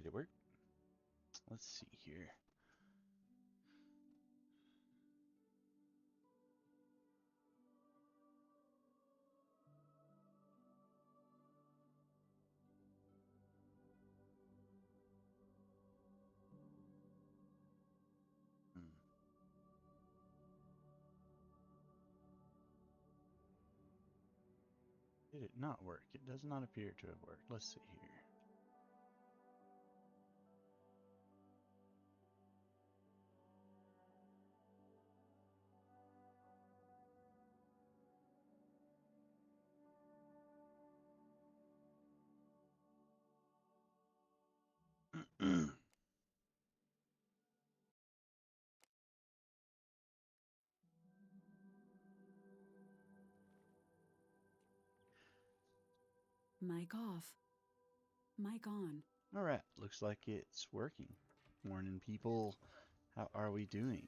Did it work? Let's see here. Hmm. Did it not work? It does not appear to have worked. Let's see here. Mic off. Mic on. Alright, looks like it's working. Morning, people. How are we doing?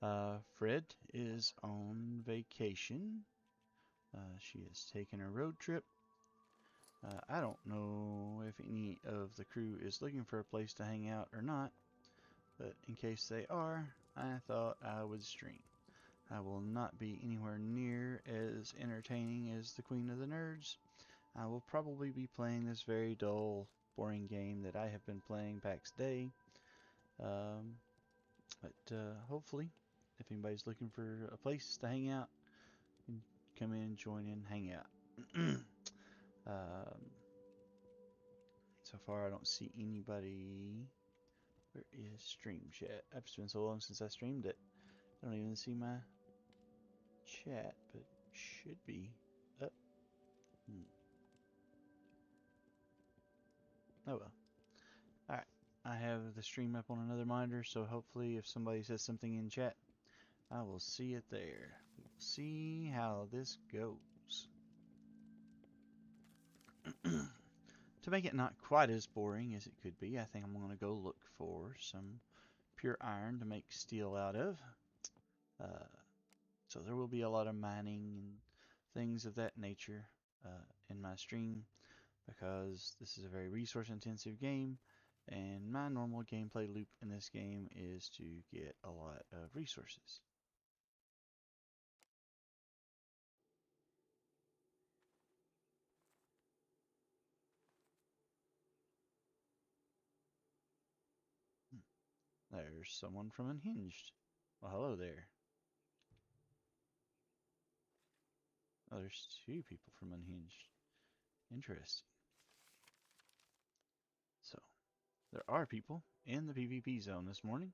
Fred is on vacation. She has taken a road trip. I don't know if any of the crew is looking for a place to hang out or not, but in case they are, I thought I would stream. I will not be anywhere near as entertaining as the Queen of the Nerds. I will probably be playing this very dull, boring game that I have been playing Pax Dei. But hopefully, if anybody's looking for a place to hang out, you can come in, join in, hang out. So far, I don't see anybody. Where is Stream Chat? It's been so long since I streamed it. I don't even see my chat, but should be up. Oh well. Alright. I have the stream up on another monitor, so hopefully if somebody says something in chat, I will see it there. We'll see how this goes. To make it not quite as boring as it could be, I think I'm going to go look for some pure iron to make steel out of. Uh, so there will be a lot of mining and things of that nature in my stream because this is a very resource intensive game, and my normal gameplay loop in this game is to get a lot of resources. There's someone from Unhinged. Well, hello there. Oh, there's two people from Unhinged. Interesting. So, there are people in the PvP zone this morning.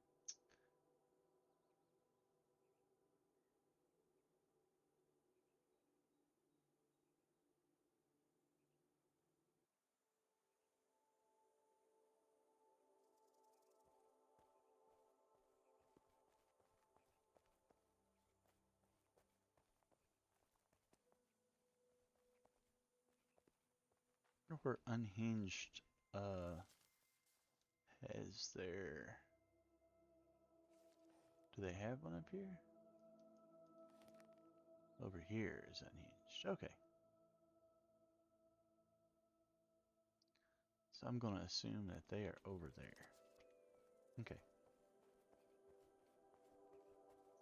I wonder where Unhinged has their... Do they have one up here? Over here is Unhinged. Okay. So I'm going to assume that they are over there. Okay.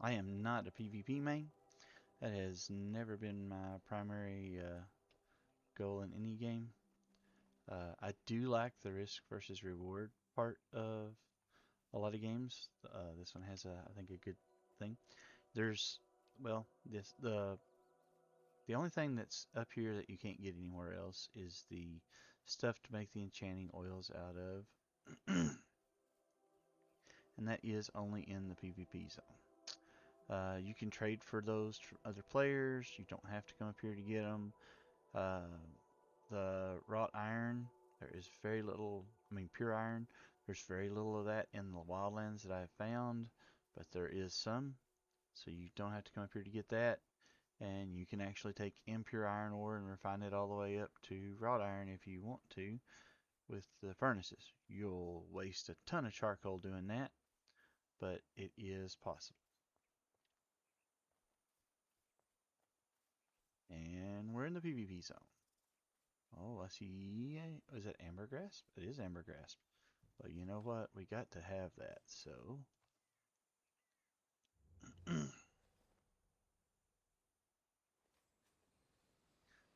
I am not a PvP main. That has never been my primary goal in any game. I do like the risk versus reward part of a lot of games. This one has, I think, a good thing. There's, well, the only thing that's up here that you can't get anywhere else is the stuff to make the enchanting oils out of, and that is only in the PvP zone. You can trade for those from other players. You don't have to come up here to get them. The wrought iron, there is very little, I mean pure iron, there's very little of that in the wildlands that I've found, but there is some, so you don't have to come up here to get that, and you can actually take impure iron ore and refine it all the way up to wrought iron if you want to with the furnaces. You'll waste a ton of charcoal doing that, but it is possible. And we're in the PvP zone. Oh I see. Is that ambergrass? It is ambergrass. But you know what? We got to have that, so.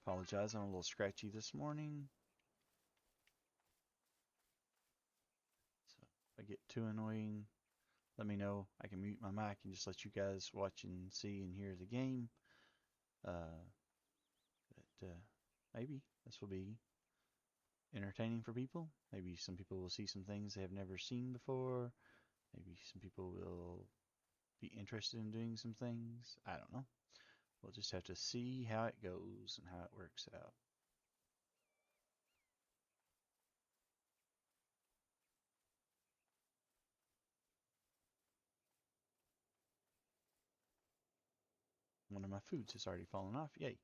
Apologize, I'm a little scratchy this morning. So if I get too annoying, let me know. I can mute my mic and just let you guys watch and see and hear the game. But maybe this will be entertaining for people. Maybe some people will see some things they have never seen before. Maybe some people will be interested in doing some things. I don't know. We'll just have to see how it goes and how it works out. One of my foods has already fallen off. Yay.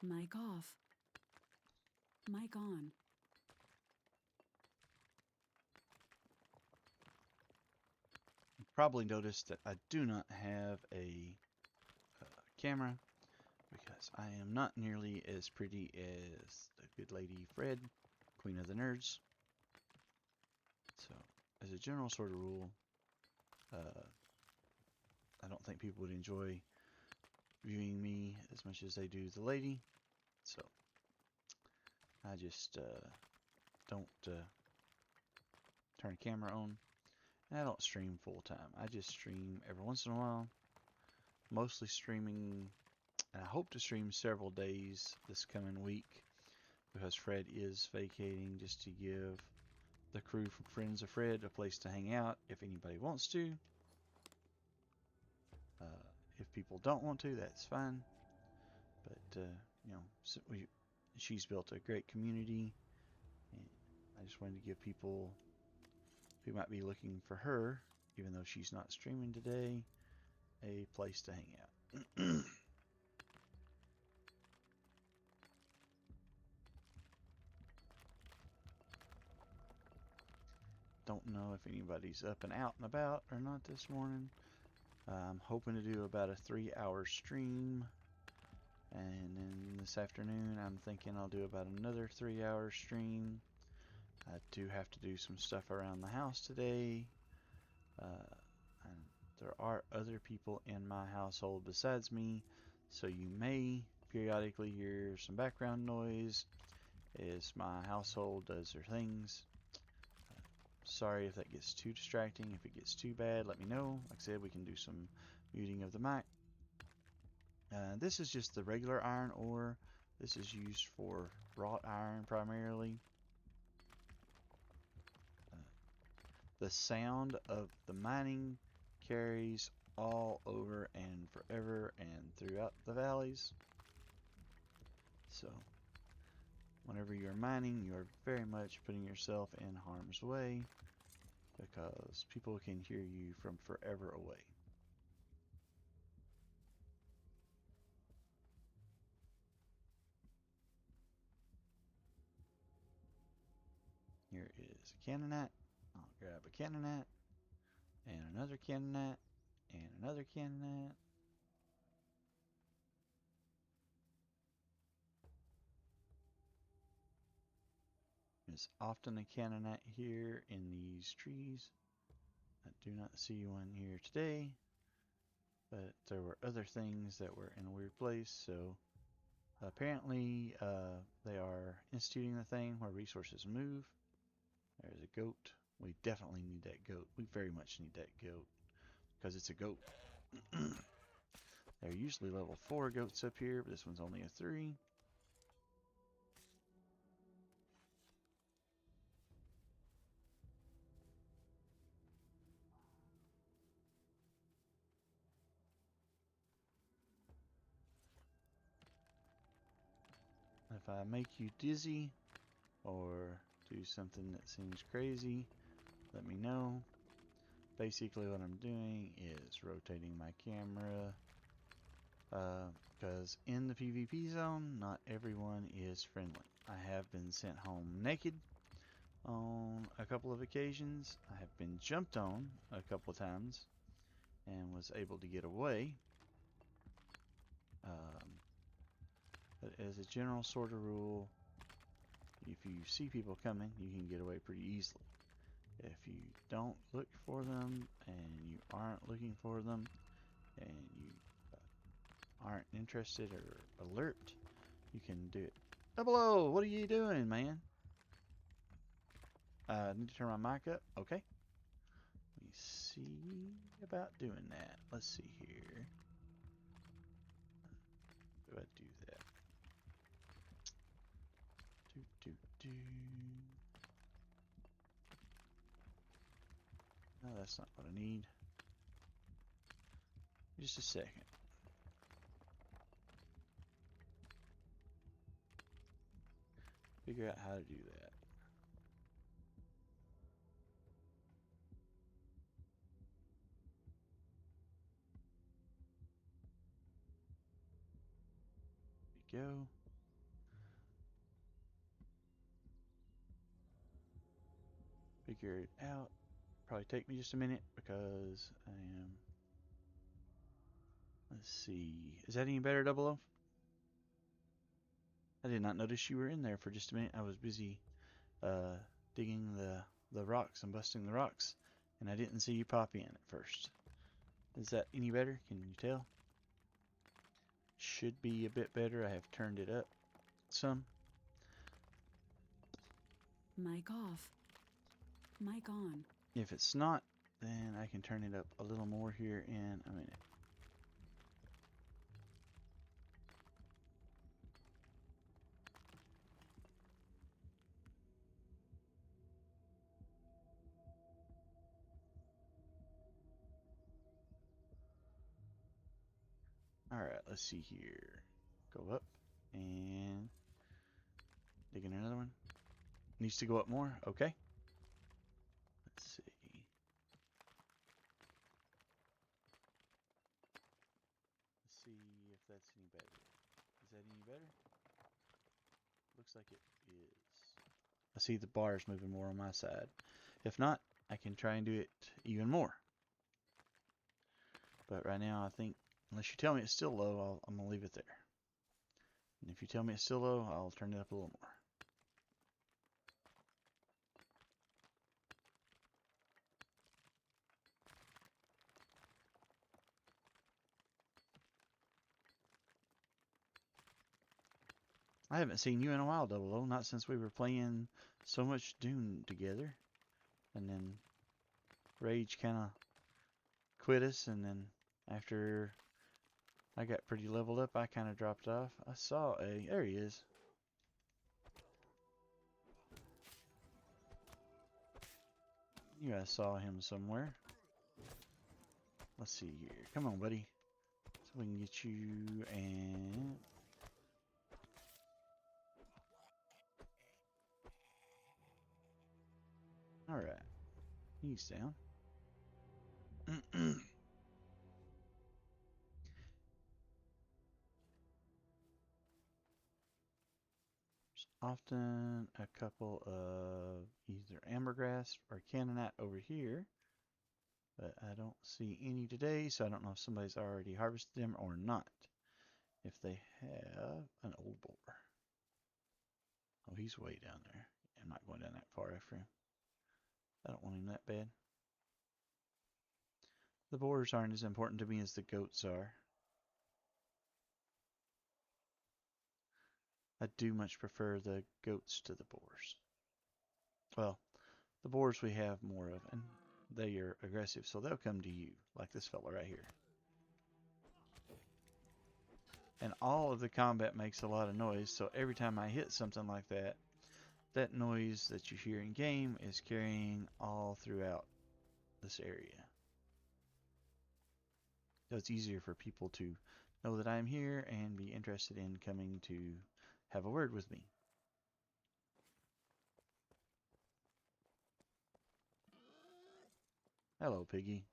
Mic off. Mic on. You probably noticed that I do not have a camera because I am not nearly as pretty as the good lady Fred, Queen of the Nerds. So, as a general sort of rule, I don't think people would enjoy viewing me as much as they do the lady. So, I just don't turn a camera on. And I don't stream full time. I just stream every once in a while. Mostly streaming, and I hope to stream several days this coming week because Fred is vacating, just to give the crew from Friends of Fred a place to hang out if anybody wants to. If people don't want to, that's fine. But you know, she's built a great community, and I just wanted to give people who might be looking for her, even though she's not streaming today, a place to hang out. Don't know if anybody's up and out and about or not this morning. I'm hoping to do about a 3-hour stream, and then this afternoon I'm thinking I'll do about another 3-hour stream. I do have to do some stuff around the house today, and there are other people in my household besides me, so you may periodically hear some background noise as my household does their things. Sorry if that gets too distracting. If it gets too bad, let me know. Like I said, we can do some muting of the mic. This is just the regular iron ore. This is used for wrought iron primarily. The sound of the mining carries all over and forever and throughout the valleys. So whenever you're mining, you're very much putting yourself in harm's way because people can hear you from forever away. Here is a cannonite. I'll grab a cannonite and another cannonite and another cannonite. There's often a cannonite here in these trees. I do not see one here today, but there were other things that were in a weird place, so apparently they are instituting the thing where resources move. There's a goat. We definitely need that goat. We very much need that goat because it's a goat. They're usually level 4 goats up here, but this one's only a 3. If I make you dizzy or do something that seems crazy, let me know. Basically what I'm doing is rotating my camera because in the PvP zone, not everyone is friendly. I have been sent home naked on a couple of occasions. I have been jumped on a couple of times and was able to get away. But as a general sort of rule, if you see people coming, you can get away pretty easily. If you don't look for them, and you aren't looking for them, and you aren't interested or alert, you can do it. Double O, what are you doing, man? I need to turn my mic up. Okay. Let me see about doing that. Let's see here. Do I do that? Do. No, that's not what I need. Just a second. Figure out how to do that. There we go. Figure it out. Probably take me just a minute because I am. Let's see. Is that any better, Double O? I did not notice you were in there for just a minute. I was busy uh, digging the rocks and busting the rocks, and I didn't see you pop in at first. Is that any better? Can you tell? Should be a bit better. I have turned it up some. Mic off. Mic on. If it's not, then I can turn it up a little more here in a minute. Alright, let's see here. Go up and dig in another one. Needs to go up more. Okay. Let's see. Let's see if that's any better. Is that any better? Looks like it is. I see the bars moving more on my side. If not, I can try and do it even more. But right now, I think, unless you tell me it's still low, I'm going to leave it there. And if you tell me it's still low, I'll turn it up a little more. I haven't seen you in a while, Double O. Not since we were playing so much Dune together. And then Rage kind of quit us. And then after I got pretty leveled up, I kind of dropped off. I saw a... There he is. You guys saw him somewhere. Let's see here. Come on, buddy. So we can get you and... Alright. He's down. There's often a couple of either ambergrass or cannonite over here, but I don't see any today, so I don't know if somebody's already harvested them or not. If they have an old boar. Oh, he's way down there. I'm not going down that far after him. I don't want him that bad. The boars aren't as important to me as the goats are. I do much prefer the goats to the boars. Well, the boars we have more of, and they are aggressive, so they'll come to you, like this fella right here. And all of the combat makes a lot of noise, so every time I hit something like that, that noise that you hear in game is carrying all throughout this area. So it's easier for people to know that I'm here and be interested in coming to have a word with me. Hello, Piggy.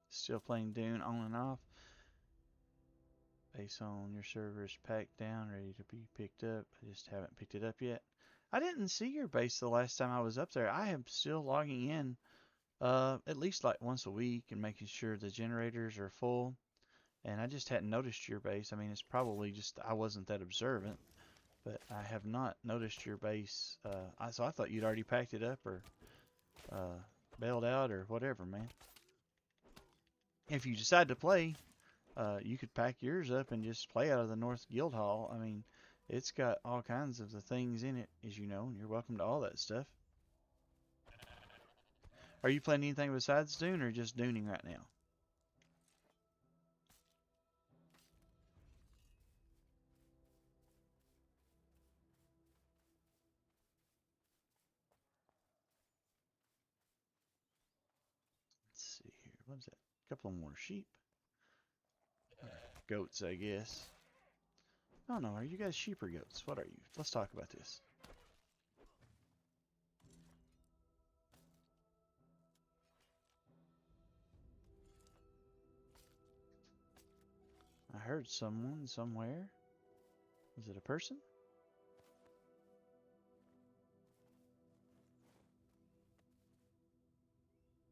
Still playing Dune on and off. Base on your server's packed down, ready to be picked up. I just haven't picked it up yet. I didn't see your base the last time I was up there. I am still logging in at least like once a week and making sure the generators are full. And I just hadn't noticed your base. I mean, it's probably just I wasn't that observant, but I have not noticed your base. So I thought you'd already packed it up or uh, bailed out or whatever, man. If you decide to play, you could pack yours up and just play out of the North Guild Hall. I mean, it's got all kinds of the things in it, as you know, and you're welcome to all that stuff. Are you playing anything besides Dune or just Dooning right now? Let's see here. What's that? A couple more sheep. Goats, I guess. I don't know. Are you guys sheep or goats? What are you? Let's talk about this. I heard someone somewhere. Was it a person?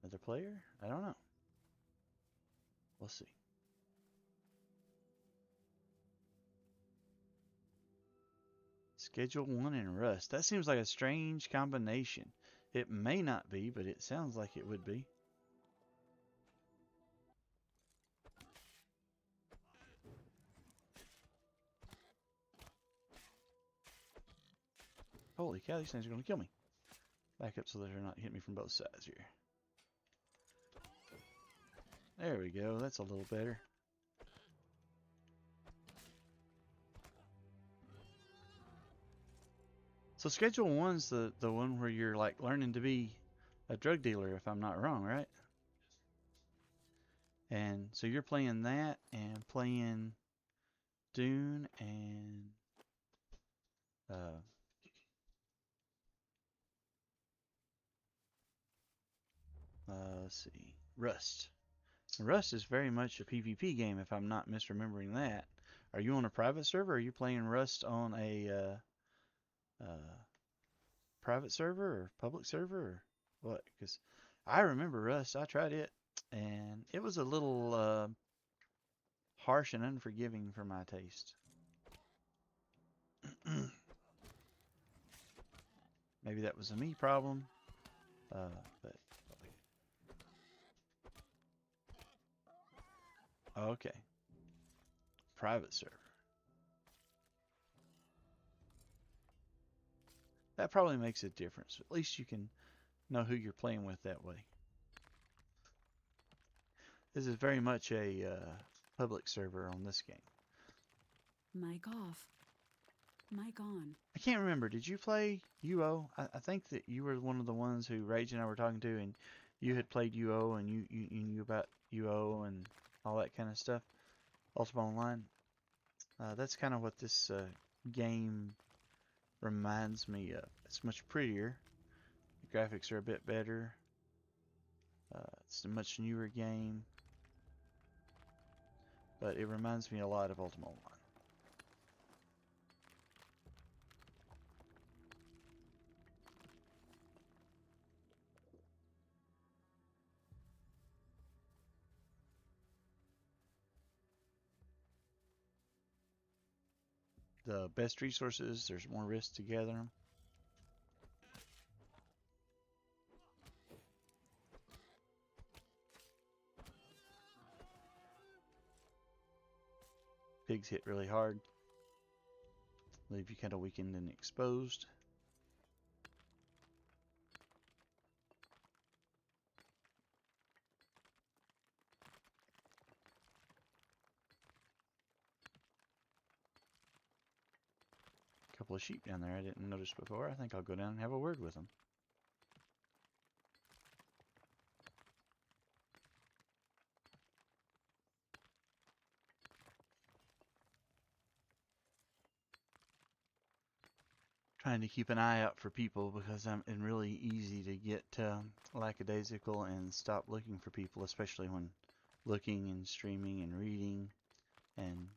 Another player? I don't know. We'll see. Schedule 1 in Rust. That seems like a strange combination. It may not be, but it sounds like it would be. Holy cow, these things are going to kill me. Back up so that they're not hitting me from both sides here. There we go. That's a little better. So Schedule 1's the one where you're like learning to be a drug dealer, if I'm not wrong, right? And so you're playing that and playing Dune and uh, let's see, Rust. Rust is very much a PvP game, if I'm not misremembering that. Are you on a private server? Or are you playing Rust on a private server or public server or what? Because I remember Rust. I tried it, and it was a little harsh and unforgiving for my taste. Maybe that was a me problem, but okay. Private server. That probably makes a difference. At least you can know who you're playing with that way. This is very much a public server on this game. Mic off. Mic on. I can't remember. Did you play UO? I think that you were one of the ones who Rage and I were talking to, and you had played UO, and you knew about UO and all that kind of stuff. Ultima Online. That's kind of what this game reminds me of. It's much prettier. The graphics are a bit better. It's a much newer game, but it reminds me a lot of Ultima Online. The best resources, there's more risk to gather them. Pigs hit really hard. Leave you kind of weakened and exposed. A couple of sheep down there I didn't notice before. I think I'll go down and have a word with them. Trying to keep an eye out for people because I'm really easy to get lackadaisical and stop looking for people, especially when looking and streaming and reading, and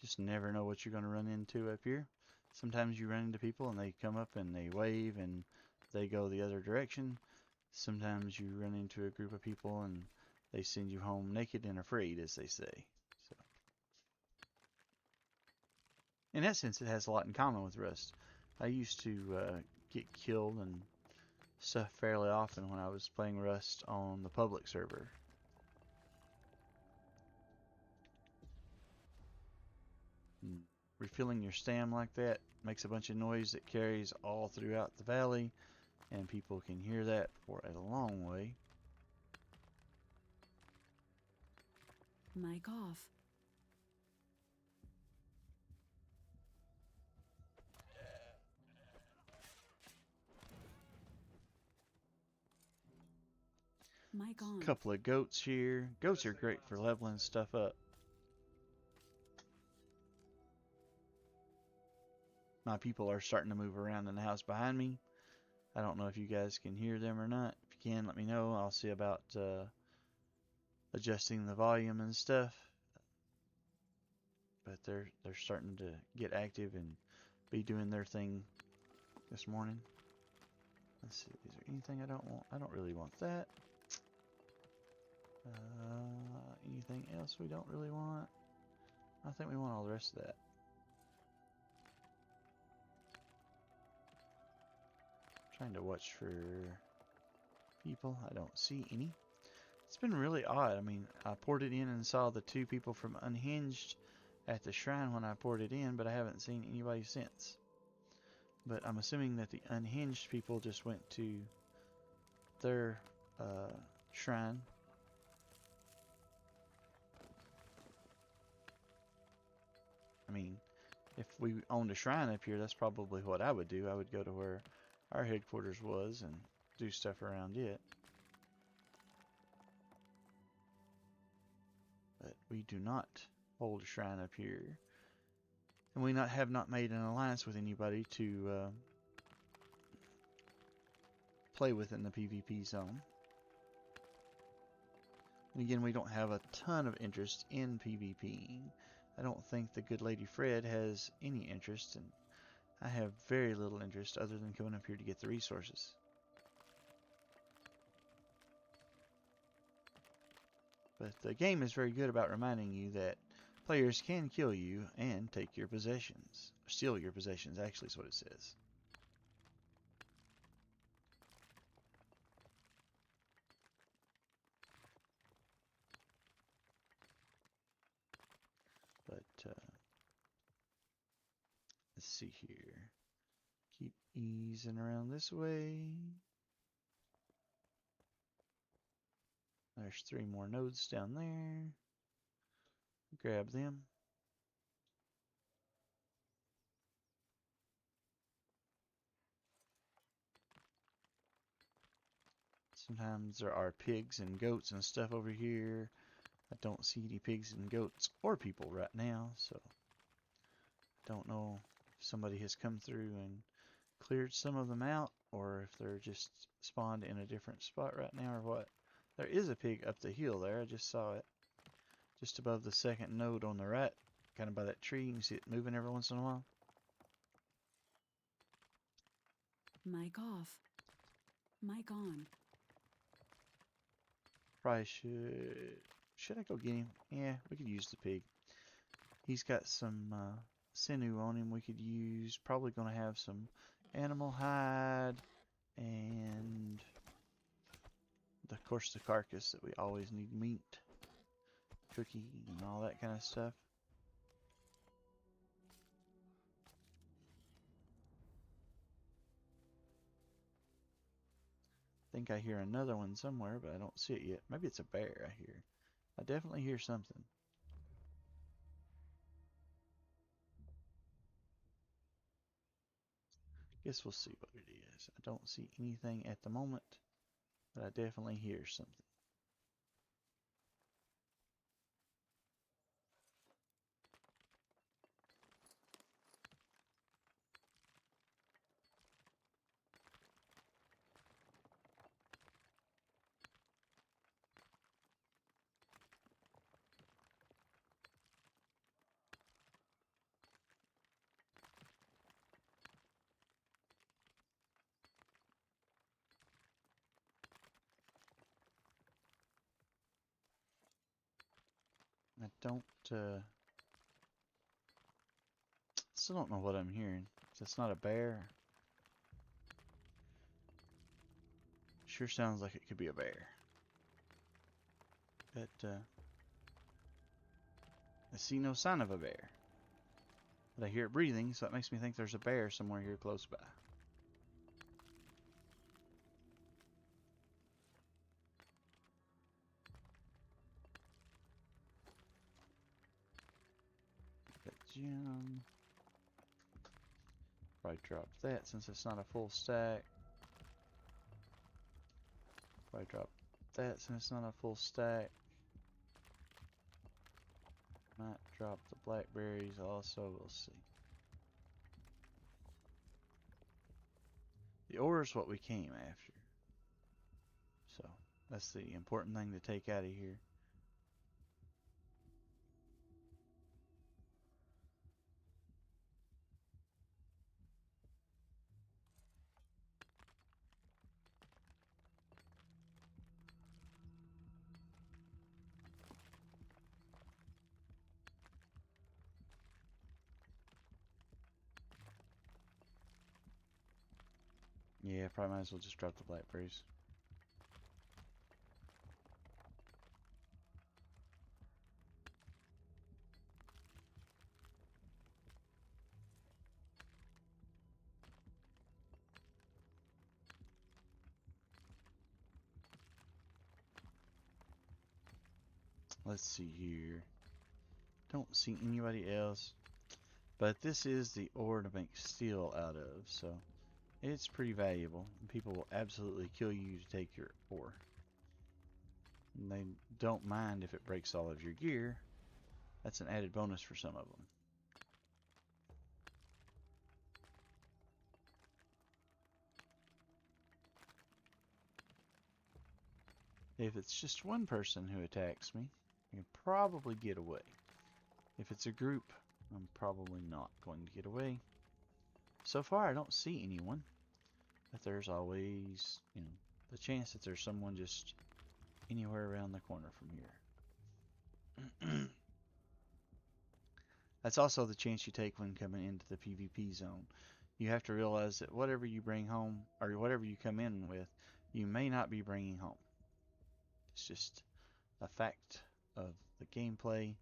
just never know what you're going to run into up here. Sometimes you run into people and they come up and they wave and they go the other direction. Sometimes you run into a group of people and they send you home naked and afraid, as they say. So, in that sense, it has a lot in common with Rust. I used to get killed and stuff fairly often when I was playing Rust on the public server. And refilling your stam like that makes a bunch of noise that carries all throughout the valley, and people can hear that for a long way. Mic off. Mic on. Couple of goats here. Goats are great for leveling stuff up. My people are starting to move around in the house behind me. I don't know if you guys can hear them or not. If you can, let me know. I'll see about adjusting the volume and stuff. But they're starting to get active and be doing their thing this morning. Let's see. Is there anything I don't want? I don't really want that. Anything else we don't really want? I think we want all the rest of that. Trying to watch for people. I don't see any. It's been really odd. I mean, I poured it in and saw the 2 people from Unhinged at the shrine when I poured it in, but I haven't seen anybody since. But I'm assuming that the Unhinged people just went to their shrine. I mean, if we owned a shrine up here, that's probably what I would do. I would go to where our headquarters was and do stuff around it. But we do not hold a shrine up here. And we have not made an alliance with anybody to play with in the PvP zone. And again, we don't have a ton of interest in PvPing. I don't think the good lady Fred has any interest, and I have very little interest other than coming up here to get the resources. But the game is very good about reminding you that players can kill you and take your possessions. Steal your possessions, actually, is what it says. But let's see here. Keep easing around this way. There's 3 more nodes down there. Grab them. Sometimes there are pigs and goats and stuff over here. I don't see any pigs and goats or people right now, so don't know if somebody has come through and cleared some of them out, or if they're just spawned in a different spot right now, or what. There is a pig up the hill there. I just saw it. Just above the second node on the right, kind of by that tree. You can see it moving every once in a while. Mic off. Mic on. Probably should I go get him? Yeah, we could use the pig. He's got some sinew on him we could use. Probably going to have some animal hide and of course the carcass that we always need meat, cookie, and all that kind of stuff. I think I hear another one somewhere, but I don't see it yet. Maybe it's a bear I hear. I definitely hear something. Guess we'll see what it is. I don't see anything at the moment, but I definitely hear something. don't, still don't know what I'm hearing. That's not a bear. Sure sounds like it could be a bear. But, I see no sign of a bear. But I hear it breathing, so that makes me think there's a bear somewhere here close by. That gem. Probably drop that since it's not a full stack. Probably drop that since it's not a full stack. Might drop the blackberries also, we'll see. The ore is what we came after. So, that's the important thing to take out of here. Yeah, probably might as well just drop the blackberries. Let's see here. Don't see anybody else. But this is the ore to make steel out of, so it's pretty valuable. People will absolutely kill you to take your ore. And they don't mind if it breaks all of your gear. That's an added bonus for some of them. If it's just one person who attacks me, I can probably get away. If it's a group, I'm probably not going to get away. So far, I don't see anyone. But there's always, the chance that there's someone just anywhere around the corner from here. That's also the chance you take when coming into the PvP zone. You have to realize that whatever you bring home, or whatever you come in with, you may not be bringing home. It's just a fact of the gameplay.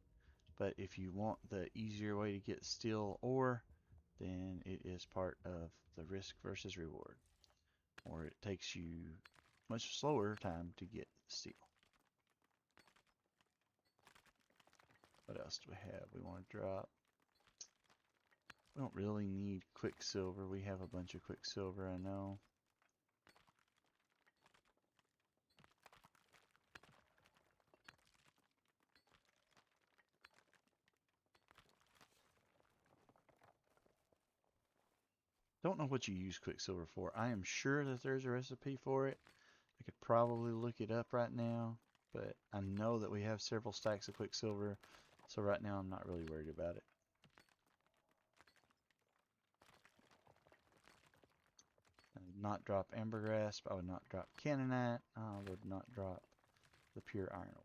But if you want the easier way to get steel ore, then it is part of the risk versus reward. Or it takes you much slower time to get steel. What else do we have we want to drop? We don't really need quicksilver. We have a bunch of quicksilver, I know. Don't know what you use quicksilver for. I am sure that there's a recipe for it. I could probably look it up right now, but I know that we have several stacks of quicksilver, so right now I'm not really worried about it. I would not drop ambergris, I would not drop cannonite, I would not drop the pure iron ore.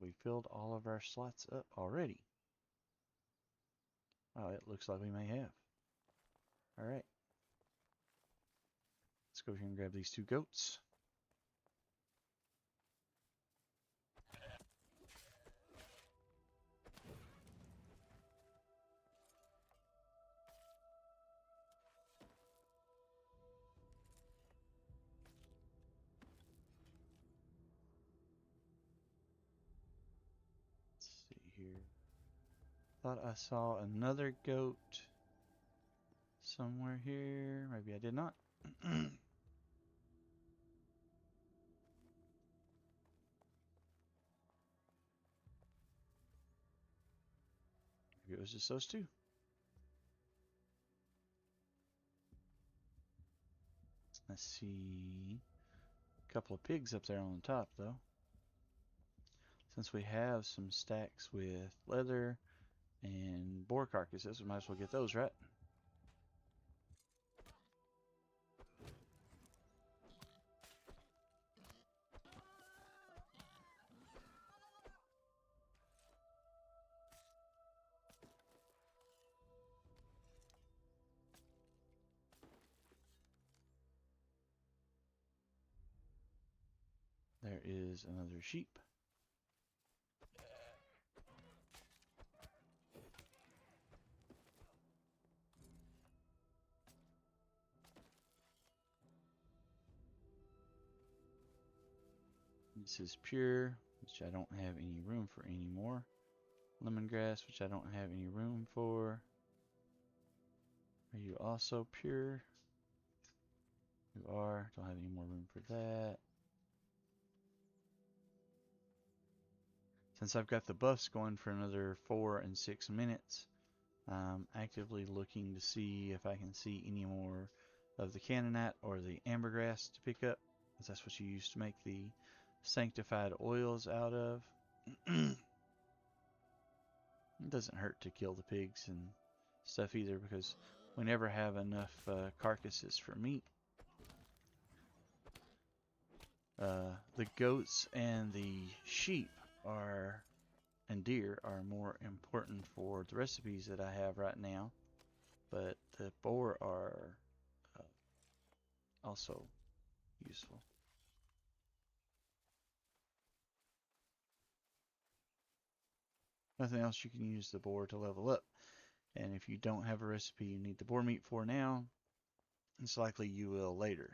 We filled all of our slots up already. Oh, it looks like we may have. Alright. Let's go here and grab these two goats. Let's see here. Thought I saw another goat somewhere here. Maybe I did not. Maybe it was just those two. I see a couple of pigs up there on the top, though. Since we have some stacks with leather and boar carcasses, we might as well get those, right? There is another sheep. This is pure, which I don't have any room for anymore. Lemongrass, which I don't have any room for. Are you also pure? You are. Don't have any more room for that. Since I've got the buffs going for another 4 and 6 minutes, I'm actively looking to see if I can see any more of the cannonite or the ambergrass to pick up, because that's what you use to make the sanctified oils out of. It doesn't hurt to kill the pigs and stuff either, because we never have enough carcasses for meat. The goats and the sheep and deer are more important for the recipes that I have right now, but the boar are also useful. Nothing else you can use the boar to level up. And if you don't have a recipe you need the boar meat for now, it's likely you will later.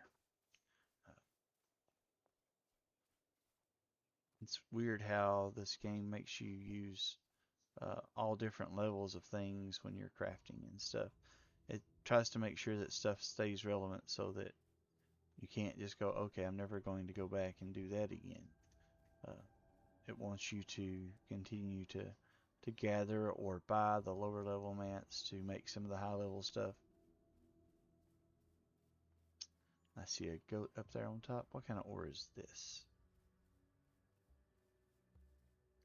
It's weird how this game makes you use all different levels of things when you're crafting and stuff. It tries to make sure that stuff stays relevant so that you can't just go, okay, I'm never going to go back and do that again. It wants you to continue to gather or buy the lower level mats to make some of the high level stuff. I see a goat up there on top. What kind of ore is this?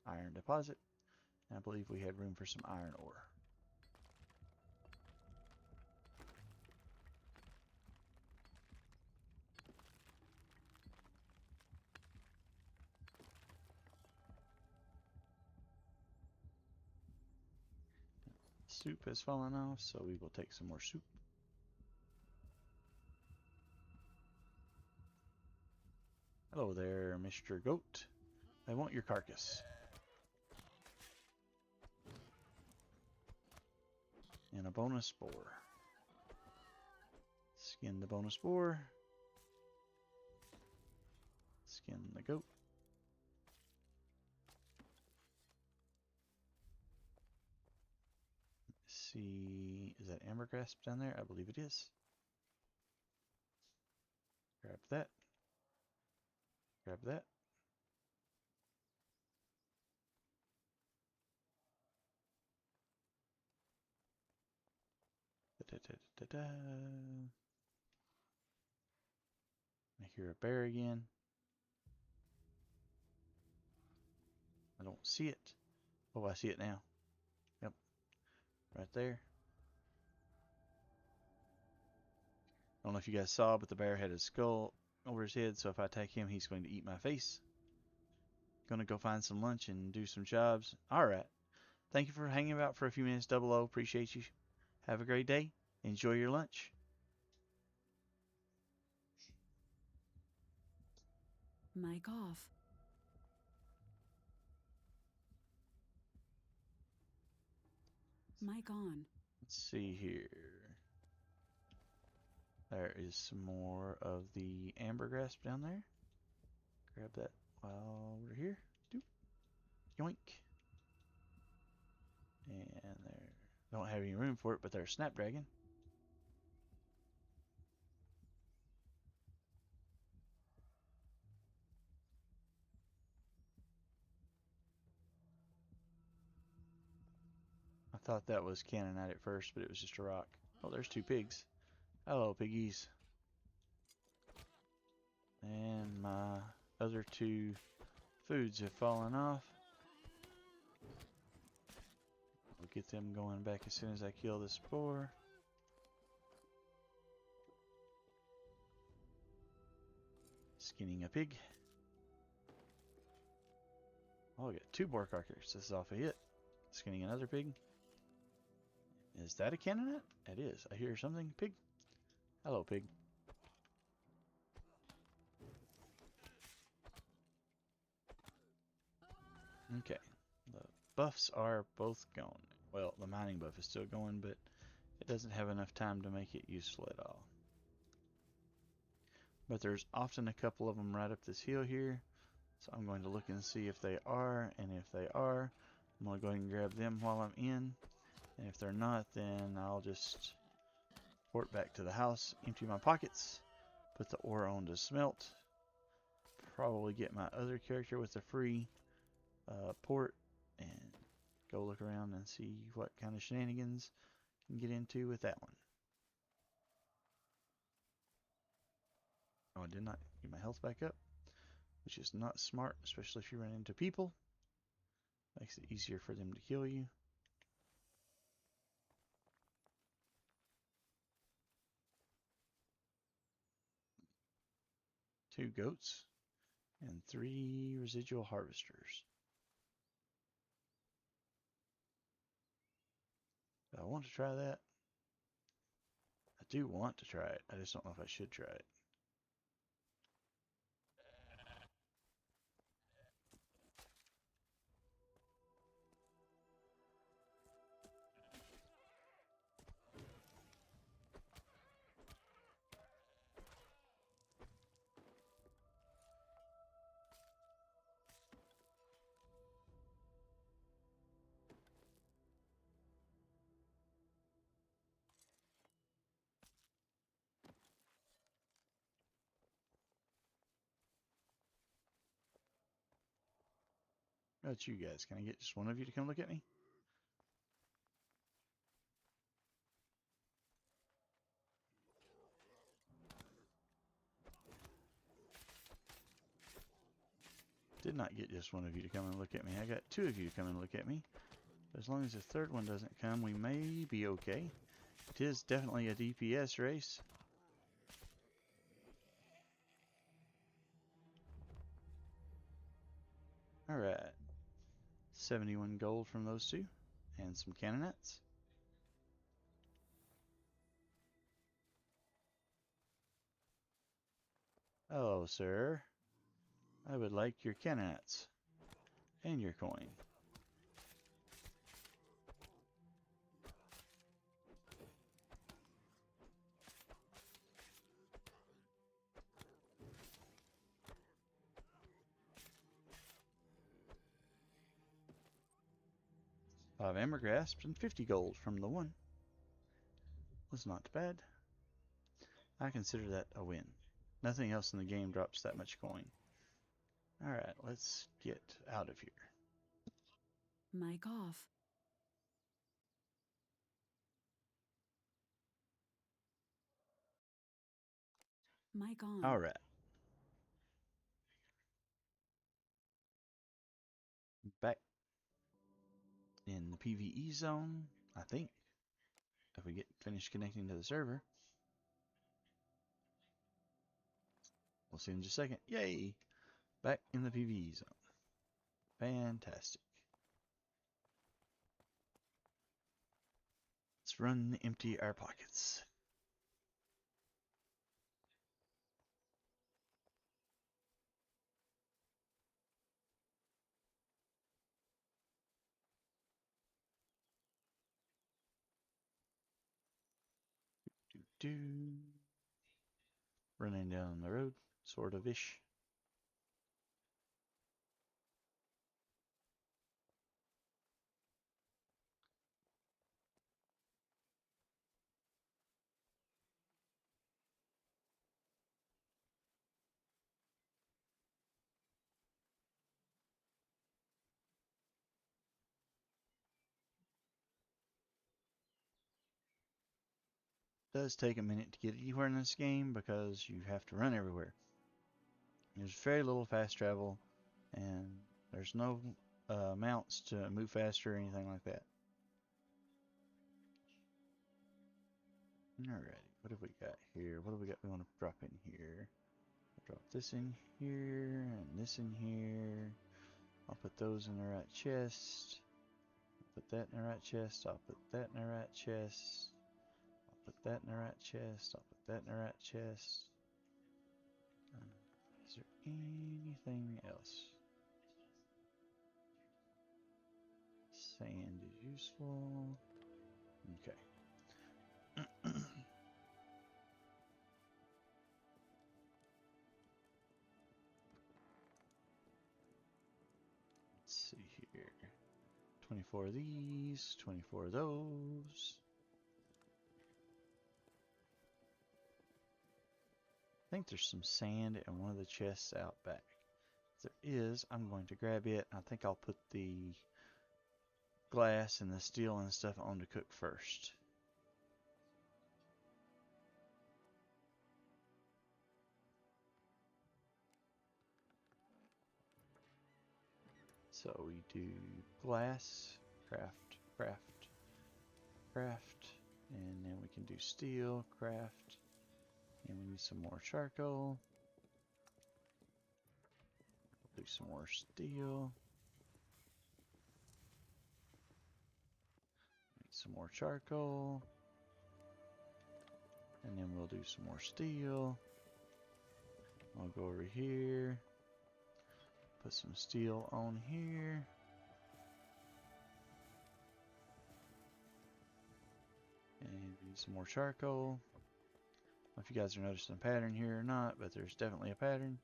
Iron deposit. And I believe we had room for some iron ore. Soup has fallen off, so we will take some more soup. Hello there, Mr. Goat. I want your carcass. And a bonus boar. Skin the bonus boar. Skin the goat. Let's see, is that ambergrass down there? I believe it is. Grab that. Grab that. I hear a bear again. I don't see it. Oh, I see it now. Yep. Right there. I don't know if you guys saw, but the bear had his skull over his head, so if I attack him, he's going to eat my face. Gonna go find some lunch and do some jobs. Alright. Thank you for hanging out for a few minutes, 00. Appreciate you. Have a great day. Enjoy your lunch. Mic off. Mic on. Let's see here. There is some more of the ambergrass down there. Grab that while we're here. Doop. Yoink. And there. Don't have any room for it, but there's snapdragon. I thought that was cannonite at first, but it was just a rock. Oh, there's 2 pigs. Hello, piggies. And my other 2 foods have fallen off. We'll get them going back as soon as I kill this boar. Skinning a pig. Oh, I got 2 boar carcasses. This is off a hit. Skinning another pig. Is that a cannonite? It is. I hear something. Pig. Hello, pig. Okay, the buffs are both gone. Well, the mining buff is still going, but it doesn't have enough time to make it useful at all. But there's often a couple of them right up this hill here, so I'm going to look and see if they are, and if they are, I'm going to go ahead and grab them while I'm in, and if they're not, then I'll just port back to the house, empty my pockets, put the ore on to smelt, probably get my other character with the free port, and go look around and see what kind of shenanigans I can get into with that one. Oh, I did not get my health back up, which is not smart, especially if you run into people. Makes it easier for them to kill you. Two goats and three residual harvesters. Do I want to try that? I do want to try it. I just don't know if I should try it. How about you guys? Can I get just one of you to come look at me? Did not get just one of you to come and look at me. I got two of you to come and look at me. As long as the third one doesn't come, we may be okay. It is definitely a DPS race. Alright. 71 gold from those two. And some cannonets. Hello, sir. I would like your cannonets. And your coin. Five amber grasps and 50 gold from the one. Was not bad. I consider that a win. Nothing else in the game drops that much coin. Alright, let's get out of here. Mic off. Mic on. Alright. Back in the PvE zone, I think. If we get finished connecting to the server. We'll see in just a second. Yay! Back in the PvE zone. Fantastic. Let's run empty our pockets. Do. Running down the road, sort of ish. Does take a minute to get anywhere in this game because you have to run everywhere. There's very little fast travel, and there's no mounts to move faster or anything like that. Alrighty, what have we got here? What have we got we want to drop in here? I'll drop this in here, and this in here. I'll put those in the right chest. I'll put that in the right chest. I'll put that in the right chest. I'll put that in the right chest. I'll put that in the right chest. Is there anything else? Sand is useful. Okay. Let's see here. 24 of these, 24 of those. I think there's some sand in one of the chests out back. If there is, I'm going to grab it. I think I'll put the glass and the steel and stuff on to cook first. So we do glass, craft, craft, craft, and then we can do steel, craft, and we need some more charcoal. We'll do some more steel. Need some more charcoal. And then we'll do some more steel. I'll go over here. Put some steel on here. And we need some more charcoal. I don't know if you guys are noticing a pattern here or not, but there's definitely a pattern.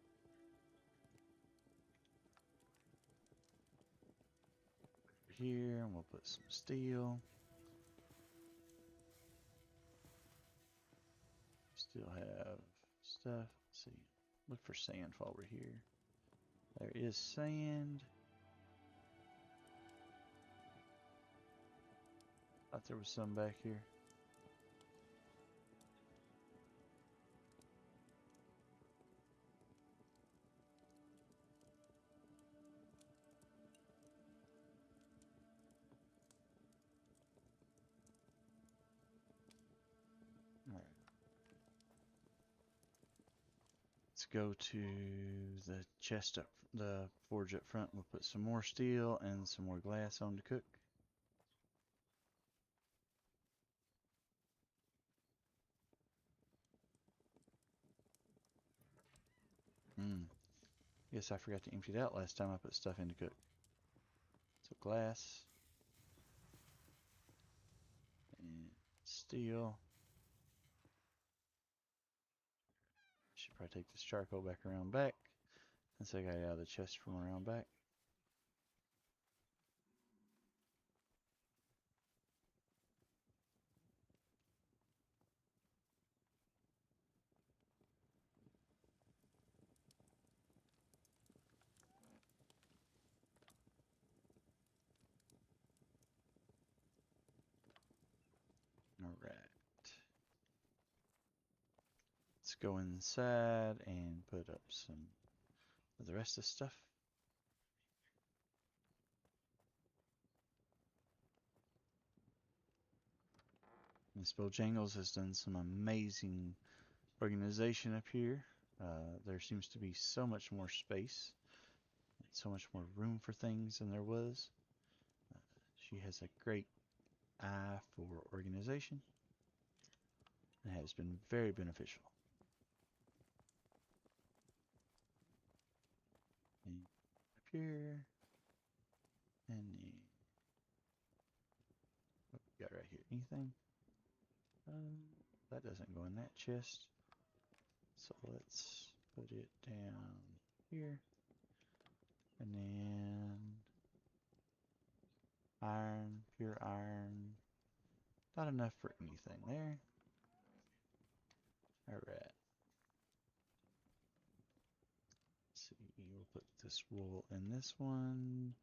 Over here, and we'll put some steel. Still have stuff. Let's see. Look for sand while we're here. There is sand. Thought there was some back here. Alright. Let's go to the chest up, the forge up front. We'll put some more steel and some more glass on to cook. Guess I forgot to empty it out last time I put stuff in to cook. So glass and steel. Should probably take this charcoal back around back since I got it out of the chest from around back. Alright. Let's go inside and put up some of the rest of the stuff. Miss Bojangles has done some amazing organization up here. There seems to be so much more space, so much more room for things than there was. She has a great eye for organization and has been very beneficial. And up here, and then what we got right here? Anything? That doesn't go in that chest. So let's put it down here. And then iron, pure iron. Not enough for anything there. Alright. Let's see, we'll put this wool in this one.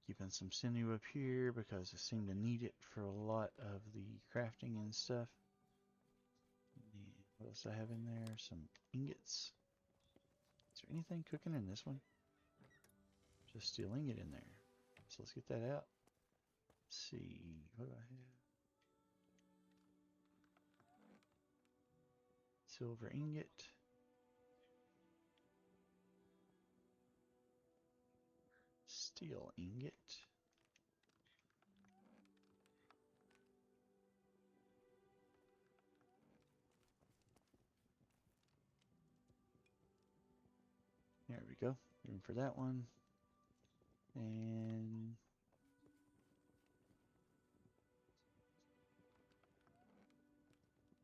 Keeping some sinew up here because I seem to need it for a lot of the crafting and stuff. And what else do I have in there? Some ingots. Is there anything cooking in this one? Just steel ingot in there. So let's get that out. Let's see, what do I have? Silver ingot. Steel ingot. There we go. Room for that one. And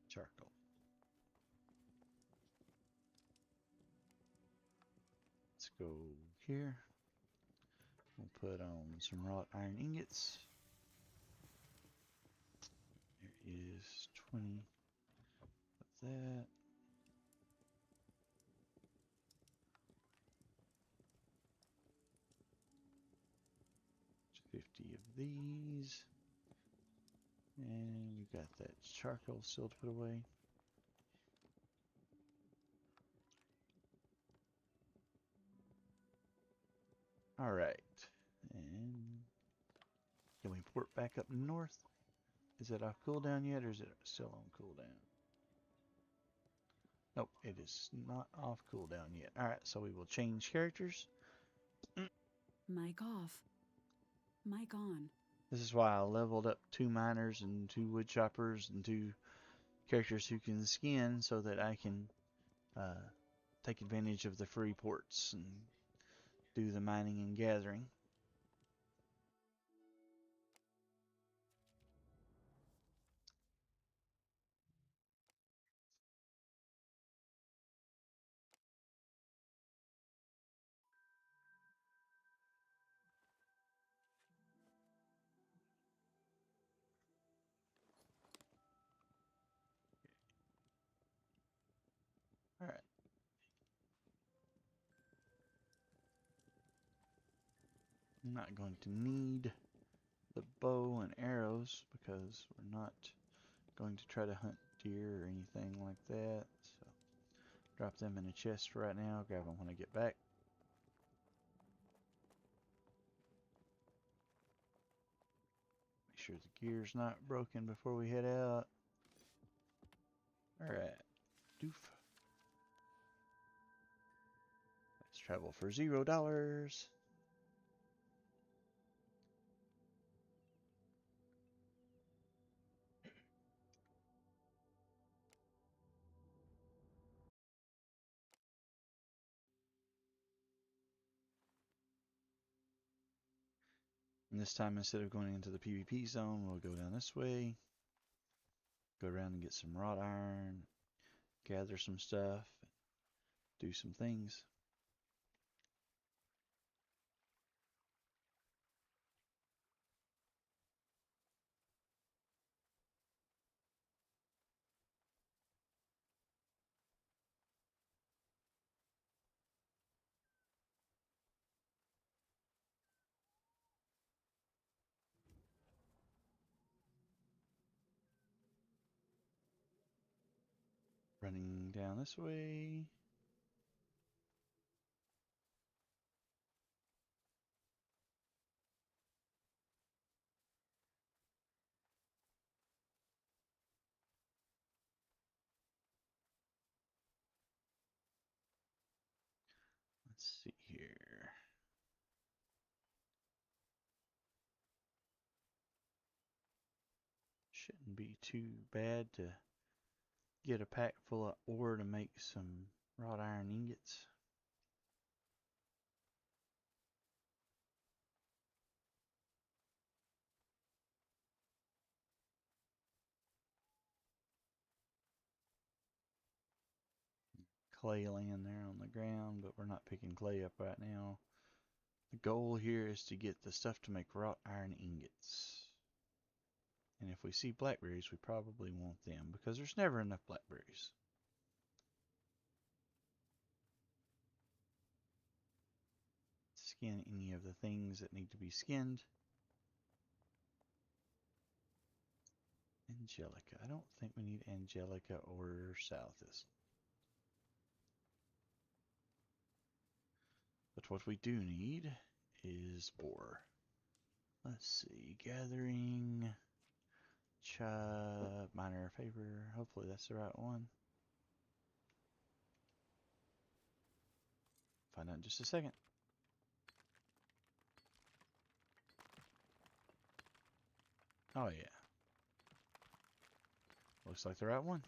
charcoal. Let's go here. We'll put on some wrought iron ingots. There is 20 of that. 50 of these. And we got that charcoal still to put away. Alright. And can we port back up north? Is it off cooldown yet, or is it still on cooldown? Nope, it is not off cooldown yet. Alright, so we will change characters. Mic off. Mic on. This is why I leveled up 2 miners and 2 wood choppers and 2 characters who can skin, so that I can take advantage of the free ports and do the mining and gathering. Alright. I'm not going to need the bow and arrows because we're not going to try to hunt deer or anything like that. So drop them in a chest for right now, grab them when I get back. Make sure the gear's not broken before we head out. Alright, doof. Let's travel for $0. And this time, instead of going into the PvP zone, we'll go down this way. Go around and get some wrought iron, gather some stuff, do some things. Running down this way. Let's see here. Shouldn't be too bad to get a pack full of ore to make some wrought iron ingots. Clay laying there on the ground, but we're not picking clay up right now. The goal here is to get the stuff to make wrought iron ingots. And if we see blackberries, we probably want them, because there's never enough blackberries. Skin any of the things that need to be skinned. Angelica. I don't think we need Angelica or Southis. But what we do need is ore. Let's see. Gathering. Minor favor. Hopefully that's the right one. Find out in just a second. Oh yeah. Looks like the right one.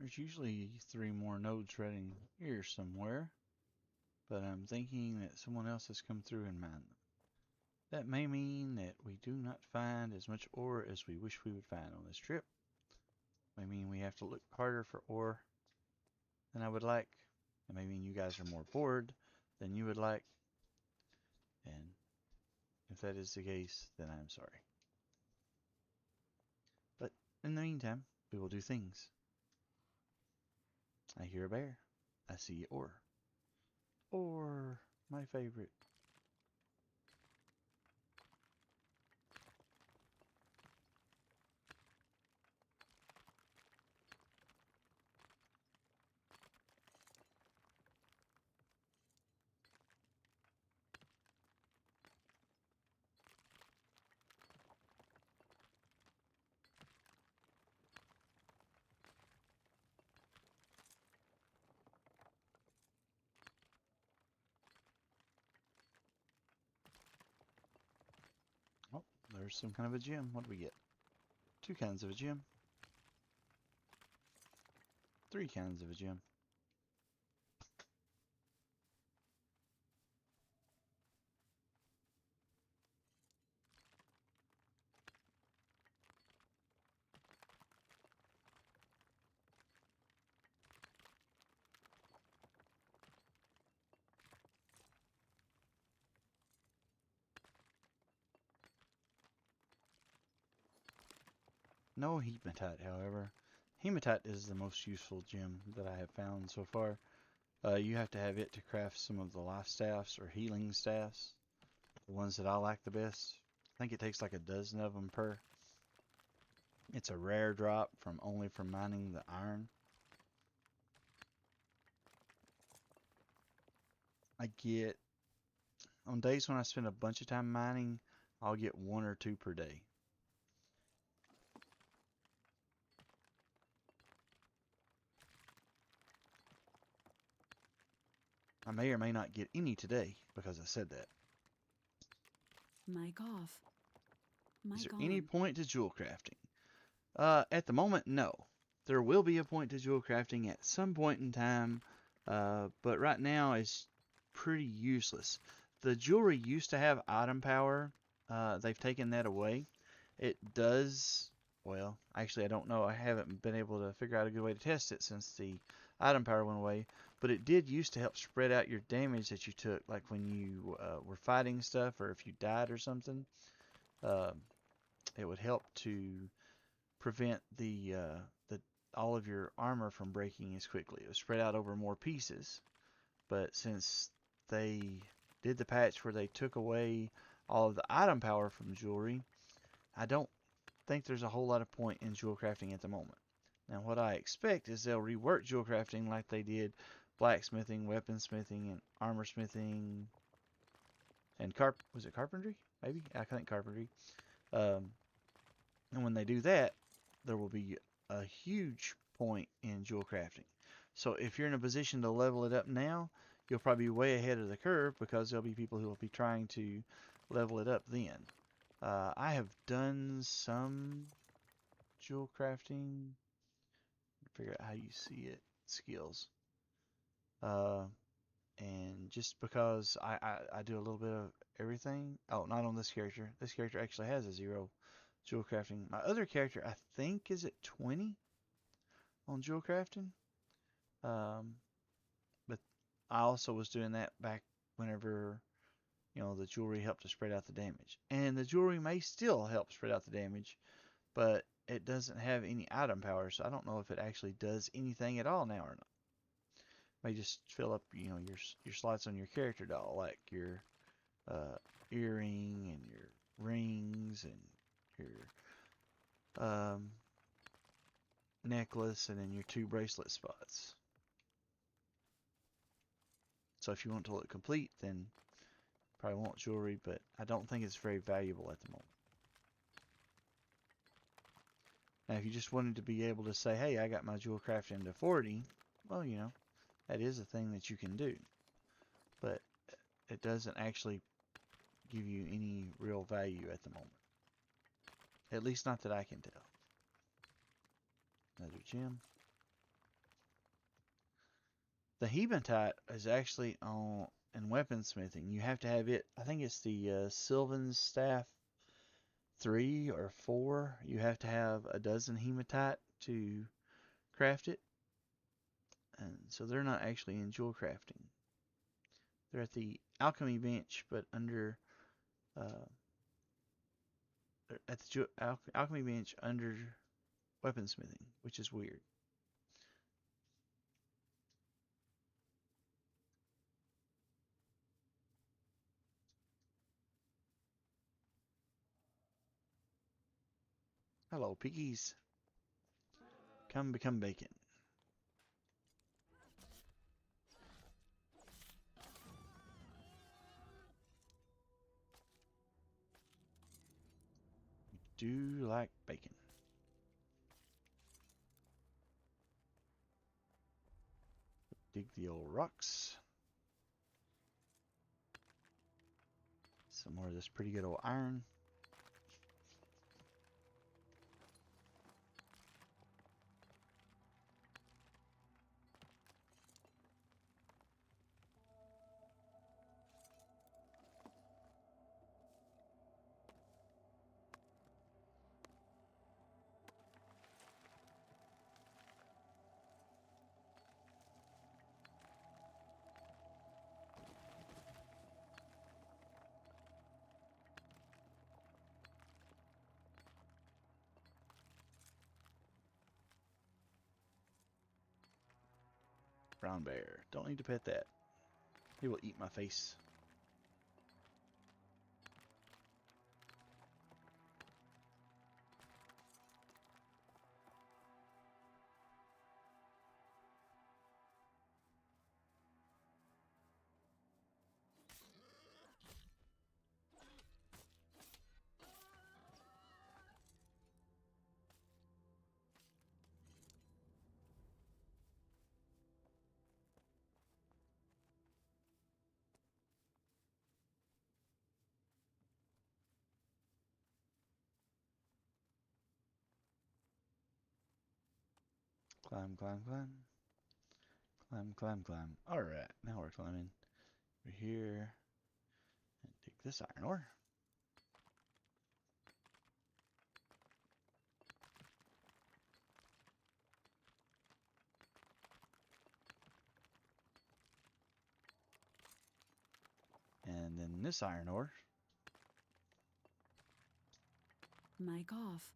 There's usually 3 more nodes running here somewhere, but I'm thinking that someone else has come through and mined them. That may mean that we do not find as much ore as we wish we would find on this trip. May mean we have to look harder for ore than I would like. It may mean you guys are more bored than you would like. And if that is the case, then I'm sorry. But in the meantime, we will do things. I hear a bear. I see ore. Ore, my favorite. Oh, there's some kind of a gem. What do we get? 2 kinds of a gem. 3 kinds of a gem. No hematite, however. Hematite is the most useful gem that I have found so far. You have to have it to craft some of the life staffs or healing staffs. The ones that I like the best. I think it takes like a dozen of them per. It's a rare drop from only from mining the iron. I get, on days when I spend a bunch of time mining, I'll get 1 or 2 per day. I may or may not get any today because I said that. Mic off. Is there Mic any on. point to jewel crafting? At the moment, no. There will be a point to jewel crafting at some point in time, but right now it's pretty useless. The jewelry used to have item power. They've taken that away. It does, well, actually I don't know. I haven't been able to figure out a good way to test it since the item power went away, but it did used to help spread out your damage that you took, like when you were fighting stuff or if you died or something. Uh, it would help to prevent the all of your armor from breaking as quickly. It was spread out over more pieces. But since they did the patch where they took away all of the item power from jewelry, I don't think there's a whole lot of point in jewel crafting at the moment. Now what I expect is they'll rework jewel crafting like they did blacksmithing, weaponsmithing, and armor smithing, and was it carpentry? Maybe? I think carpentry. Um, and when they do that, there will be a huge point in jewel crafting. So if you're in a position to level it up now, you'll probably be way ahead of the curve because there'll be people who will be trying to level it up then. I have done some jewel crafting. Figure out how you see it. Skills. Uh, and just because I do a little bit of everything. Oh, not on this character. This character actually has a 0 jewel crafting. My other character, I think, is at 20 on jewel crafting. But I also was doing that back whenever, the jewelry helped to spread out the damage. And the jewelry may still help spread out the damage, but it doesn't have any item power, so I don't know if it actually does anything at all now or not. It may just fill up, your slots on your character doll, like your uh, earring and your rings and your necklace and then your 2 bracelet spots. So if you want to look complete, then probably want jewelry, but I don't think it's very valuable at the moment. Now, if you just wanted to be able to say, hey, I got my jewel crafting to 40, well, that is a thing that you can do. But it doesn't actually give you any real value at the moment. At least not that I can tell. Another gem. The hematite is actually on in weaponsmithing. You have to have it. I think it's the Sylvan Staff 3 or 4. You have to have a dozen hematite to craft it, and so they're not actually in jewel crafting. They're at the alchemy bench, but under uh, at the alchemy bench under weaponsmithing, which is weird. Hello, piggies. Come become bacon. Do like bacon. Dig the old rocks. Some more of this pretty good old iron. Brown bear. Don't need to pet that. He will eat my face. Climb, climb, climb. Climb, climb, climb. Alright, now we're climbing. We're here. And take this iron ore. And then this iron ore. Mic off.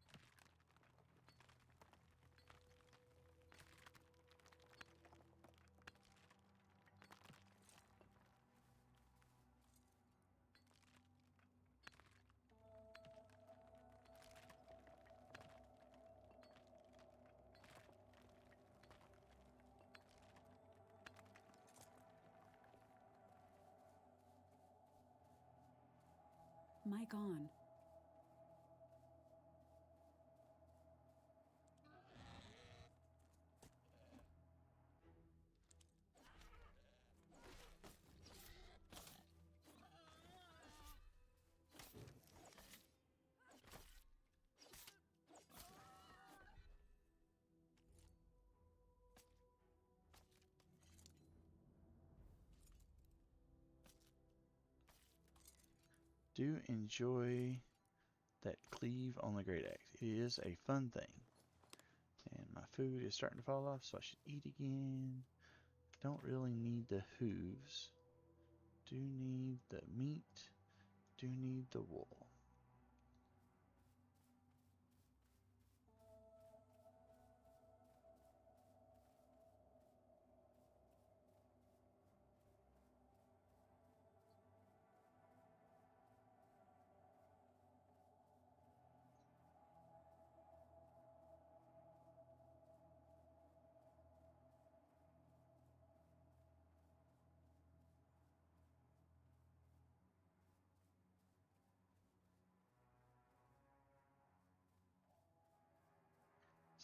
Mic on. Do enjoy that cleave on the great axe. It is a fun thing. And my food is starting to fall off, so I should eat again. Don't really need the hooves. Do need the meat. Do need the wool.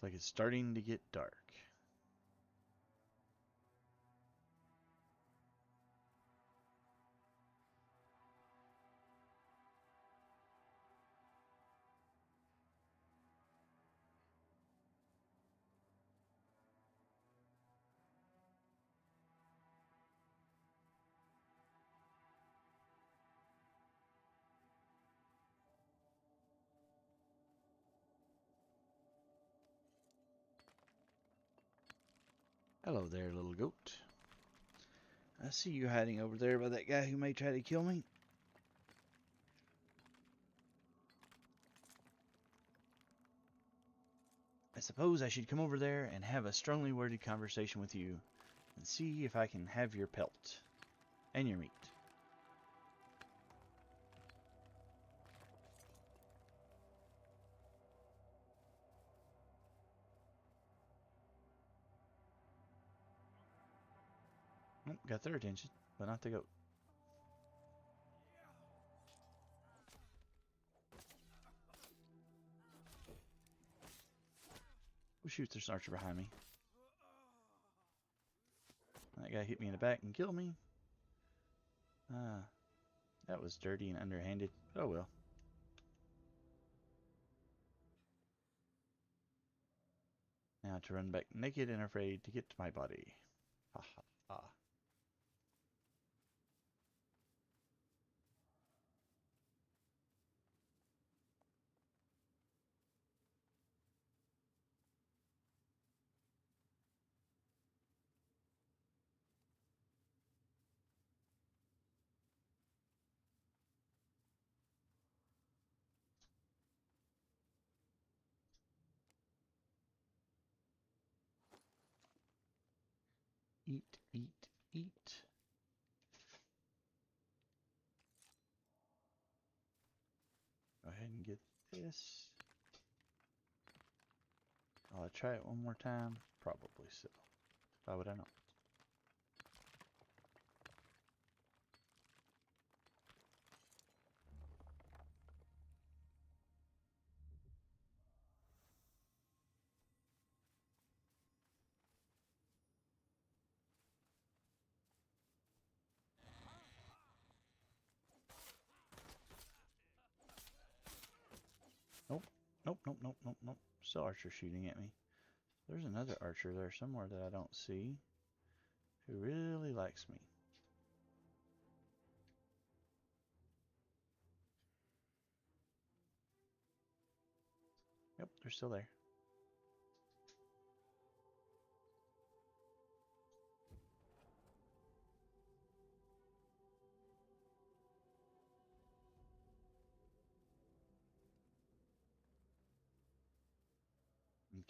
It's like it's starting to get dark. Hello there, little goat. I see you hiding over there by that guy who may try to kill me. I suppose I should come over there and have a strongly worded conversation with you and see if I can have your pelt and your meat. Oh, got their attention, but not the goat. Oh shoot, there's an archer behind me. That guy hit me in the back and killed me. That was dirty and underhanded. Oh well. Now to run back naked and afraid to get to my body. Ha ha ha. Eat, eat, eat. Go ahead and get this. I'll try it one more time. Probably so. Why would I not? Nope. Nope, nope, nope, nope, nope. Still archer shooting at me. There's another archer there somewhere that I don't see who really likes me. Yep, they're still there.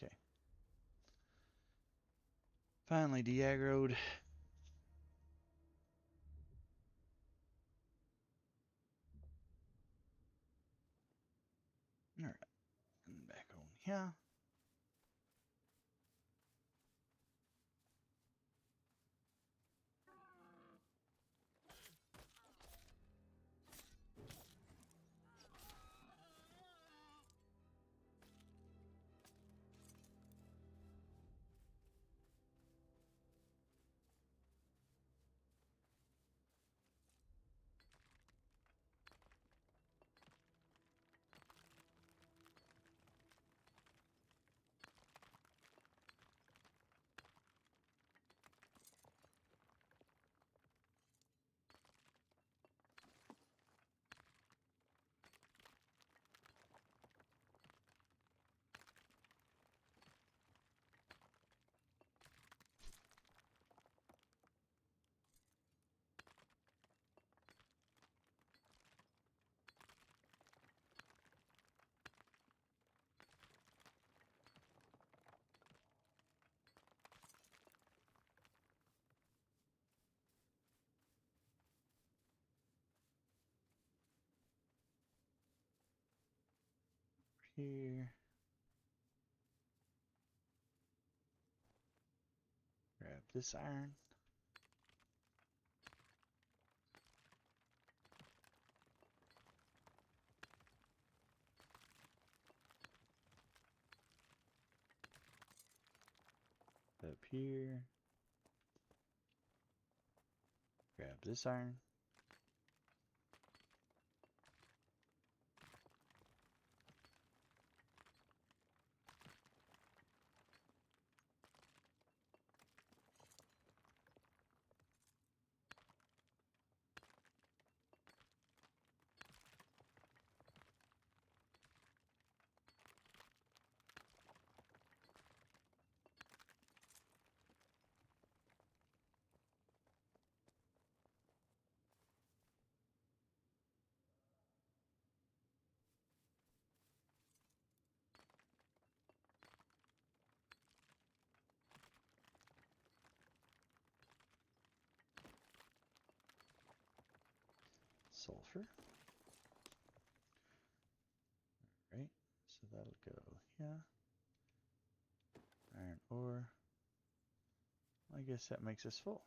Okay. Finally de-aggroed. Alright. And back on here. Here. Grab this iron. Up here. Grab this iron. sulfur. Right, so that'll go here. Iron ore. I guess that makes us full.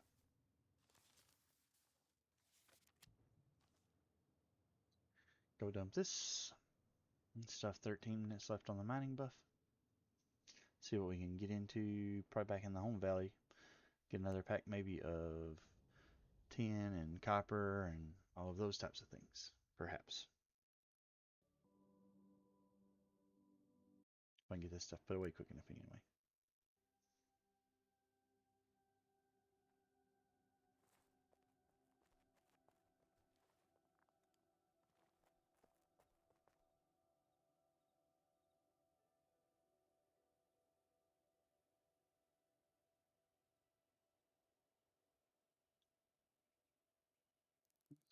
Go dump this. Stuff 13 minutes left on the mining buff. See what we can get into. Probably back in the home valley. Get another pack maybe of tin and copper and all of those types of things. Perhaps. If I can get this stuff put away quick enough anyway.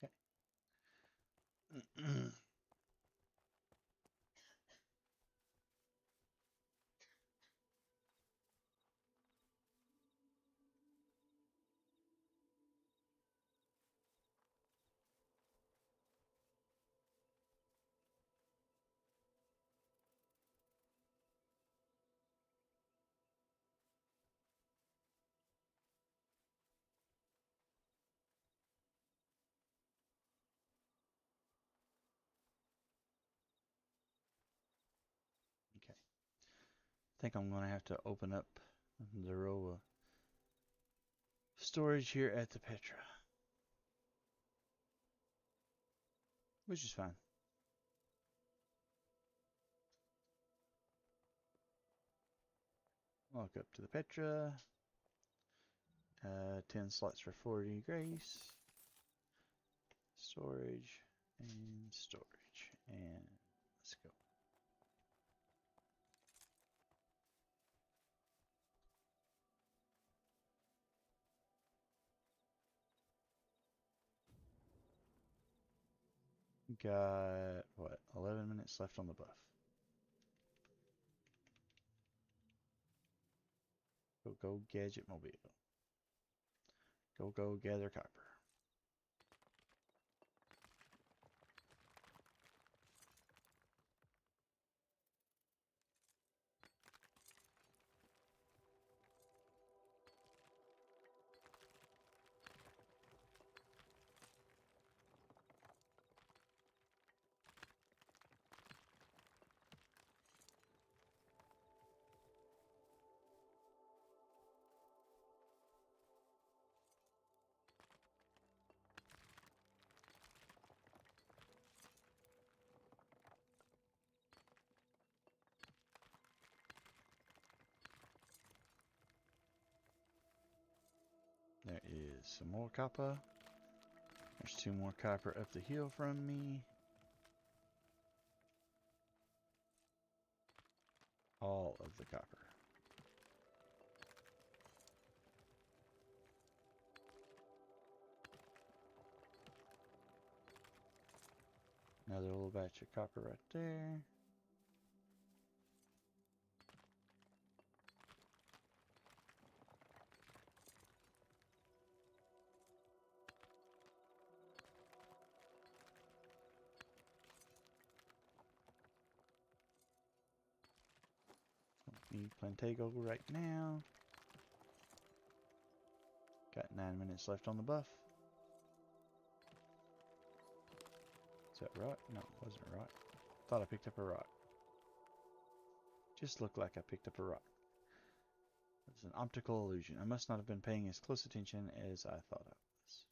Okay. Okay. I think I'm going to have to open up the row of storage here at the Petra. Which is fine. Walk up to the Petra. 10 slots for 40 grace. Storage and storage. And let's go. Got, what, 11 minutes left on the buff. Go, Gadget Mobile. Go, gather copper. There is some more copper. There's 2 more copper up the hill from me. All of the copper. Another little batch of copper right there. Need Plantego right now. Got 9 minutes left on the buff. Is that rock? No, it wasn't a rock. Thought I picked up a rock. Just looked like I picked up a rock. It's an optical illusion. I must not have been paying as close attention as I thought I was.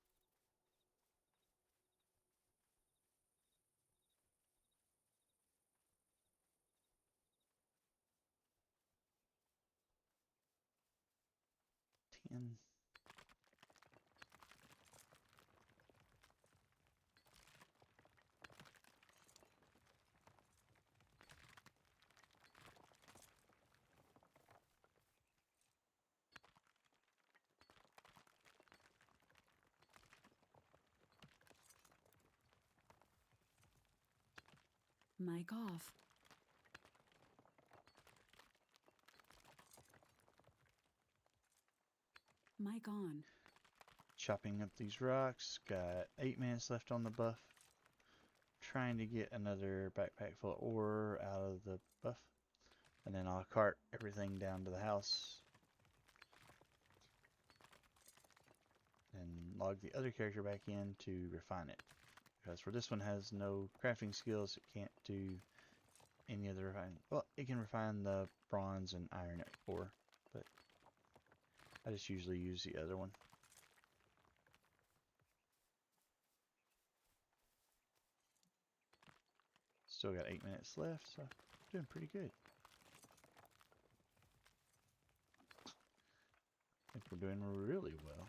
Ten. Mic off. Mic on. Chopping up these rocks. Got 8 minutes left on the buff. trying to get another backpack full of ore out of the buff, and then I'll cart everything down to the house and log the other character back in to refine it. Because for this one has no crafting skills, it can't do any other refining. Well, it can refine the bronze and iron ore, but I just usually use the other one. Still got 8 minutes left, so doing pretty good. I think we're doing really well.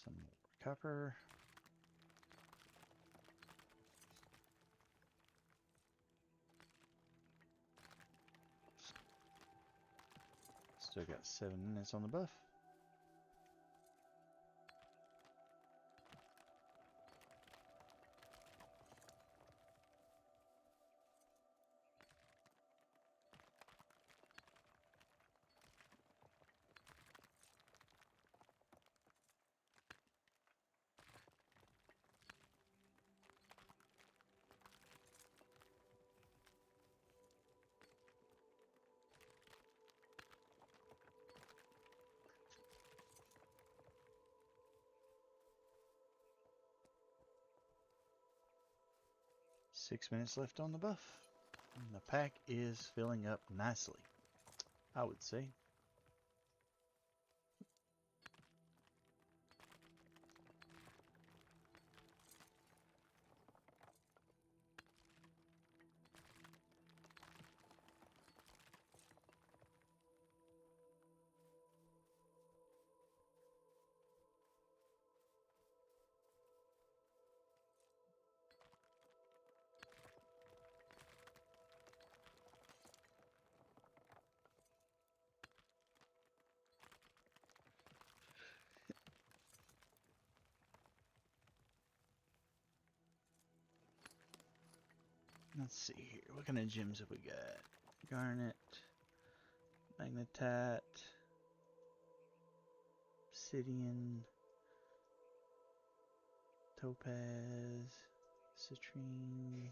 Some more copper. Still got 7 minutes on the buff. Six minutes left on the buff. And the pack is filling up nicely, I would say. Let's see here. What kind of gems have we got? Garnet, magnetate, obsidian, topaz, citrine,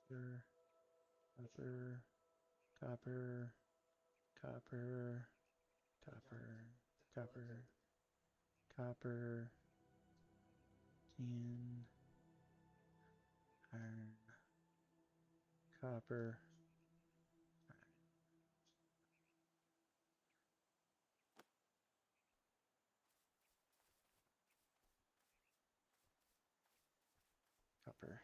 copper, copper, copper, copper, copper, copper, tin, iron, copper, copper.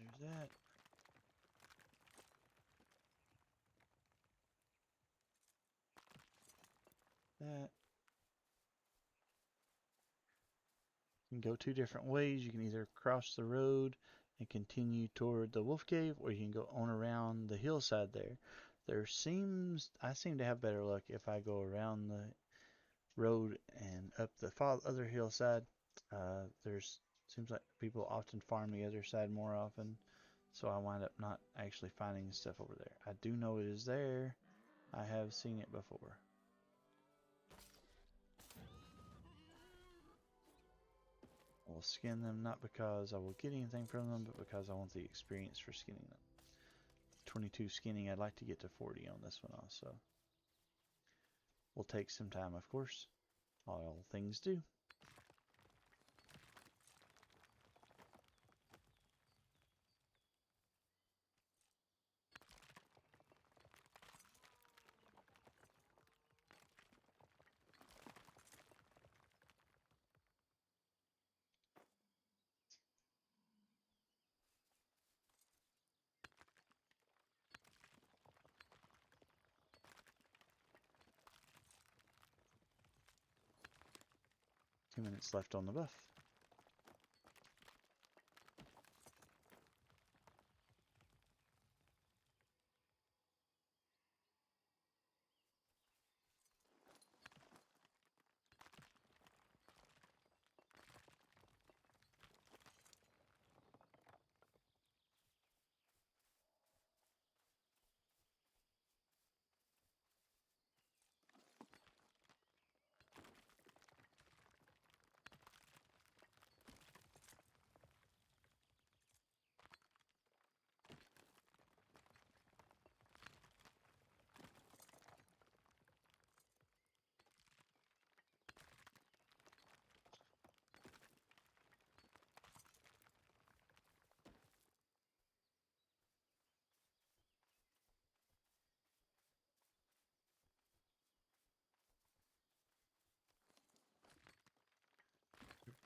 There's that. That. You can go two different ways. You can either cross the road and continue toward the wolf cave, or you can go on around the hillside there. I seem to have better luck if I go around the road and up the other hillside. There's seems like people often farm the other side more often, so I wind up not actually finding stuff over there. I do know it is there. I have seen it before. will skin them, not because I will get anything from them, but because I want the experience for skinning them. 22 skinning, I'd like to get to 40 on this one also. Will take some time, of course. All things do. Two minutes left on the buff.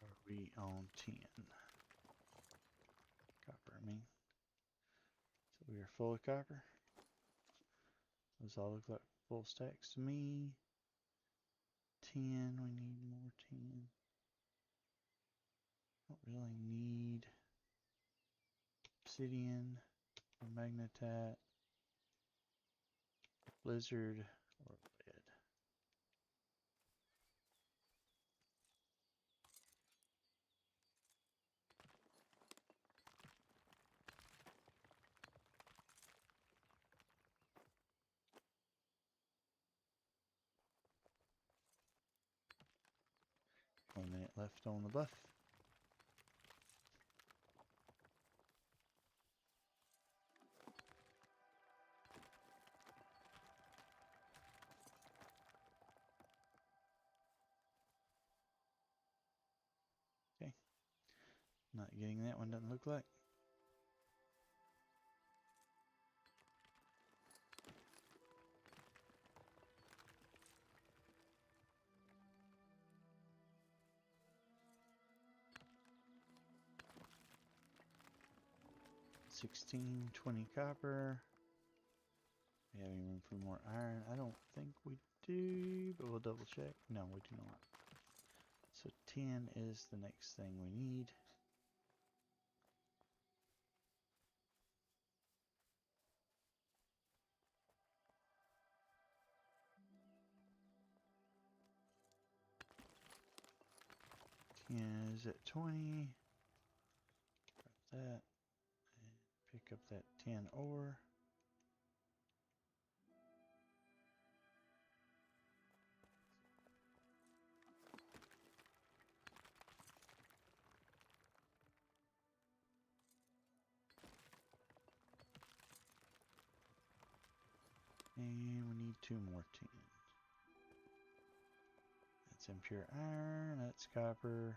Are we on 10? Copper, I mean. So we are full of copper. Those all look like full stacks to me. 10, we need more 10. Don't really need obsidian or magnetite, blizzard, or lead. One minute left on the buff. Okay. Not getting that one, doesn't look like. $16.20 copper. We have any room for more iron? I don't think we do, but we'll double check. No, we do not. So 10 is the next thing we need. Is at 20. Grab that. And pick up that 10 ore. And we need 2 more 10. That's impure iron, that's copper.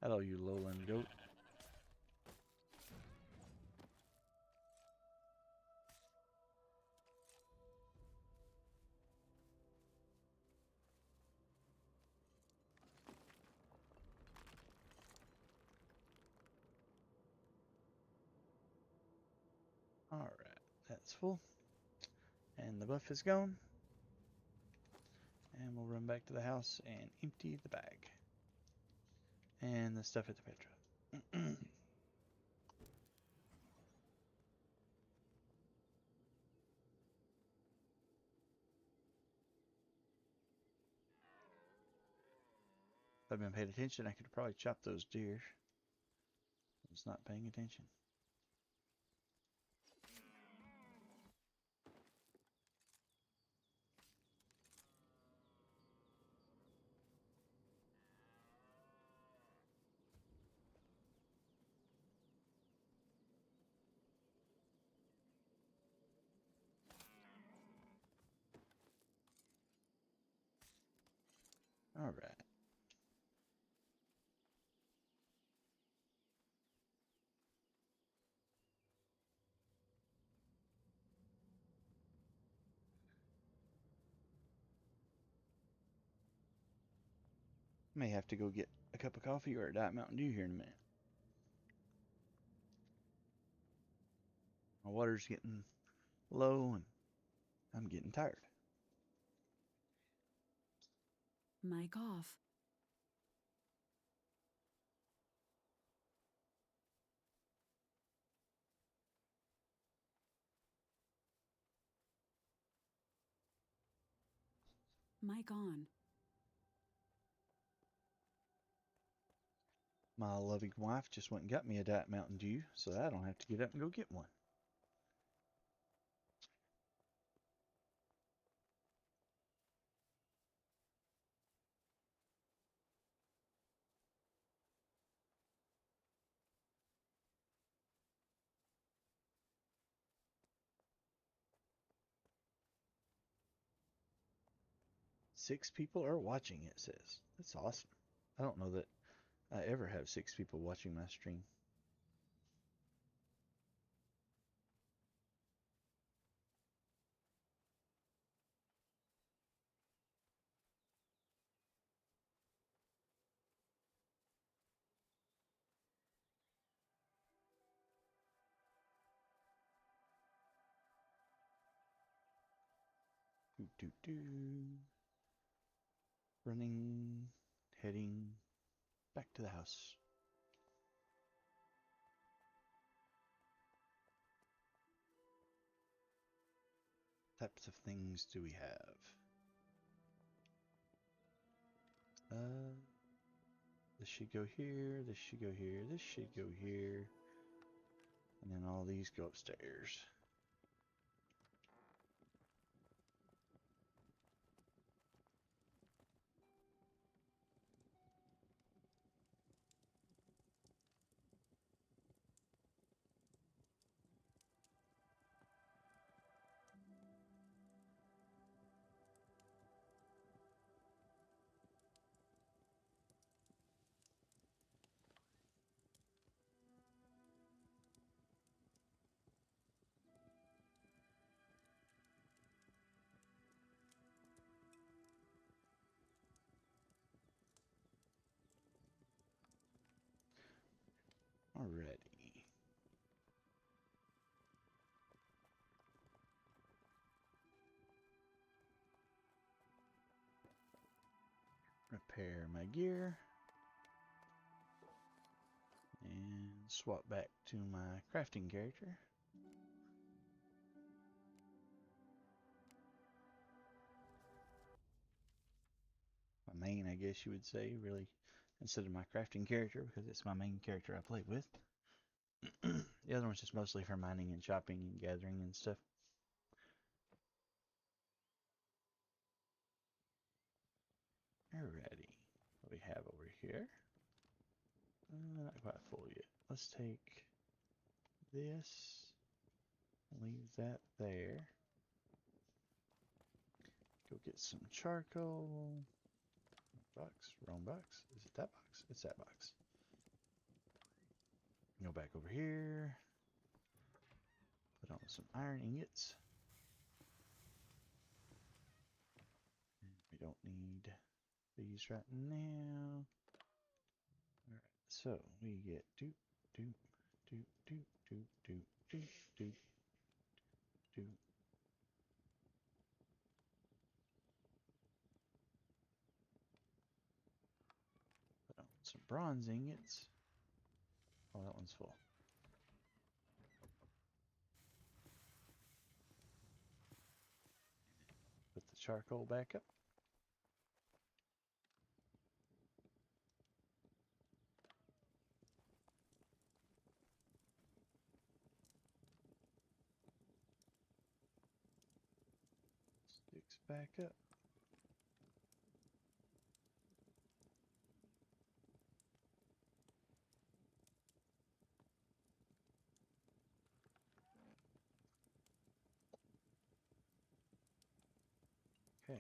Hello, you lowland goat. Alright, that's full. And the buff is gone. And we'll run back to the house and empty the bag. And the stuff at the Petra. If I'd been paying attention, I could have probably chopped those deer. I was not paying attention. All right. May have to go get a cup of coffee or a Diet Mountain Dew here in a minute. My water's getting low and I'm getting tired. Mic off. Mic on. My loving wife just went and got me a Diet Mountain Dew so that I don't have to get up and go get one. Six people are watching, it says. That's awesome. I don't know that I ever have 6 people watching my stream. Doo doo doo. Running, heading back to the house. Types of things do we have? This should go here, this should go here, this should go here. And then all these go upstairs. Alrighty. Repair my gear. And swap back to my crafting character. My main, I guess you would say, really, instead of my crafting character, because it's my main character I play with. The other one's just mostly for mining and shopping and gathering and stuff. Alrighty. What do we have over here? Not quite full yet. Let's take this, leave that there. Go get some charcoal. Box, wrong box. Is it that box? It's that box. Go back over here. Put on some iron ingots. We don't need these right now. Alright, so we get doop, doop, doop, doop, doop, doop, doop, doop, doop. Put on some bronze ingots. Oh, that one's full. Put the charcoal back up. Sticks back up. Okay.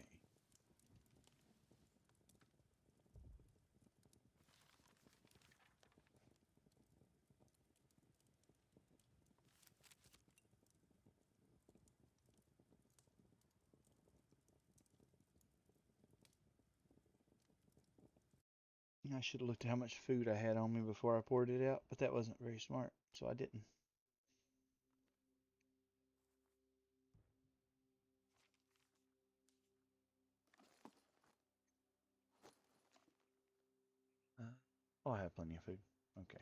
I should have looked at how much food I had on me before I poured it out, but that wasn't very smart, so I didn't. Oh, I have plenty of food. Okay.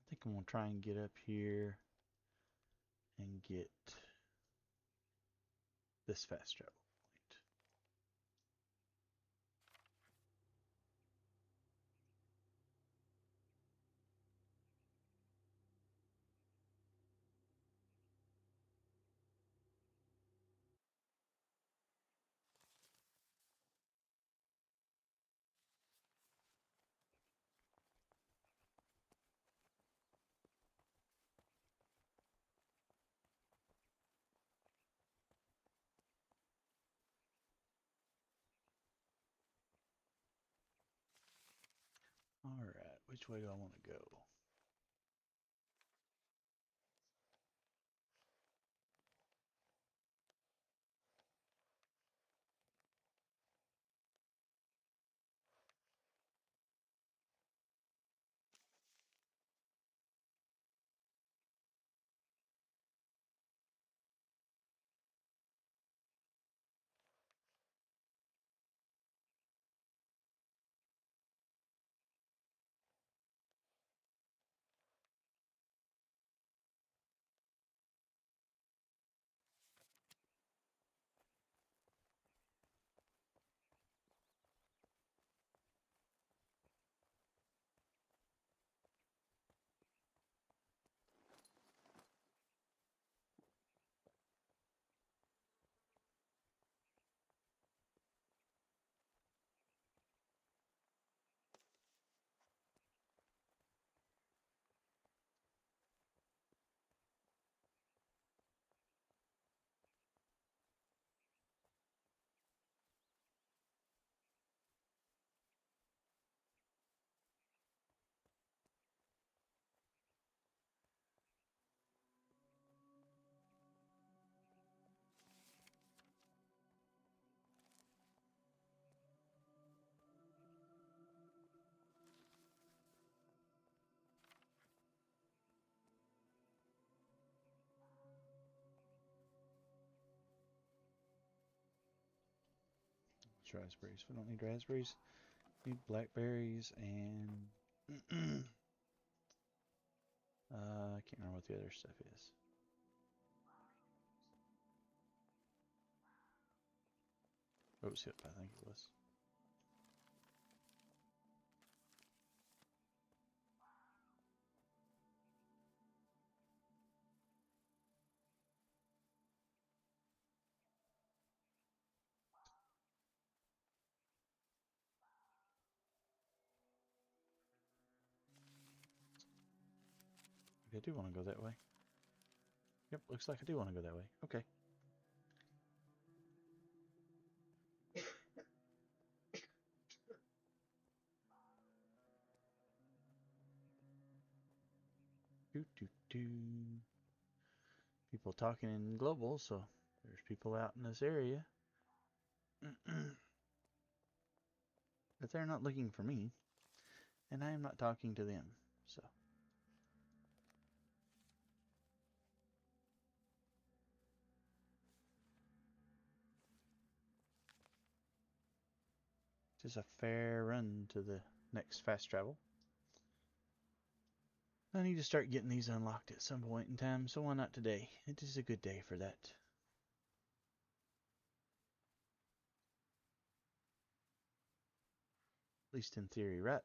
I think I'm going to try and get up here and get this fast travel point. Alright, which way do I want to go? It's raspberries. We don't need raspberries. We need blackberries and I can't remember what the other stuff is. Rosehip, I think it was. Okay, I do want to go that way. Yep, looks like I do want to go that way. Okay. Doo doo doo. People talking in global, so there's people out in this area. But they're not looking for me, and I am not talking to them, so. Just a fair run to the next fast travel. I need to start getting these unlocked at some point in time, so why not today? It is a good day for that. At least in theory, right?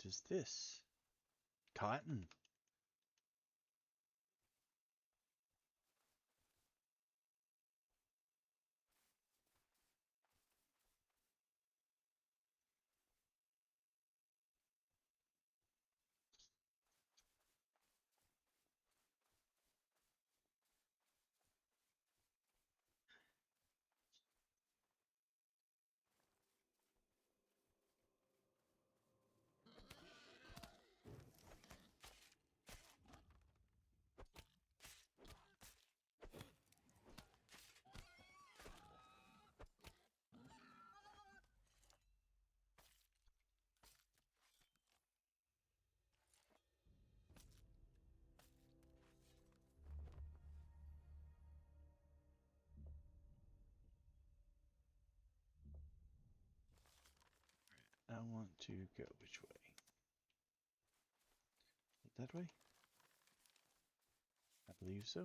is this? Cotton. I want to go which way? That way? I believe so.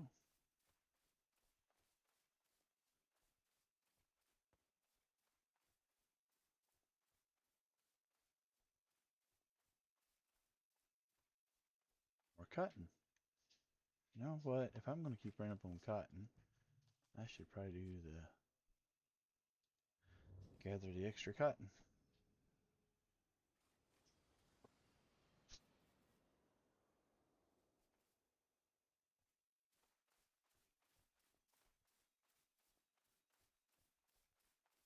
More cotton. You know what? If I'm going to keep running up on cotton, I should probably do the gather the extra cotton.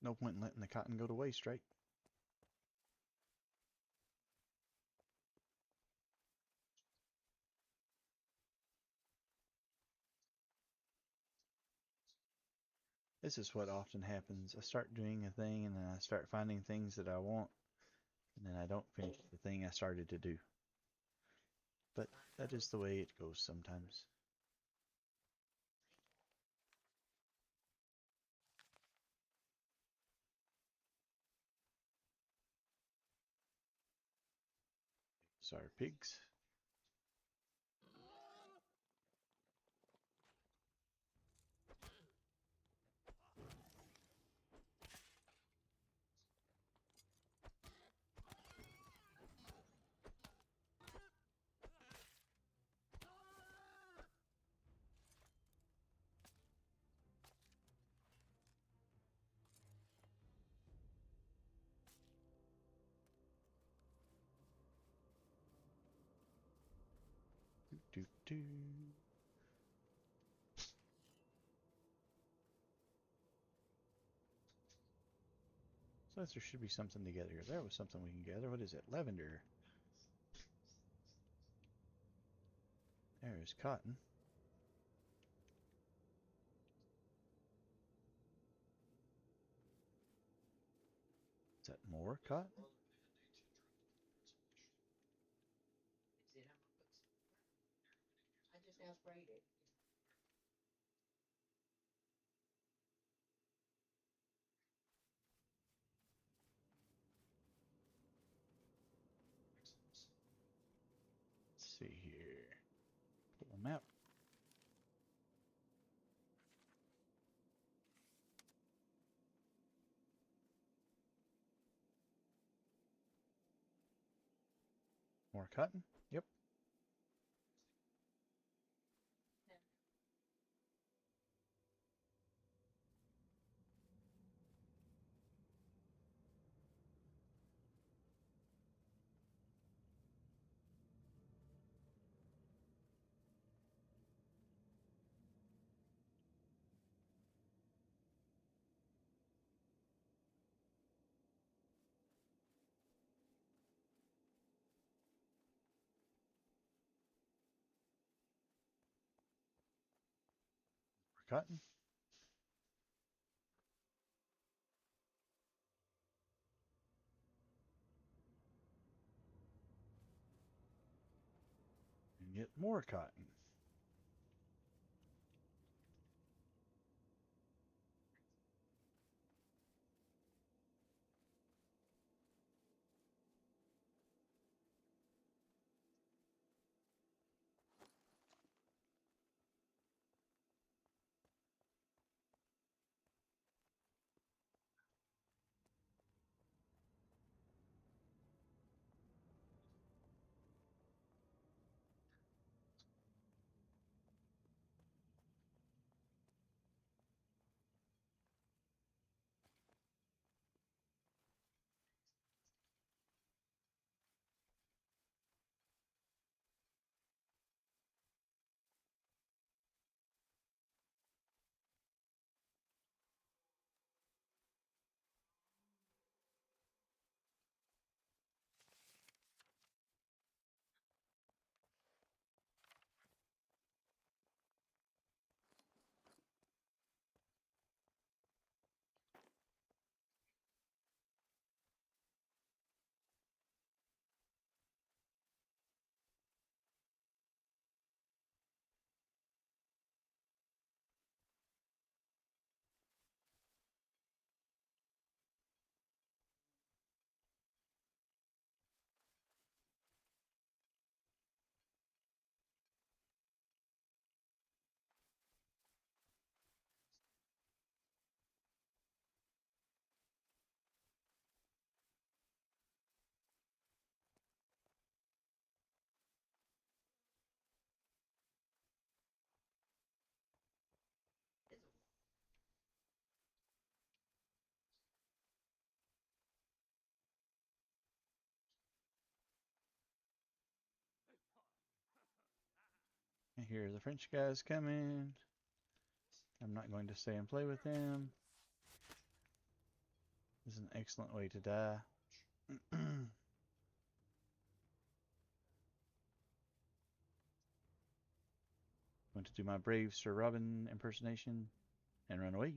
No point in letting the cotton go to waste, right? This is what often happens. I start doing a thing and then I start finding things that I want and then I don't finish the thing I started to do. But that is the way it goes sometimes. Sorry, pigs. Do, do, do. So there should be something together here. There was something we can gather. What is it? Lavender. There is cotton. Is that more cotton? Let's see here. Pull a map. More cotton? Yep. More cotton. And get more cotton. hear the French guys coming. I'm not going to stay and play with them. This is an excellent way to die. Going to do my brave Sir Robin impersonation and run away.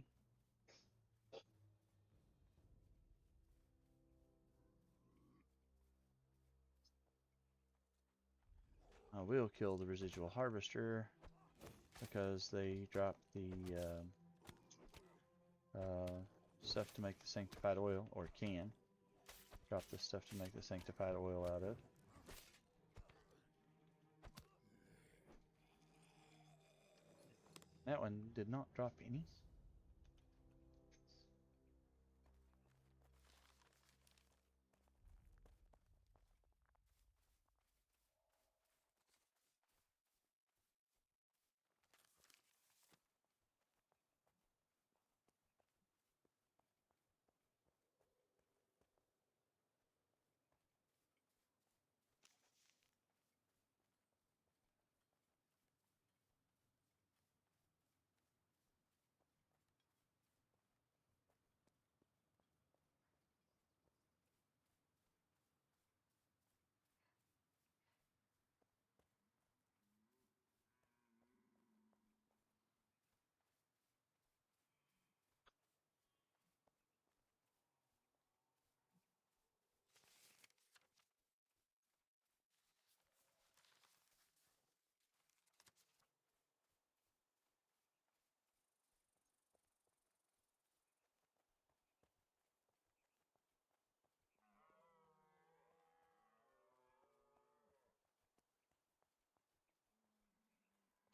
I will kill the residual harvester because they drop the stuff to make the sanctified oil, or can drop the stuff to make the sanctified oil out of. That one did not drop any.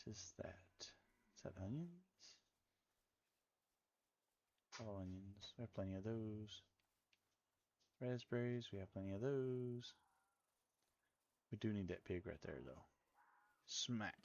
What is that? Is that onions? All onions. We have plenty of those. Raspberries, we have plenty of those. We do need that pig right there, though. Smack.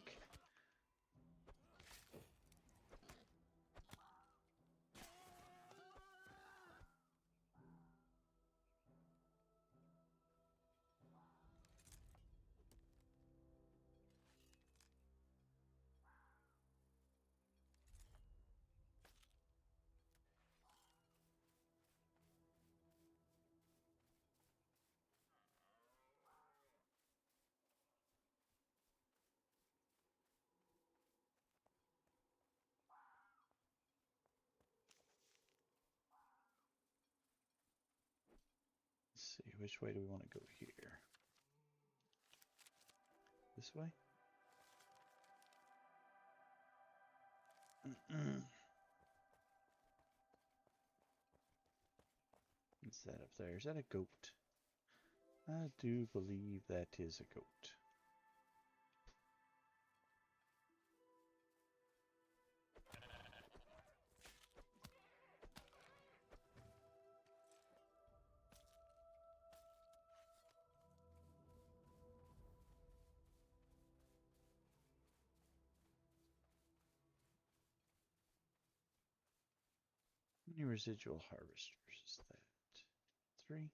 Let's see, which way do we want to go here? This way? What's that up there? Is that a goat? I do believe that is a goat. How many residual harvesters is that? 3?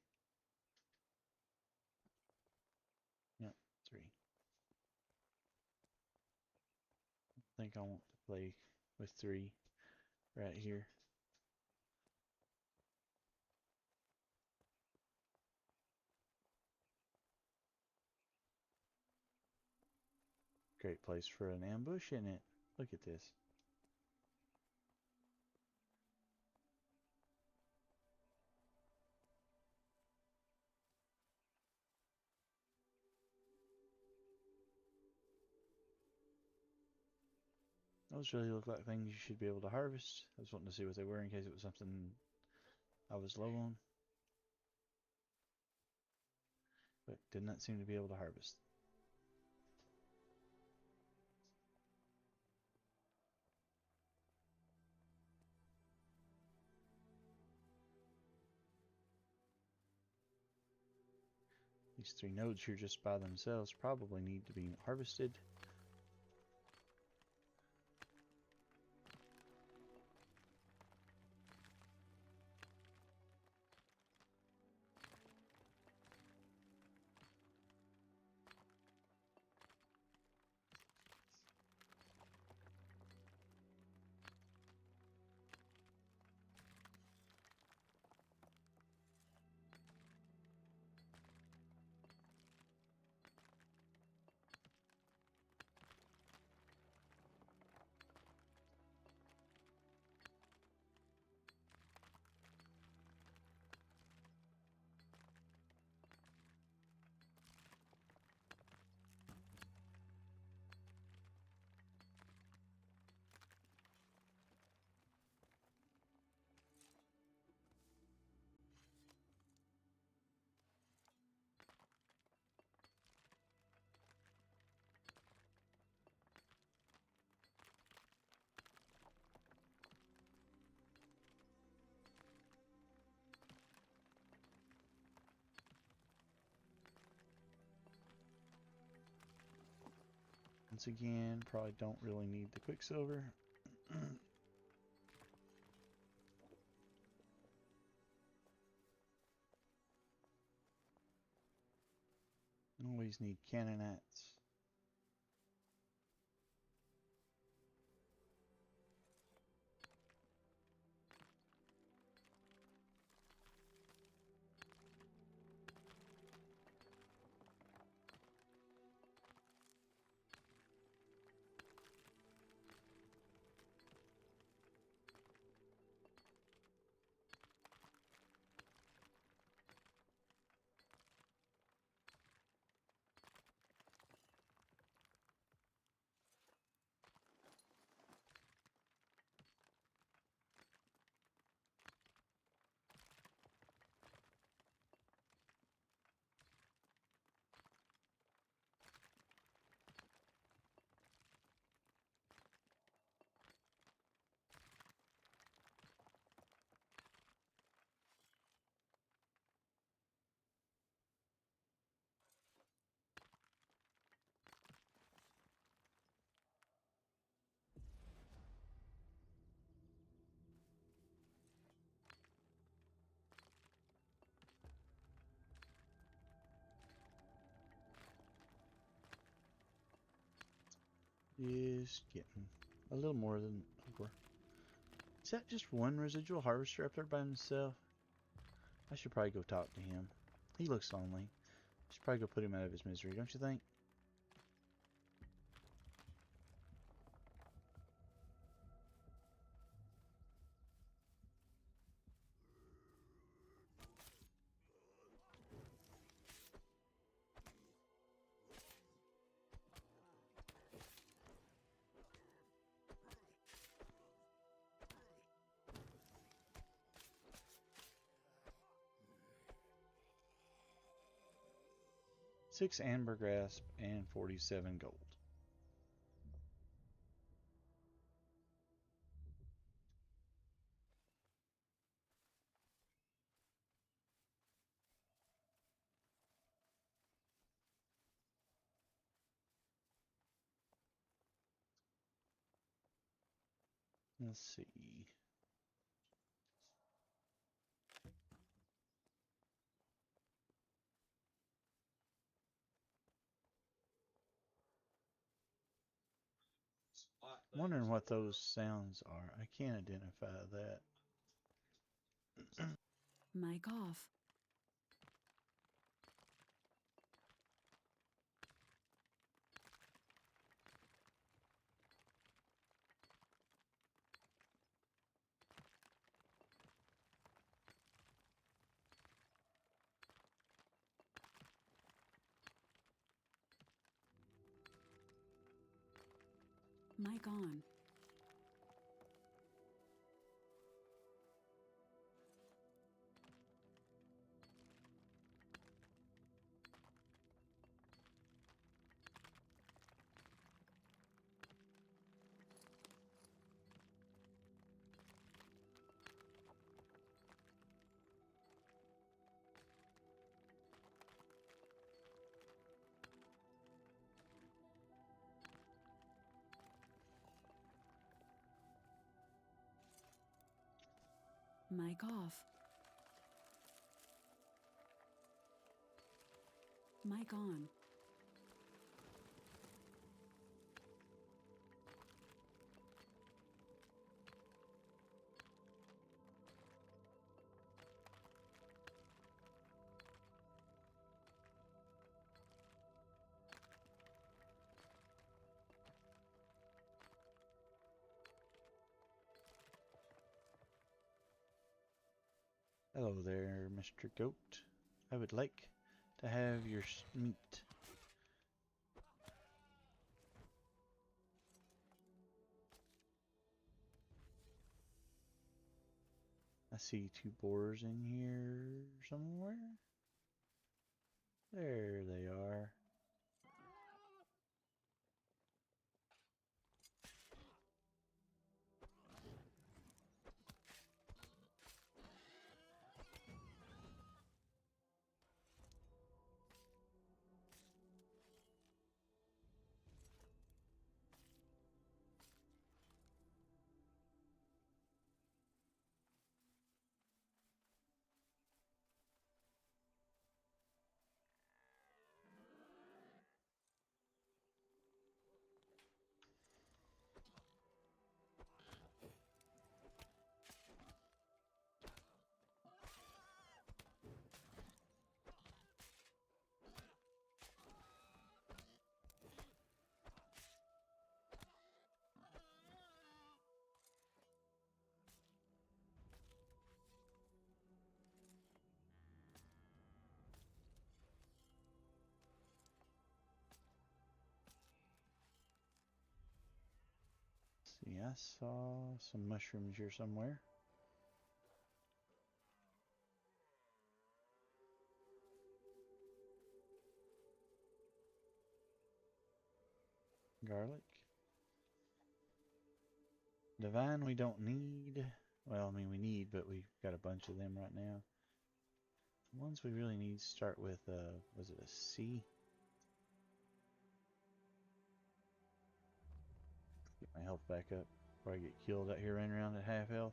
Yep, 3. I think I want to play with 3 right here. Great place for an ambush, isn't it? Look at this. Those really look like things you should be able to harvest. I was wanting to see what they were in case it was something I was low on. But did not seem to be able to harvest. These 3 nodes here just by themselves probably need to be harvested. once again. Probably don't really need the quicksilver. Always need cannonats. Is getting a little more than over. Is that just one residual harvester up there by himself? I should probably go talk to him. He looks lonely. Should probably go put him out of his misery, don't you think? Six amber grasp and 47 gold. Let's see. Wondering what those sounds are. I can't identify that. Mic off. Mic on. Mic off. Mic on. Hello there, Mr. Goat. I would like to have your meat. I see two boars in here somewhere. There they are. See, I saw some mushrooms here somewhere. Garlic. Divine we don't need. Well, I mean we need, but we've got a bunch of them right now. The ones we really need start with, was it a C? Get my health back up before I get killed out here running around at half health.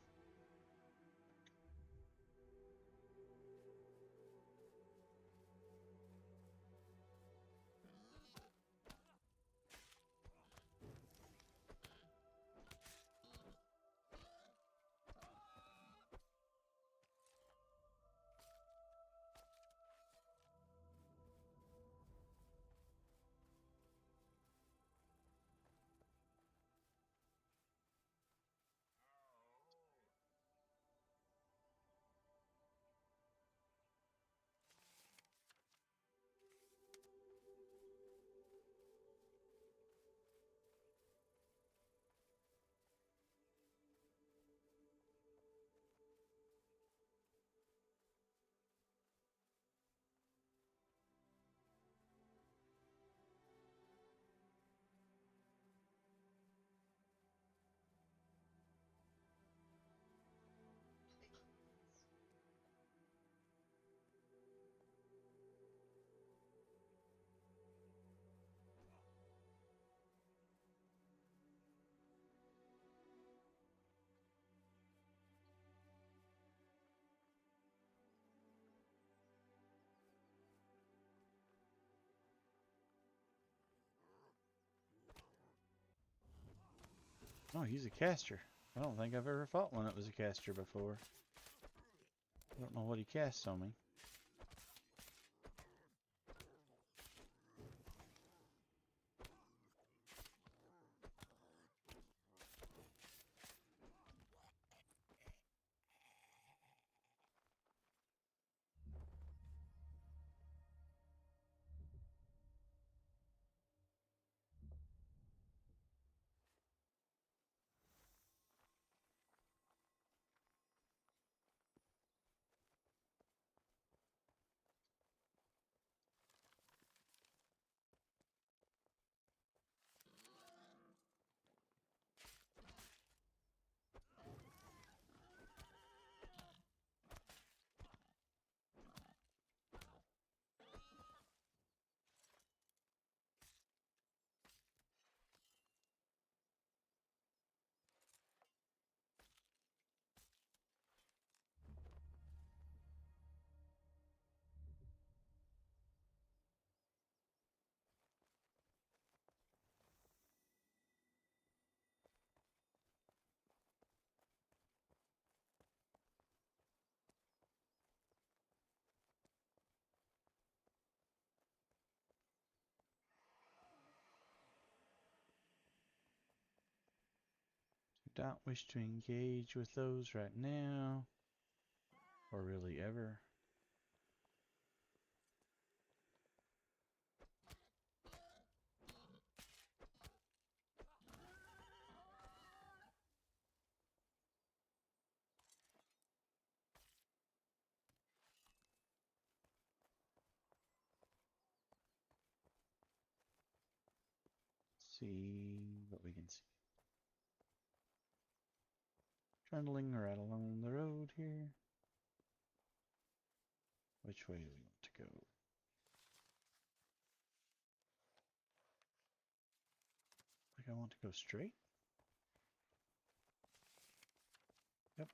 Oh, he's a caster. I don't think I've ever fought one that was a caster before. I don't know what he casts on me. Don't wish to engage with those right now. Or really ever. See what we can see. Trundling right along the road here. Which way do we want to go? Like I want to go straight? Yep.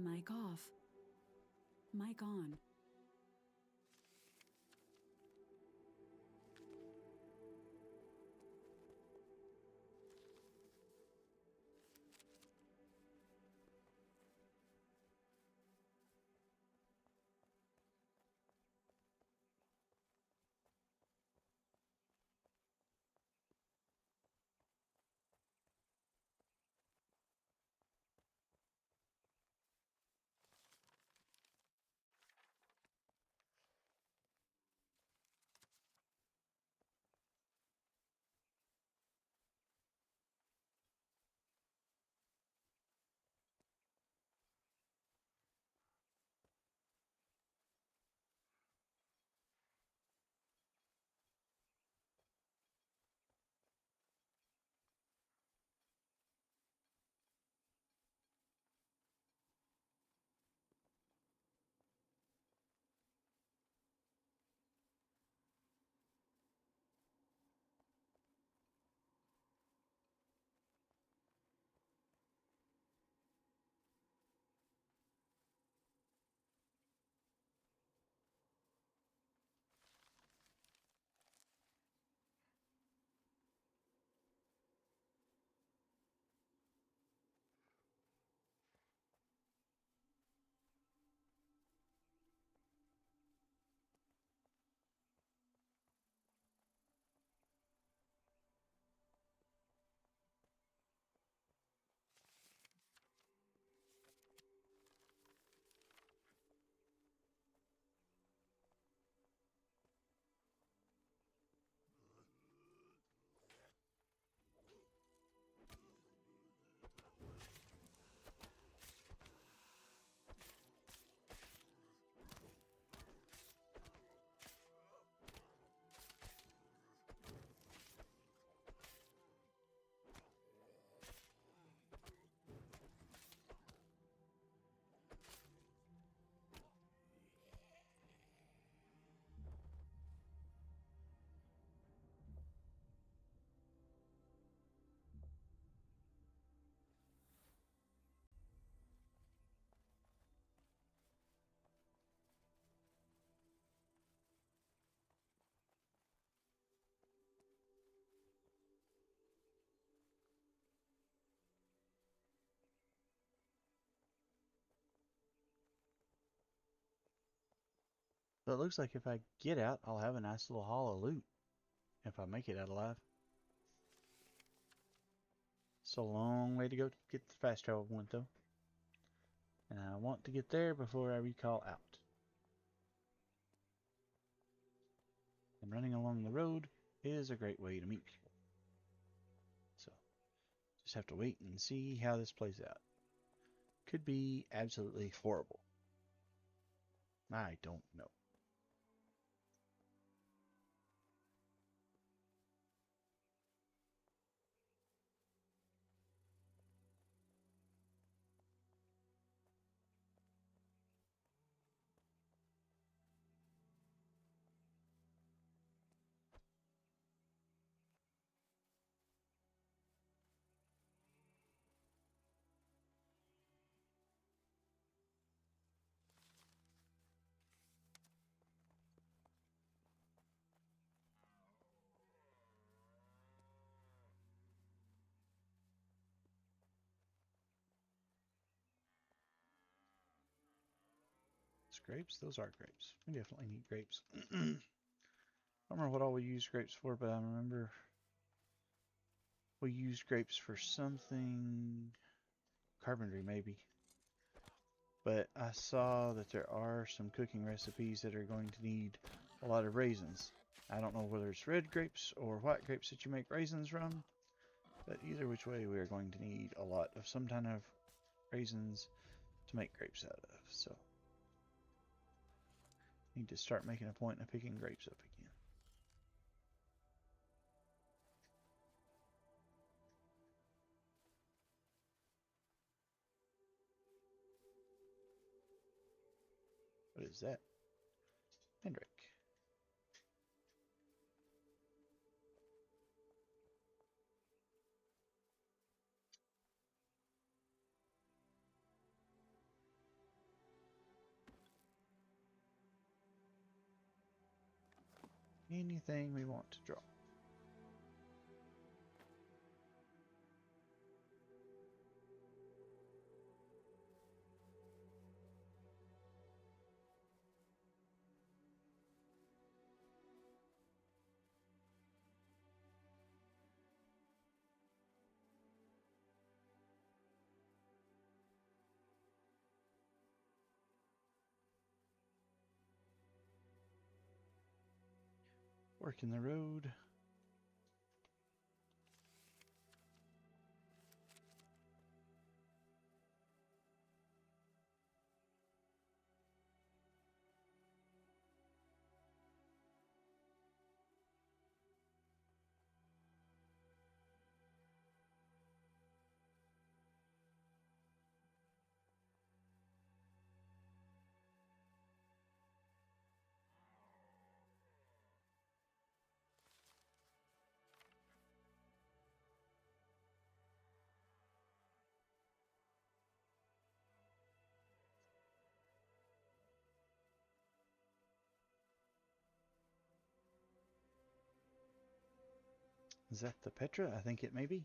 Mic off. Mic on. So it looks like if I get out, I'll have a nice little haul of loot if I make it out alive. It's a long way to go to get the fast travel point though. And I want to get there before I recall out. And running along the road is a great way to meet people. So just have to wait and see how this plays out. Could be absolutely horrible. I don't know. It's grapes? Those are grapes. We definitely need grapes. I don't remember what all we used grapes for, but I remember we used grapes for something. Carpentry, maybe. But I saw that there are some cooking recipes that are going to need a lot of raisins. I don't know whether it's red grapes or white grapes that you make raisins from, but either which way we are going to need a lot of some kind of raisins to make grapes out of. So need to start making a point of picking grapes up again. What is that? Hendrick. anything we want to draw. Working the road. Is that the Petra? I think it may be.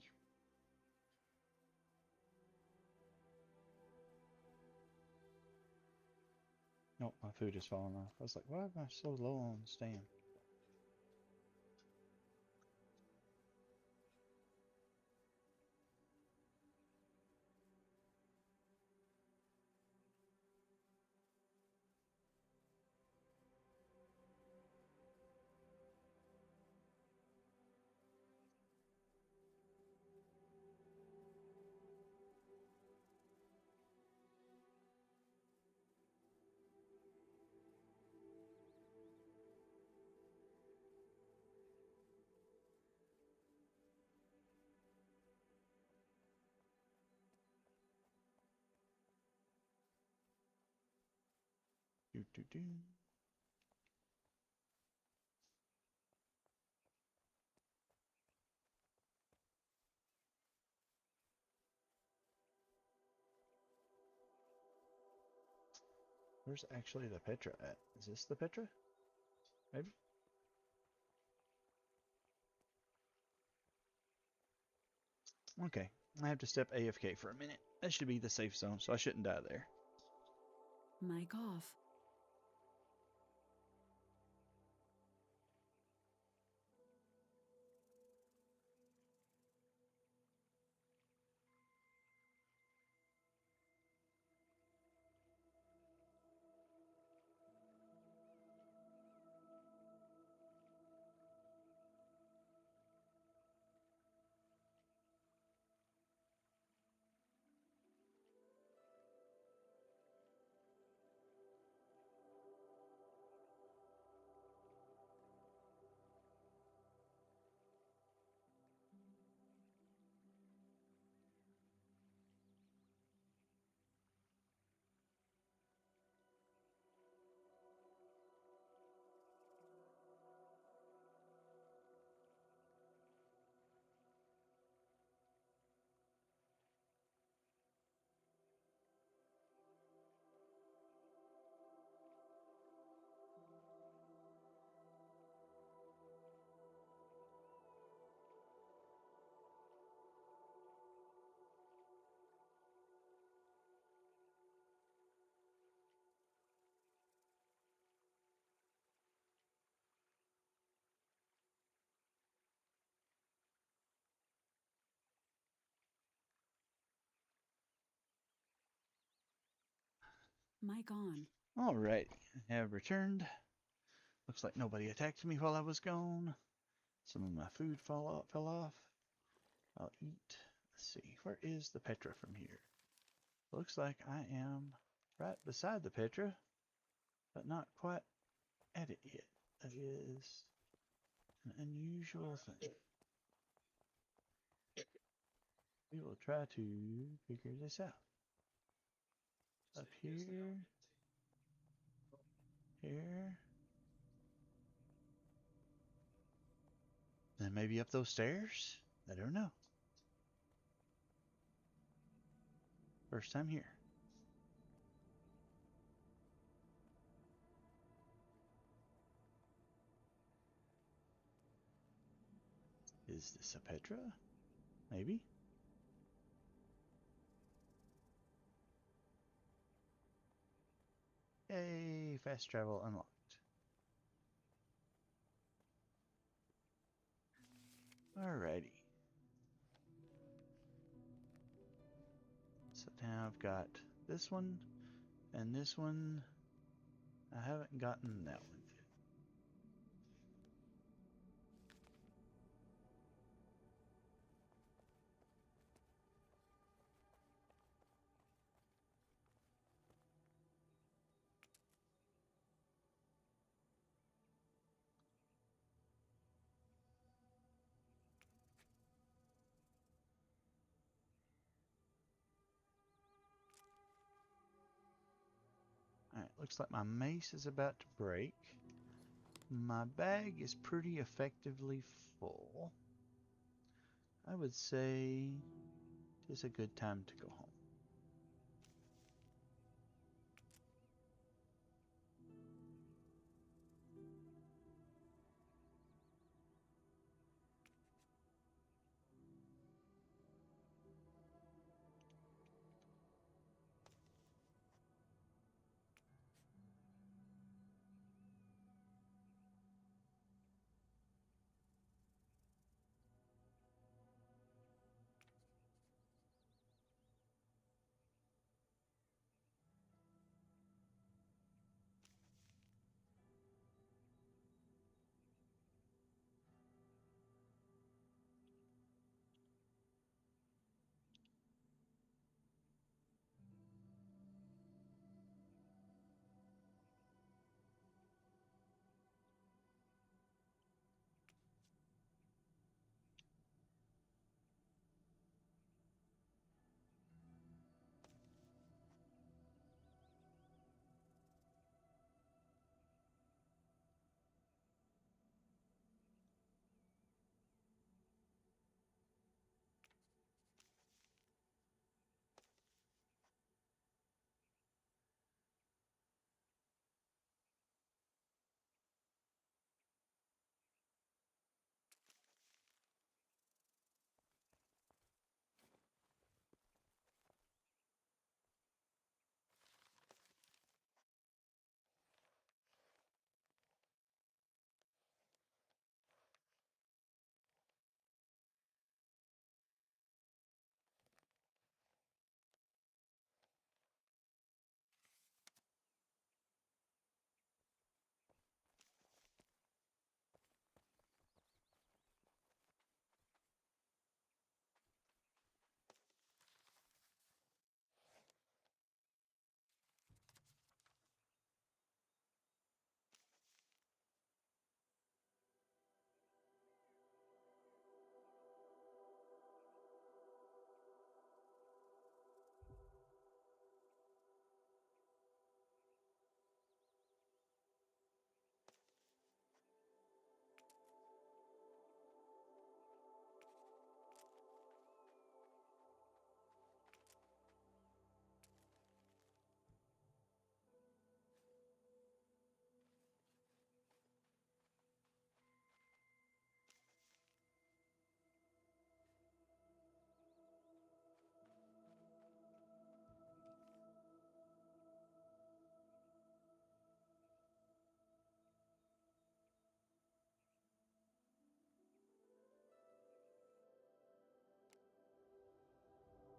Nope, my food is falling off. I was like, why am I so low on stamina? Do do do. Where's actually the Petra at? Is this the Petra? Maybe? Okay. I have to step AFK for a minute. That should be the safe zone, so I shouldn't die there. Mic off. Mic on. Alright, I have returned. Looks like nobody attacked me while I was gone. Some of my food fell off. I'll eat. Let's see, where is the Petra from here? Looks like I am right beside the Petra, but not quite at it yet. That is an unusual thing. We will try to figure this out. Up here, here, then maybe up those stairs? I don't know. First time here. Is this a Petra? Maybe? Yay, fast travel unlocked. Alrighty. So now I've got this one and this one. I haven't gotten that one yet. Alright, looks like my mace is about to break. My bag is pretty effectively full. I would say it's a good time to go home.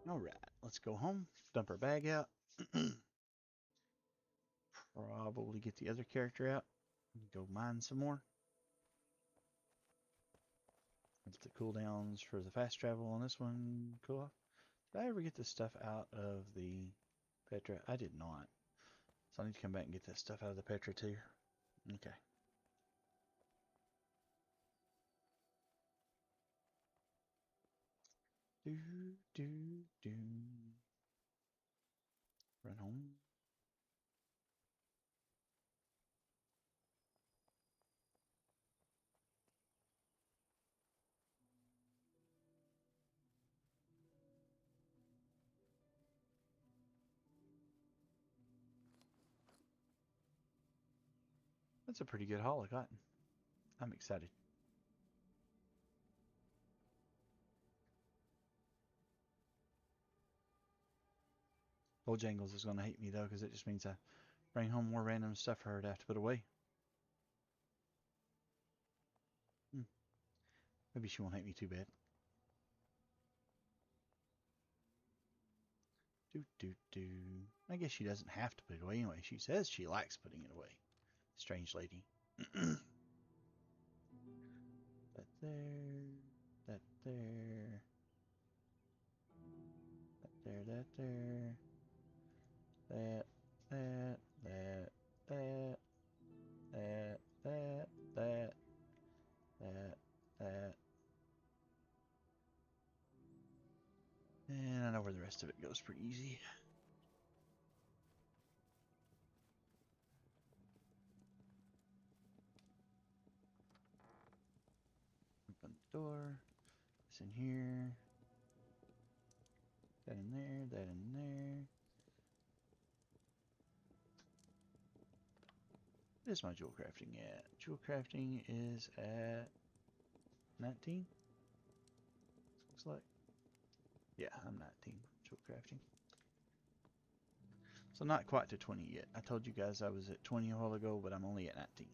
Alright, let's go home, dump our bag out. Probably get the other character out and go mine some more. Let the cooldowns for the fast travel on this one cool off. Did I ever get this stuff out of the Petra? I did not. So I need to come back and get that stuff out of the Petra too. Okay. Do, do, do. Run home. That's a pretty good haul I got. I'm excited. Bojangles is going to hate me though, because it just means I bring home more random stuff for her to have to put away. Maybe she won't hate me too bad. Do. I guess she doesn't have to put it away anyway. She says she likes putting it away. Strange lady. That there. That there. That there. That there. That. That. That. That. That. That. That. That. That. And I know where the rest of it goes pretty easy. Open the door. It's in here. That in there. That in there. What is my jewel crafting at? Jewel crafting is at 19? Looks like. Yeah, I'm 19. Jewel crafting. So not quite to 20 yet. I told you guys I was at 20 a while ago, but I'm only at 19.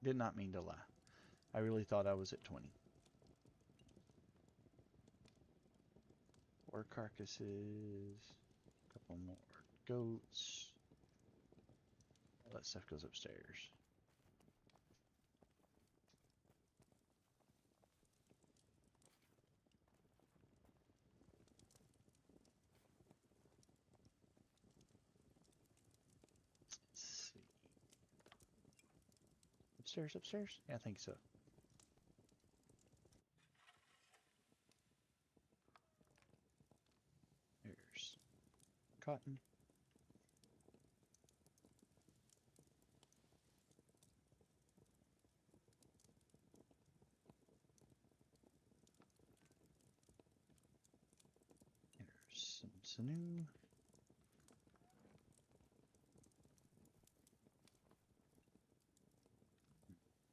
Did not mean to lie. I really thought I was at 20. More carcasses. A couple more goats. All that stuff goes upstairs. Let's see. Upstairs, upstairs? Yeah, I think so. There's cotton. There's some sinew.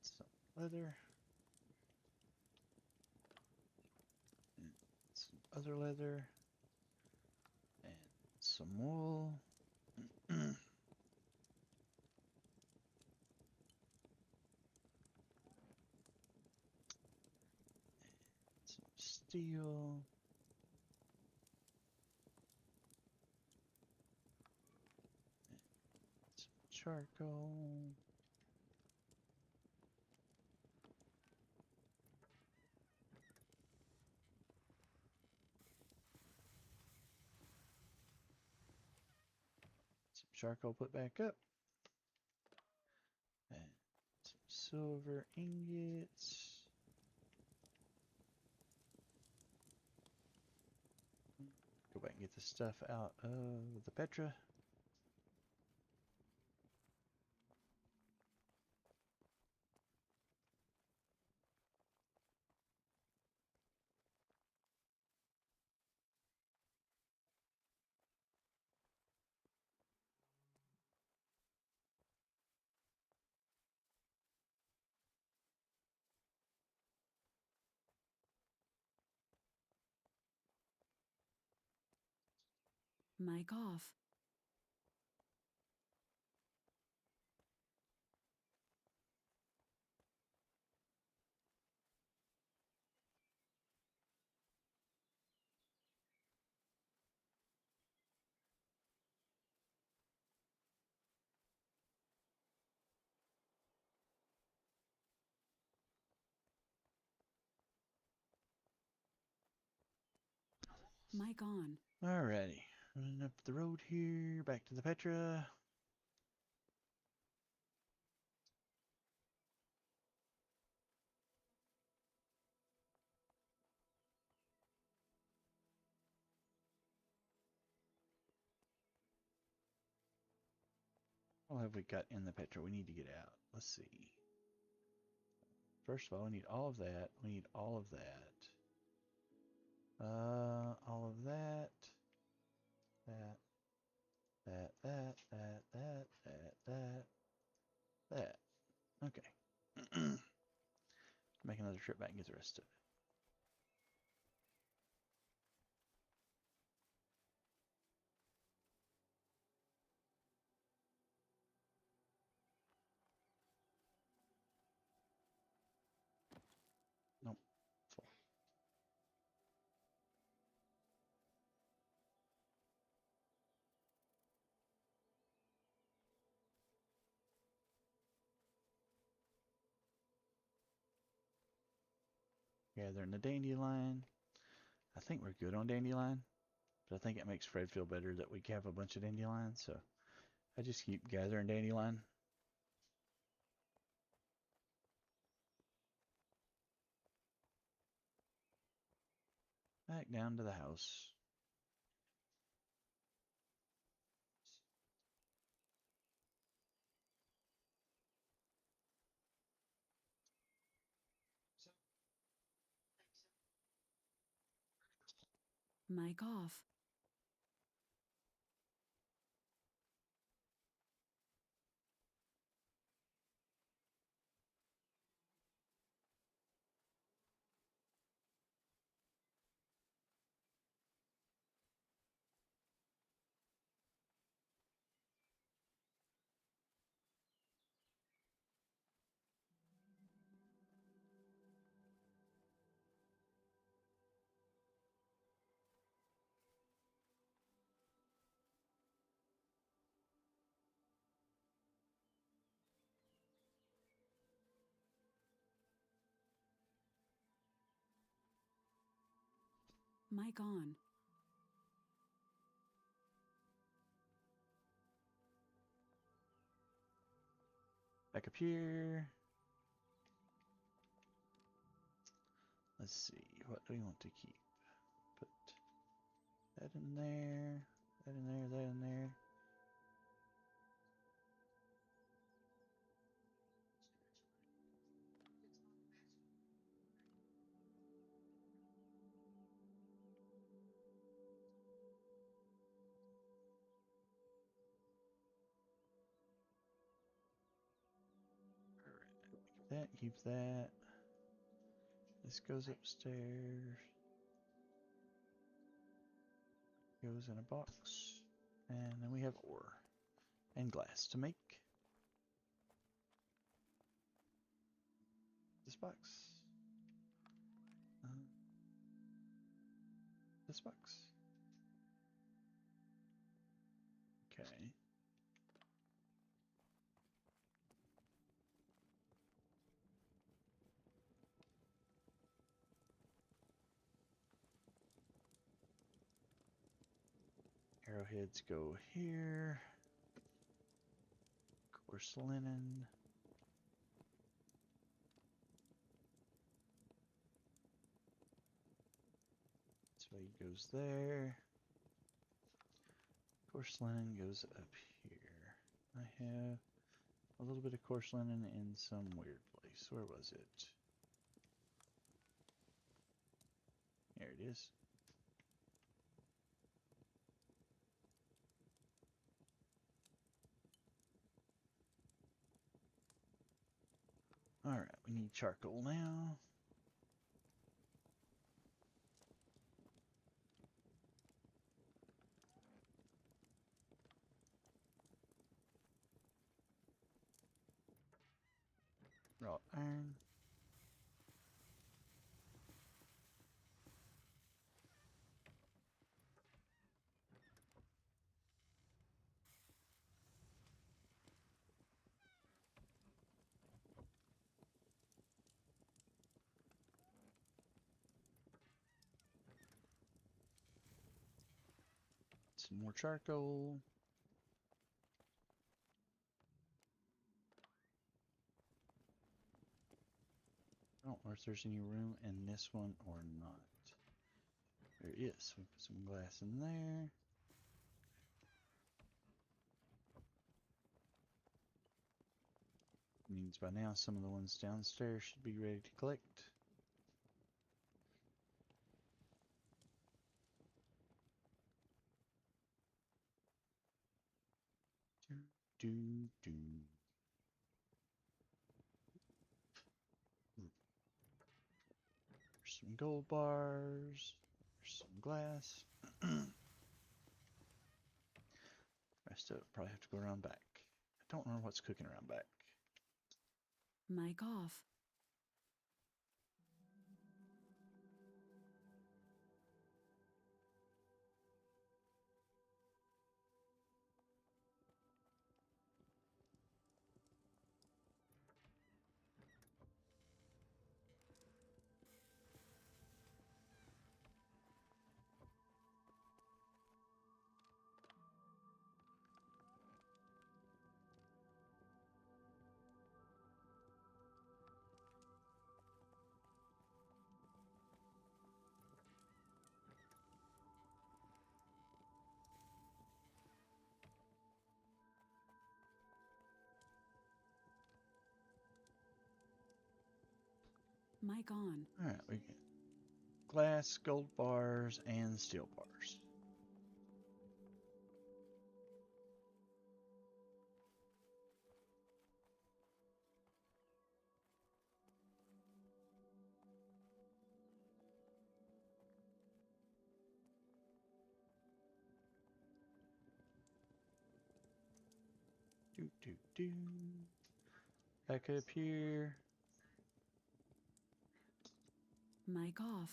Some leather. And some other leather. And some wool. And some steel. And some charcoal. Some charcoal put back up. And some silver ingots. Go back and get the stuff out of the Petra. Mic off. Mic on. Alrighty. Running up the road here, back to the Petra. What have we got in the Petra? We need to get out. Let's see. First of all, we need all of that. We need all of that. All of that. That. That. that. Okay. Make another trip back and get the rest of it. Nope. Full. Gathering the dandelion. I think we're good on dandelion, but I think it makes Fred feel better that we have a bunch of dandelions, so I just keep gathering dandelion. Back down to the house. Mic off. Mic on. Back up here. Let's see, what do we want to keep? Put that in there, that in there, that in there. Alright, keep that. This goes upstairs. Goes in a box. And then we have ore and glass to make this box. This box. Okay. Arrowheads go here. Coarse linen. So he goes there. Coarse linen goes up here. I have a little bit of coarse linen in some weird place. Where was it? There it is. Alright, we need charcoal now. Wrought iron. Some more charcoal. I don't know if there's any room in this one or not. There is. We put some glass in there. Means by now some of the ones downstairs should be ready to collect. Do, do, do. There's some gold bars. There's some glass. Rest of it probably have to go around back. I don't know what's cooking around back. Mic off. Mic on. All right, we get glass, gold bars, and steel bars. Do do do. Back up here. Mic off.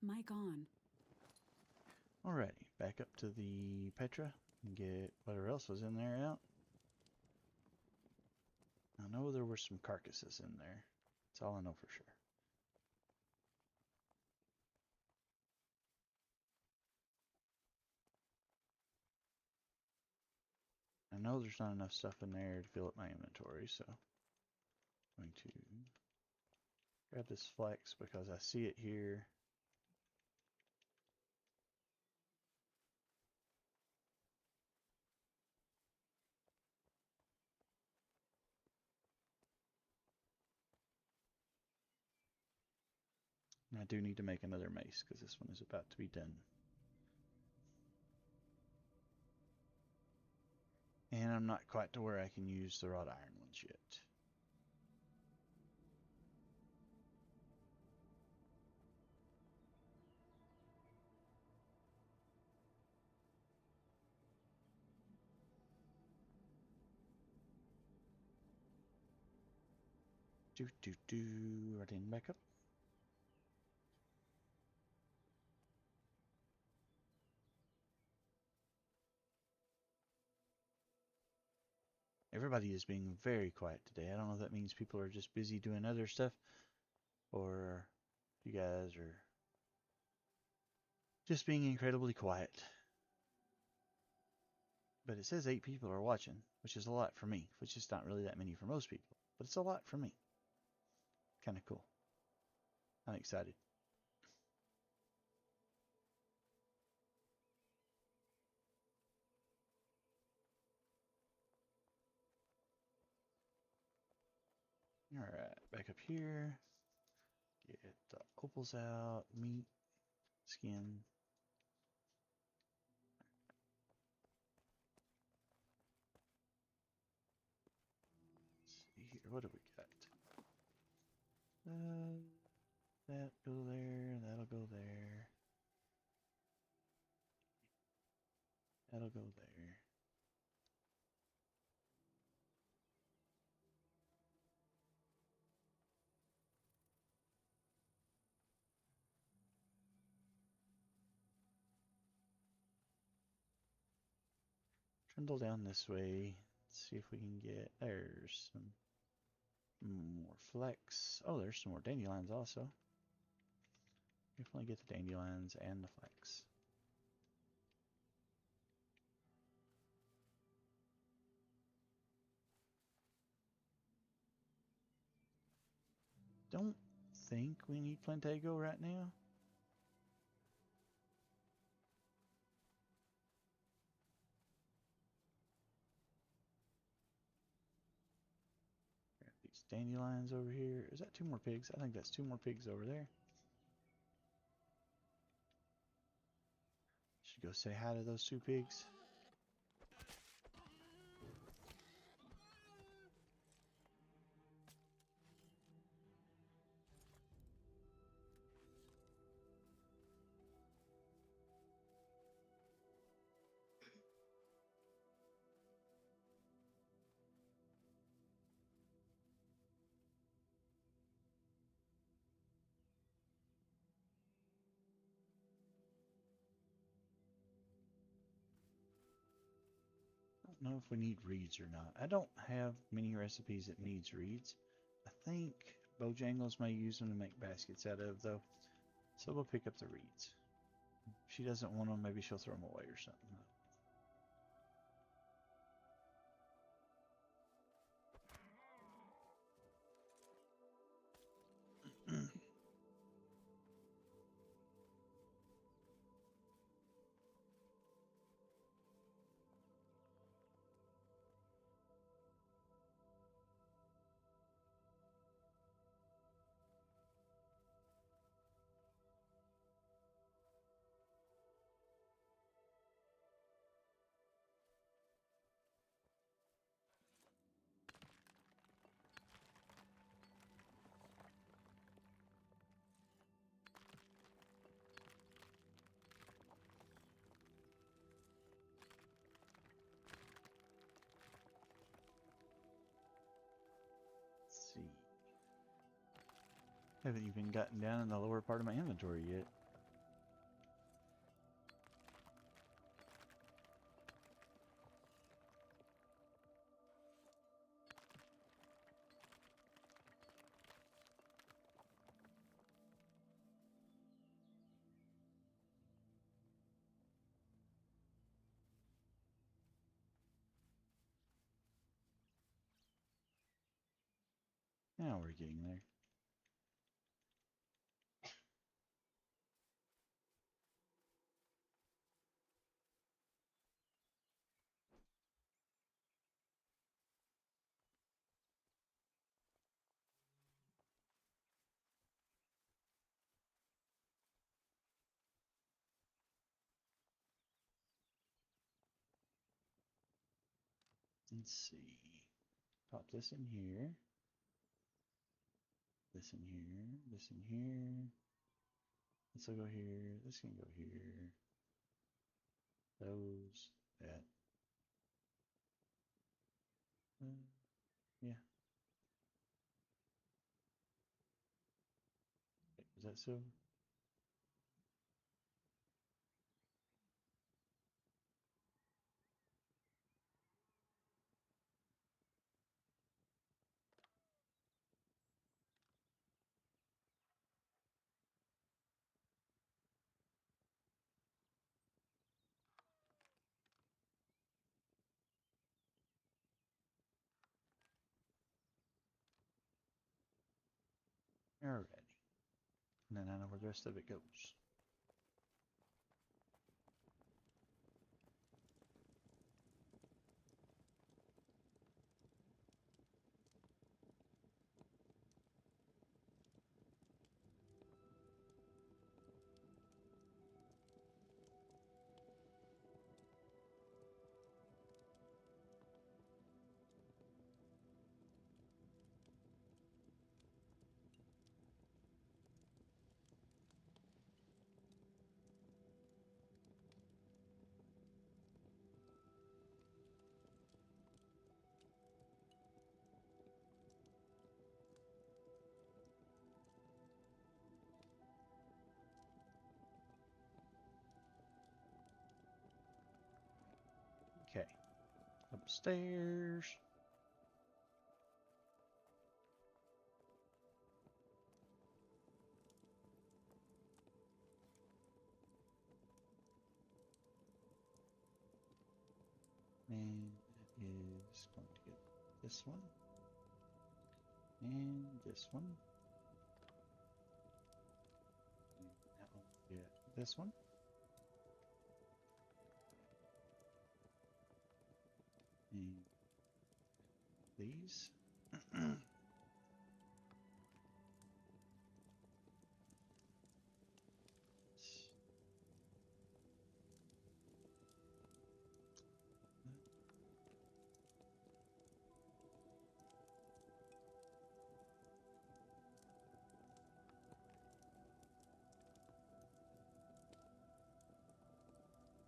Mic on. Alrighty, back up to the Petra and get whatever else was in there out. I know there were some carcasses in there. That's all I know for sure. I know there's not enough stuff in there to fill up my inventory, so I'm going to grab this flex because I see it here. And I do need to make another mace because this one is about to be done. And I'm not quite to where I can use the wrought iron ones yet. Running back up. Everybody is being very quiet today. I don't know if that means people are just busy doing other stuff or you guys are just being incredibly quiet. But it says 8 people are watching, which is a lot for me, which is not really that many for most people, but it's a lot for me. Kind of cool. I'm excited. Alright, back up here. Get the opals out, meat, skin. Let's see here, what do we got? That go there, that'll go there. That'll go there. Trundle down this way. Let's see if we can get, there's some More flex. Oh, there's some more dandelions also. Definitely get the dandelions and the flex. Don't think we need Plantego right now. Grab these dandelions over here. Is that 2 more pigs? I think that's 2 more pigs over there. Should go say hi to those 2 pigs. I don't know if we need reeds or not. I don't have many recipes that needs reeds. I think Bojangles may use them to make baskets out of, though. So we'll pick up the reeds. If she doesn't want them, maybe she'll throw them away or something. Let's see. Haven't even gotten down in the lower part of my inventory yet. Now we're getting there. Let's see. Pop this in here. This in here. This in here. This will go here. This can go here. Those. That. Yeah. Is that so? Alrighty. And then I know where the rest of it goes. Okay. Upstairs. And it is going to get this one. And this one. And that one will get this one. And these.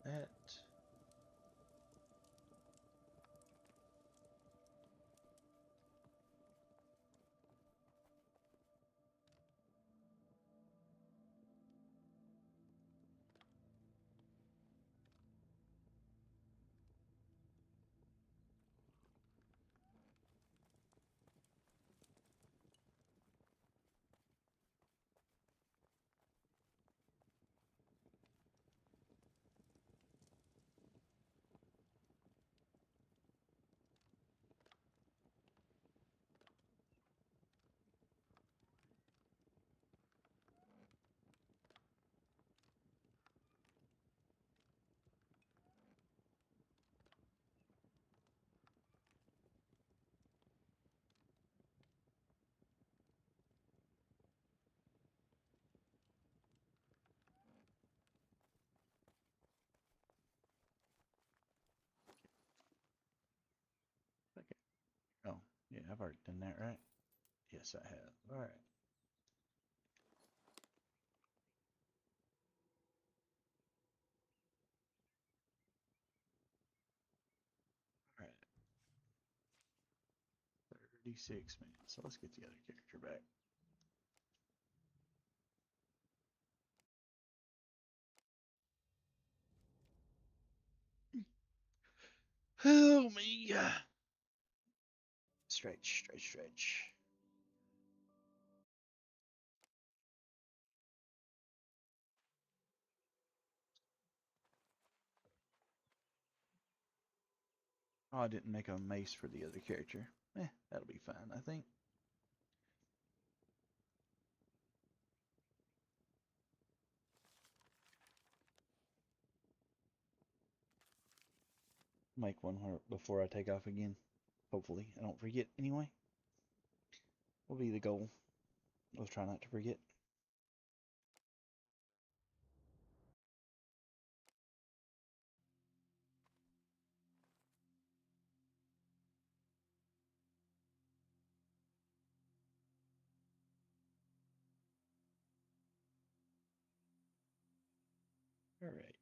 That. Okay. Oh, yeah, I've already done that, right? Yes, I have. All right. All right. 36 minutes. So let's get the other character back. Help me. Stretch, stretch, stretch. Oh, I didn't make a mace for the other character. That'll be fine, I think. Make one before I take off again. Hopefully, I don't forget anyway. Will be the goal. Let's try not to forget. All right.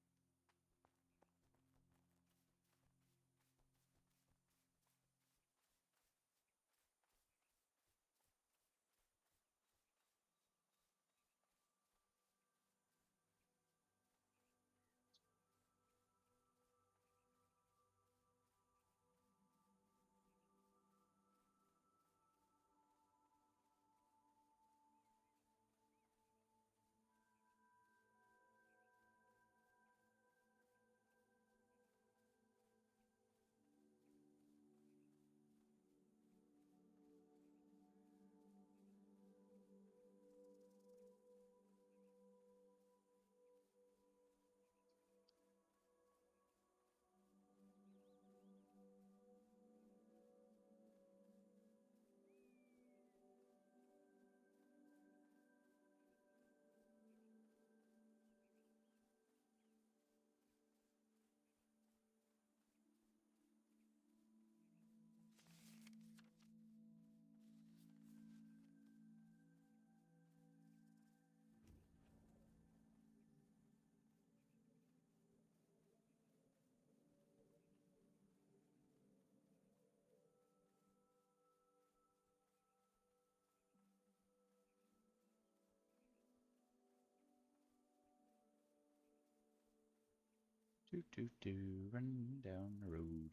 Running down the road.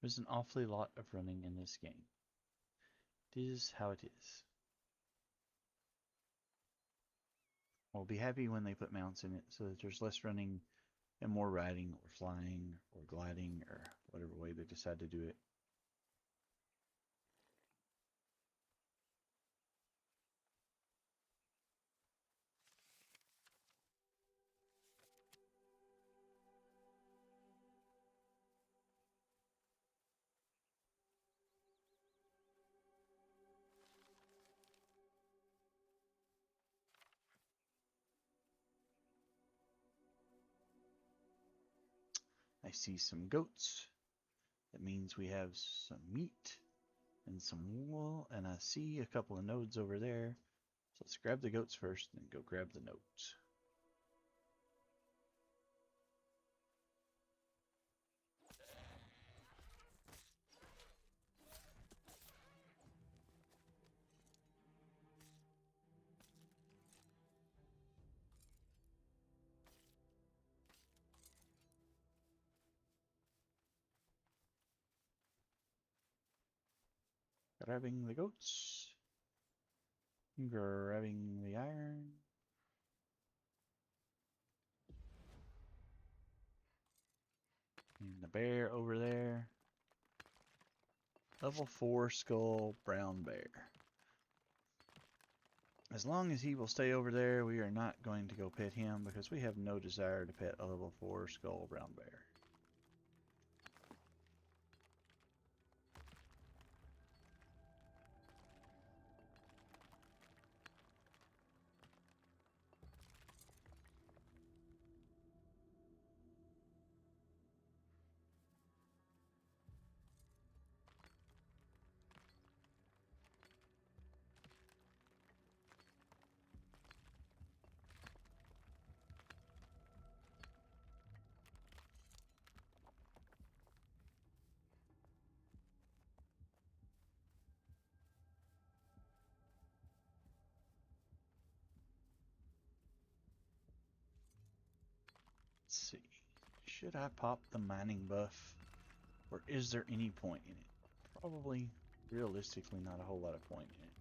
There's an awfully lot of running in this game. It is how it is. I'll be happy when they put mounts in it so that there's less running and more riding or flying or gliding or whatever way they decide to do it. I see some goats. That means we have some meat and some wool, and I see a couple of nodes over there. So let's grab the goats first and go grab the nodes. Grabbing the goats. Grabbing the iron. And the bear over there. Level 4 skull brown bear. As long as he will stay over there, we are not going to go pet him because we have no desire to pet a level 4 skull brown bear. Let's see. Should I pop the mining buff? Or is there any point in it? Probably, realistically, not a whole lot of point in it.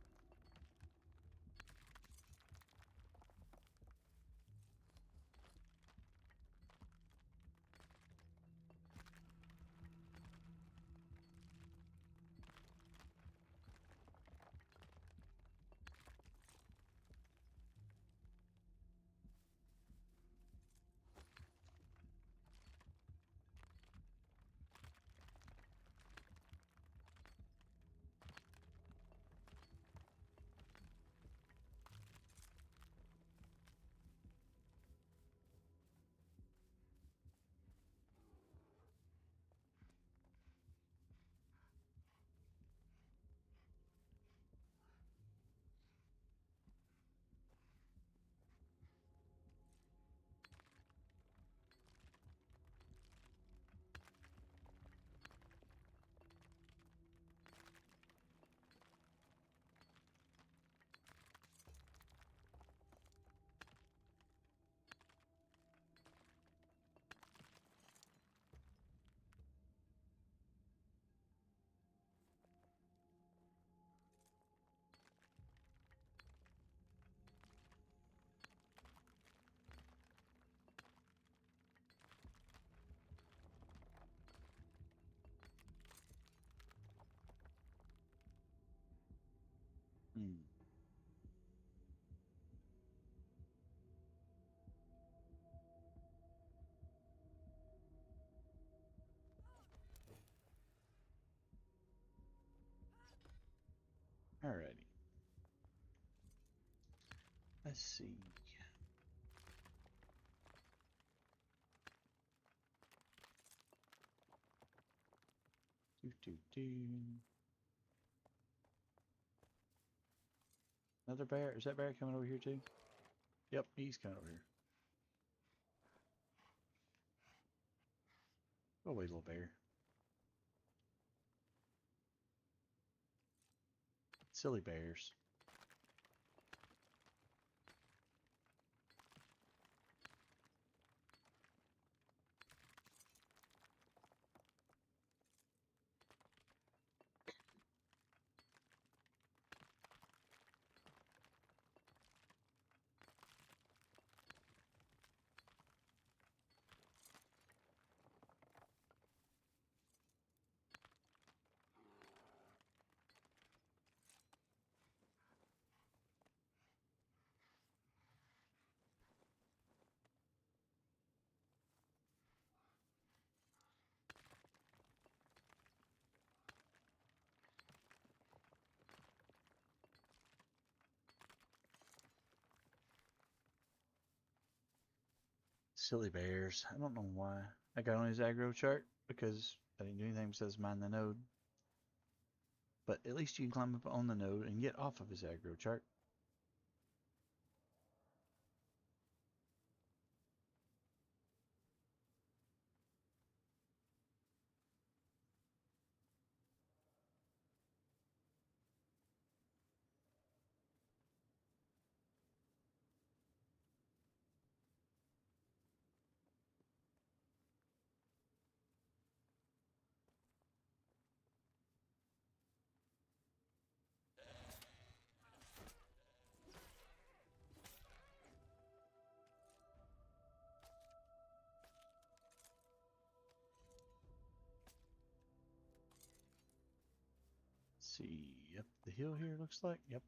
Hmm. Alrighty. Let's see. Do, do, do. Another bear? Is that bear coming over here too? Yep, he's coming over here. Go away, little bear. Silly bears. Silly bears. I don't know why. I got on his aggro chart because I didn't do anything besides mine the node. But at least you can climb up on the node and get off of his aggro chart. See, up the hill here looks like. Yep.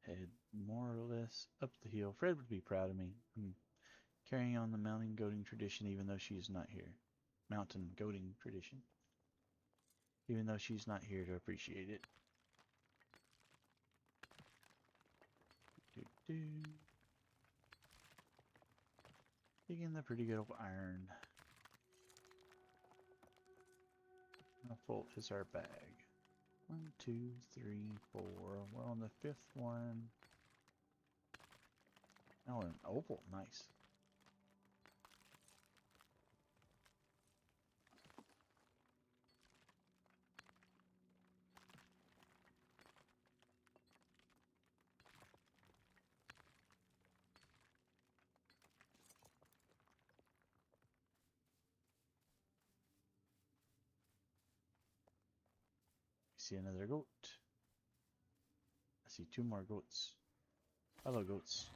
Head more or less up the hill. Fred would be proud of me. I'm carrying on the mountain goating tradition even though she is not here. Mountain goating tradition. Even though she's not here to appreciate it. Digging the pretty good old iron. How full is our bag? 1, 2, 3, 4. We're on the 5th one. Oh, an opal. Nice. I see another goat. I see 2 more goats. Hello, goats.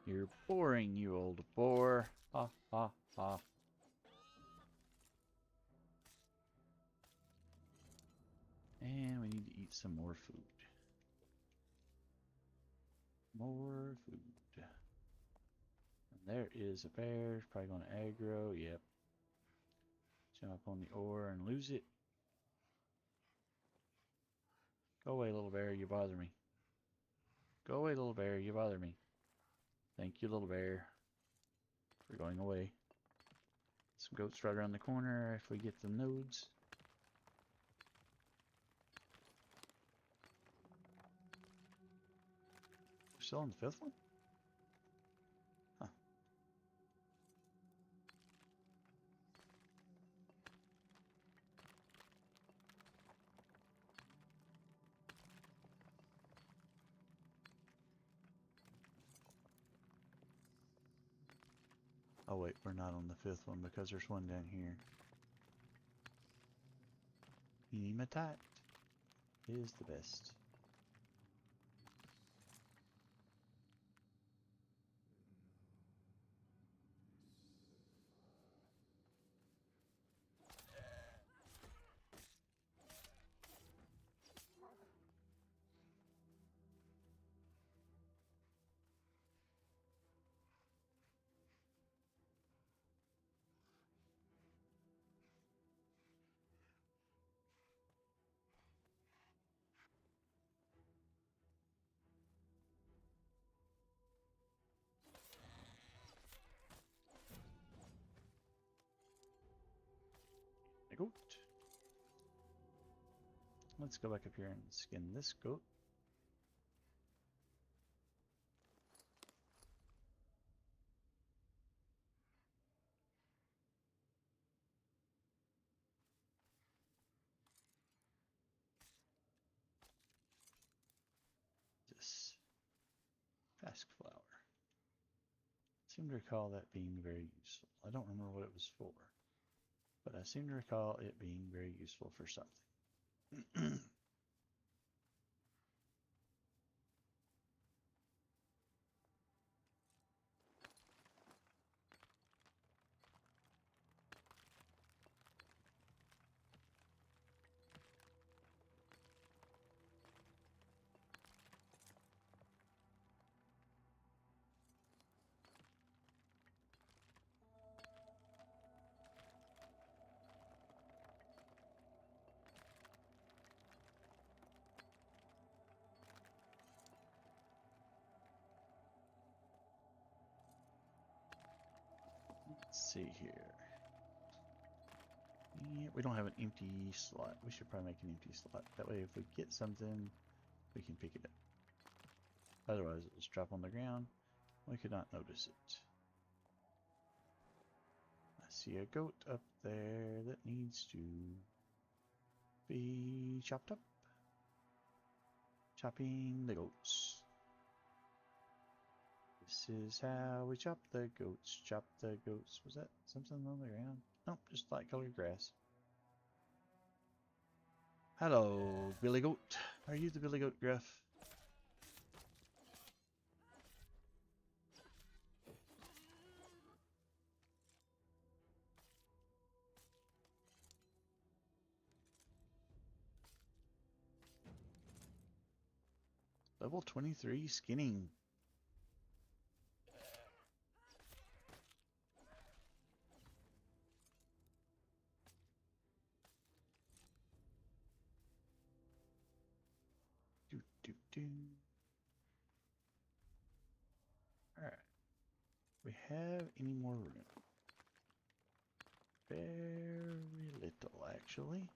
You're boring, you old boar. Ha ha ha. And we need to eat some more food. More food. And there is a bear. Probably going to aggro. Yep. Jump on the ore and lose it. Go away, little bear. You bother me. Go away, little bear. You bother me. Thank you, little bear, for going away. Some goats right around the corner if we get the nodes. We're still on the 5th one? Huh. Oh wait, we're not on the 5th one because there's one down here. Hematite is the best. A goat. Let's go back up here and skin this goat. This Fask flower. I seem to recall that being very useful. I don't remember what it was for, but I seem to recall it being very useful for something. see here. Yeah, we don't have an empty slot. We should probably make an empty slot. That way if we get something, we can pick it up. Otherwise it'll just drop on the ground. We could not notice it. I see a goat up there that needs to be chopped up. Chopping the goats. This is how we chop the goats. Chop the goats. Was that something on the ground? Nope, just light colored grass. Hello, Billy Goat. Are you the Billy Goat Gruff? Level 23 skinning. Do, do, do. Alright. We have any more room? Very little, actually.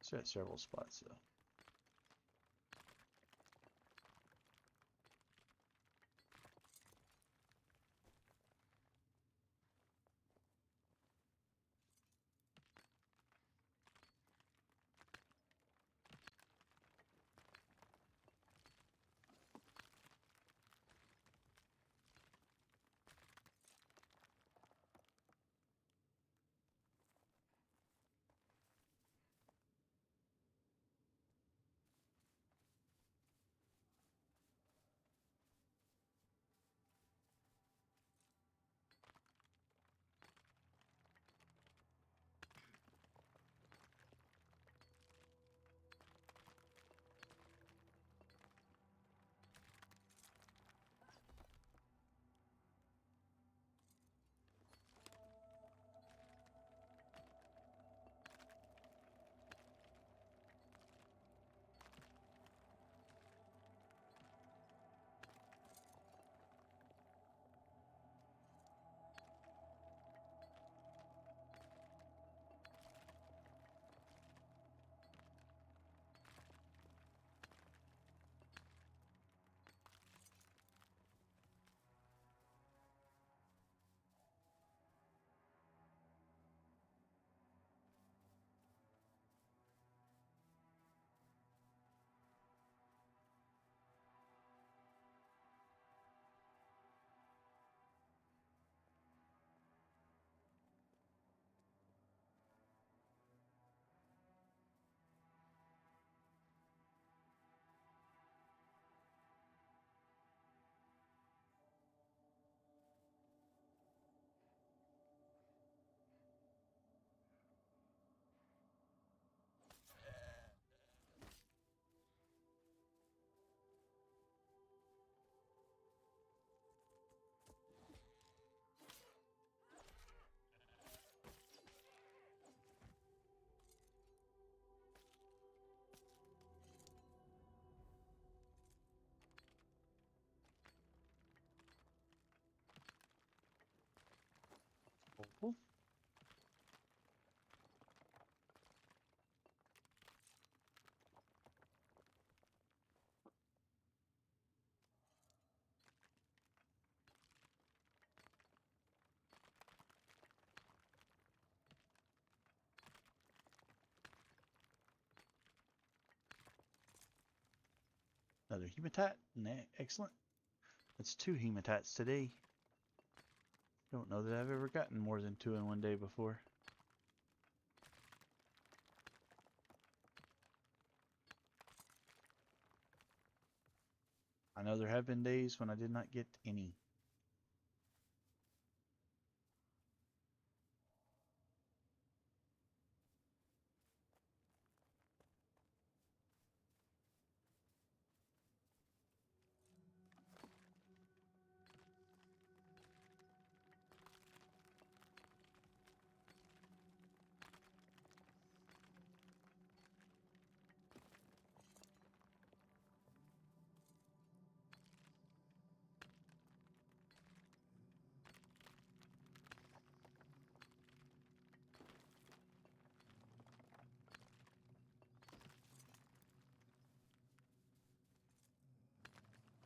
It's at several spots, though. Oh. Another hematite. Excellent. That's 2 hematites today. Don't know that I've ever gotten more than 2 in one day before. I know there have been days when I did not get any.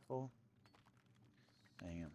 Full. Damn.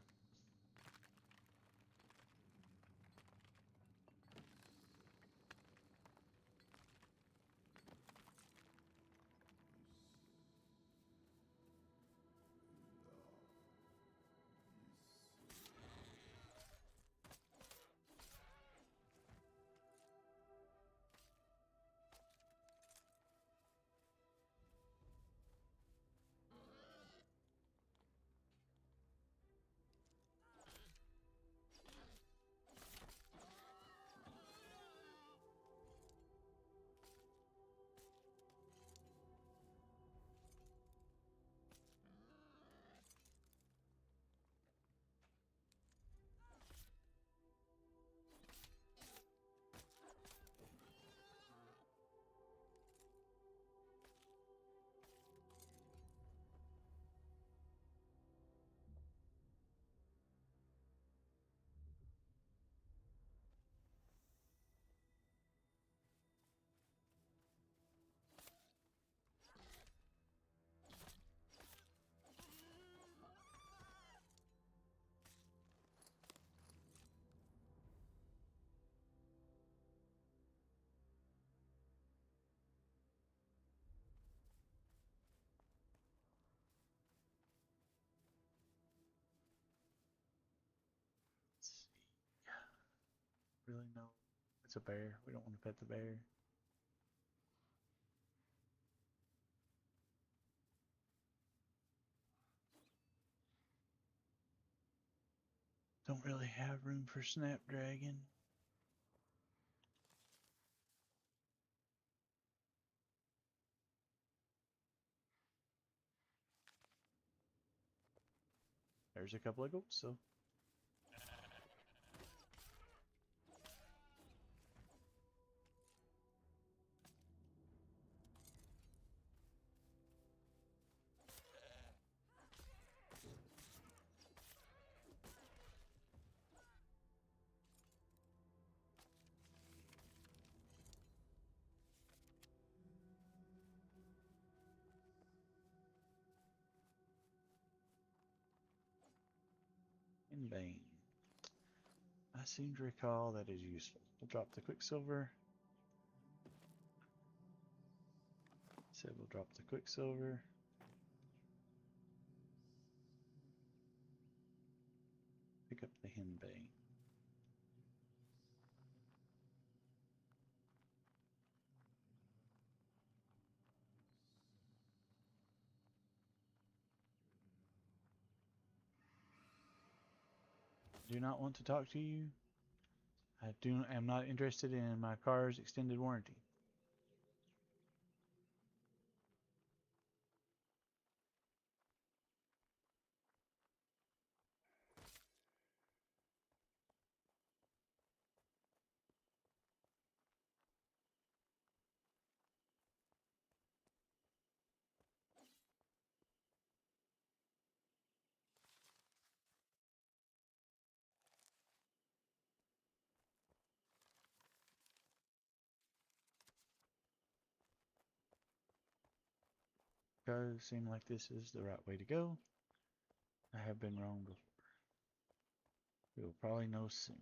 Let's see. Really no. It's a bear. We don't want to pet the bear. Don't really have room for Snapdragon. There's a couple of goats, so. In vain. I seem to recall that is useful. We'll drop the Quicksilver. Said we'll drop the Quicksilver. Pick up the Henbane. Do not want to talk to you. Am not interested in my car's extended warranty. Does seem like this is the right way to go. I have been wrong before. We will probably know soon.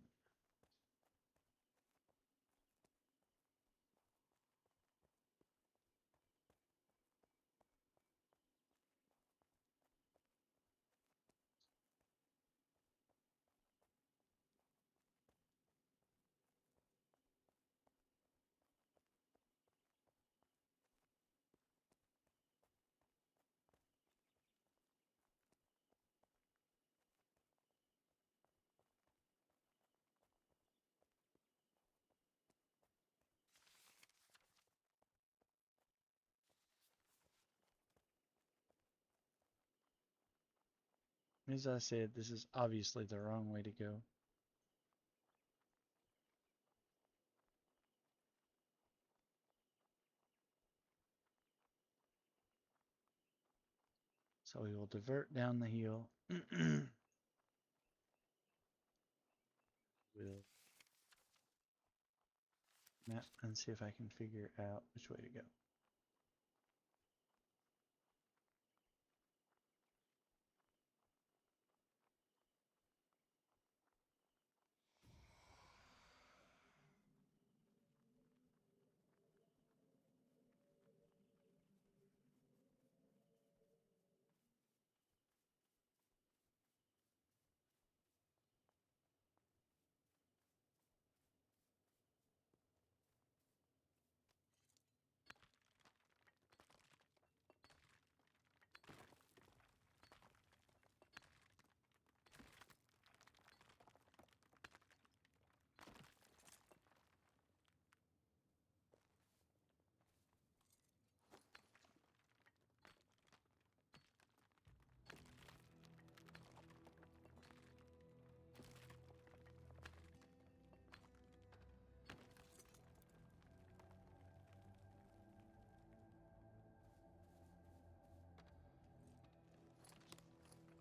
As I said, this is obviously the wrong way to go. So we will divert down the hill. We'll map and see if I can figure out which way to go.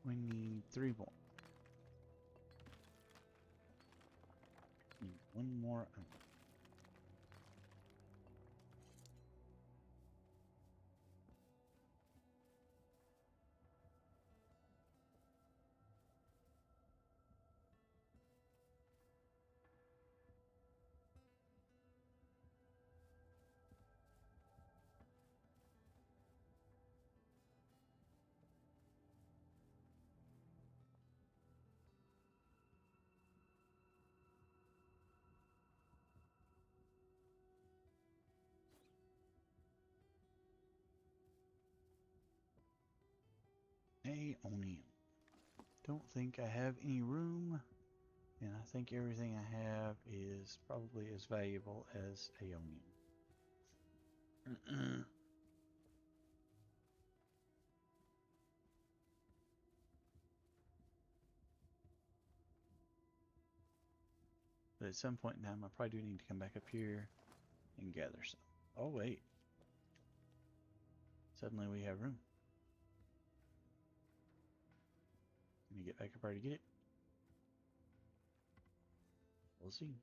We need 3 more. Need 1 more onion. A onion. Don't think I have any room, and I think everything I have is probably as valuable as a onion. But at some point in time, I probably do need to come back up here and gather some. Oh, wait. Suddenly we have room. Can you get back up there to get it? We'll see.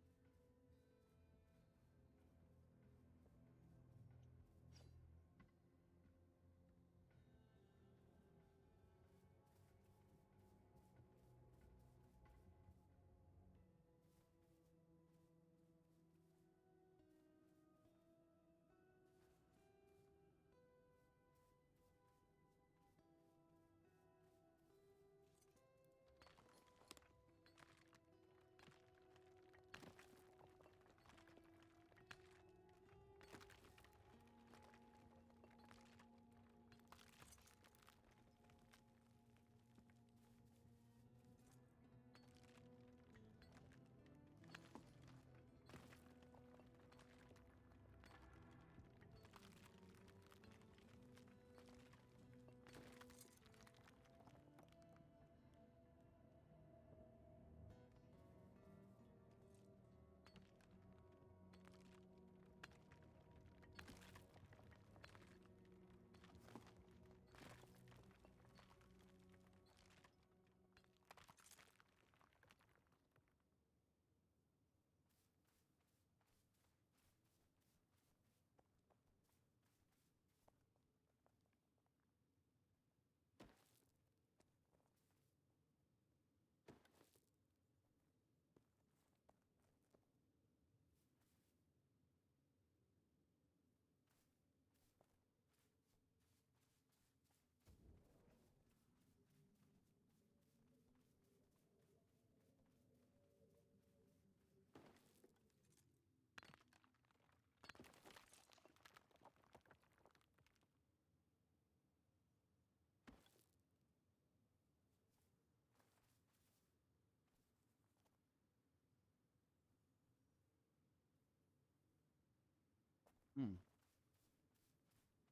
Hmm.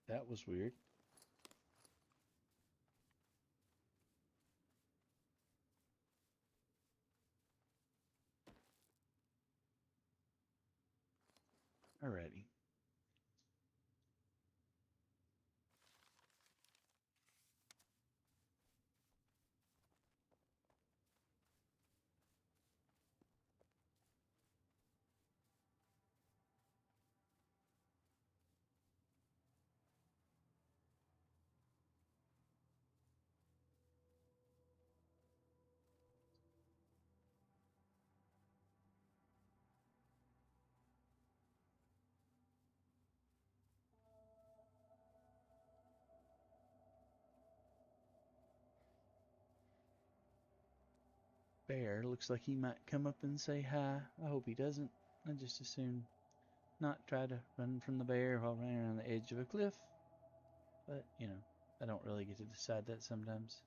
That was weird. Alrighty. Bear looks like he might come up and say hi. I hope he doesn't. I just as soon not try to run from the bear while running around the edge of a cliff. But, I don't really get to decide that sometimes.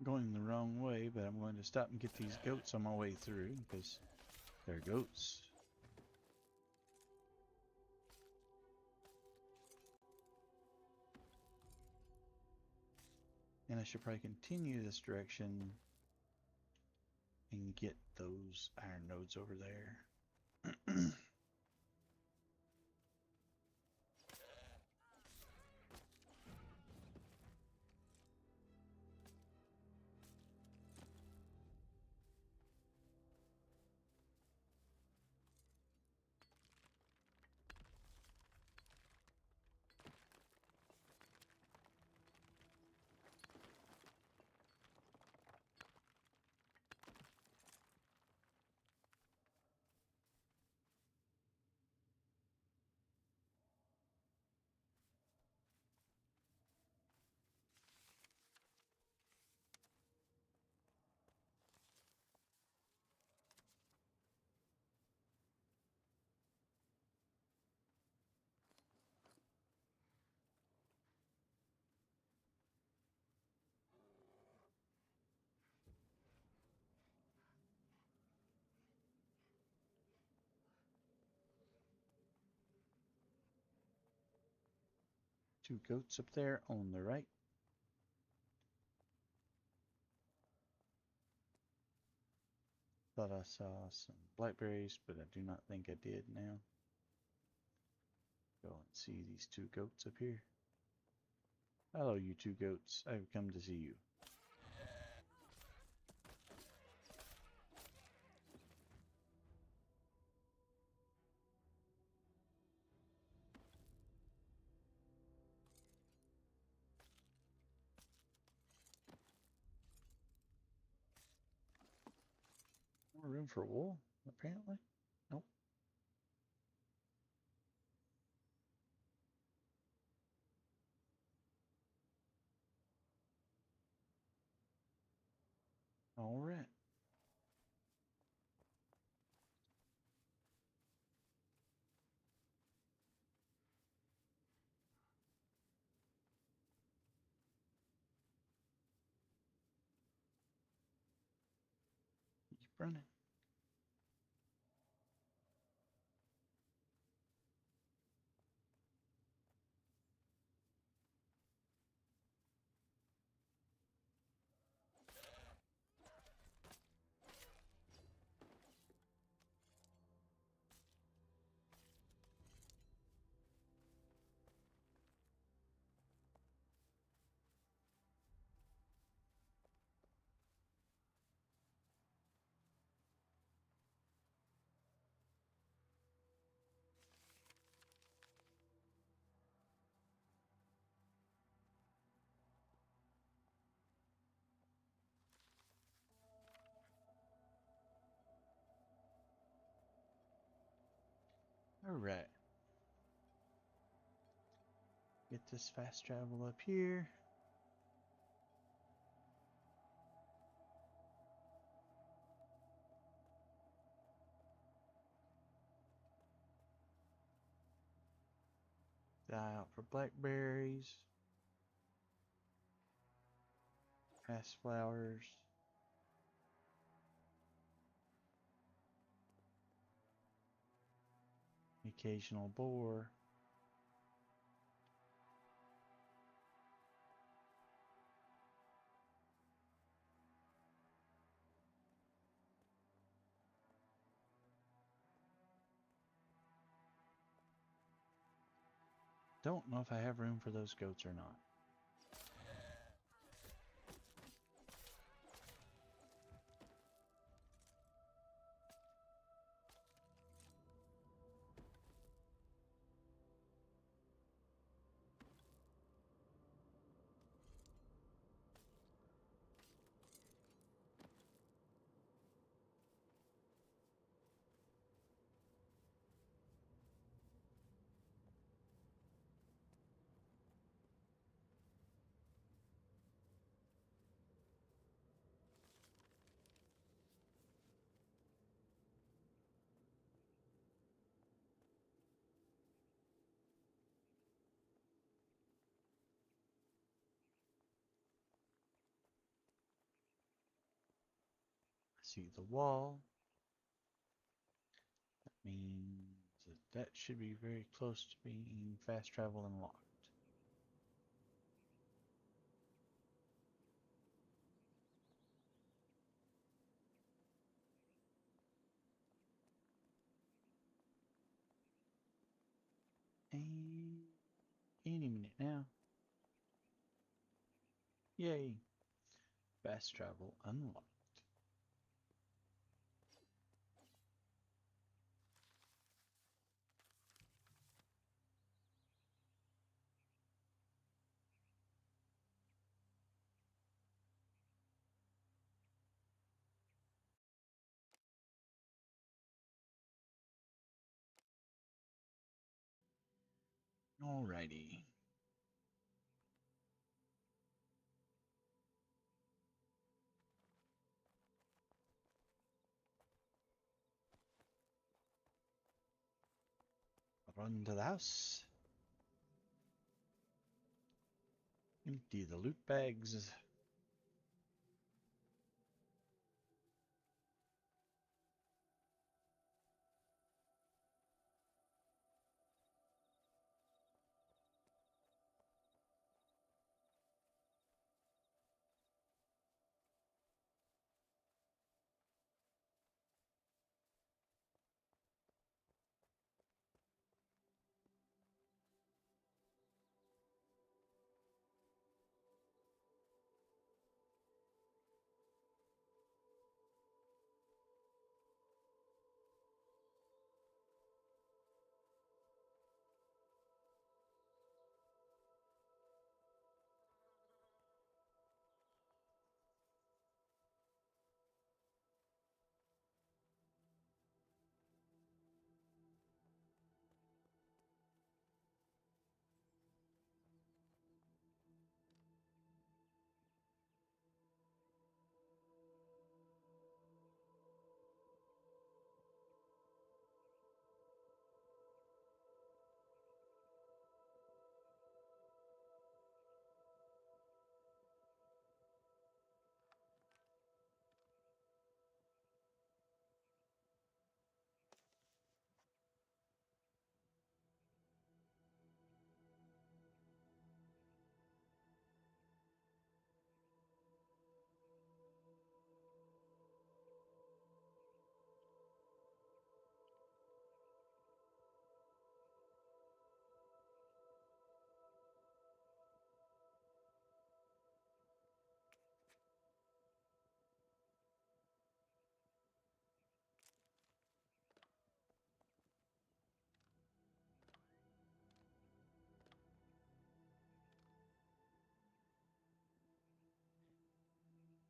going the wrong way, but I'm going to stop and get these goats on my way through because they're goats. And I should probably continue this direction and get those iron nodes over there. Two goats up there on the right. Thought I saw some blackberries, but I do not think I did now. Go and see these two goats up here. Hello, you two goats. I've come to see you. More room for wool, apparently. Nope. All right. Keep running. All right. Get this fast travel up here. Die out for blackberries. Pass flowers. Occasional boar. Don't know if I have room for those goats or not. see the wall. That means that should be very close to being fast travel unlocked. And any minute now. Yay! Fast travel unlocked. Alrighty. Run to the house. Empty the loot bags.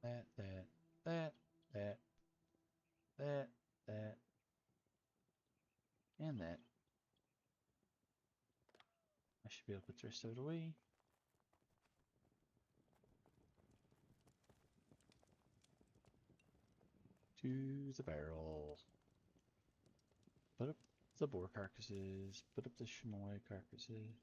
That, that, that, that, that, that, and that. I should be able to put the rest of it away. To the barrel. Put up the boar carcasses. Put up the chamois carcasses.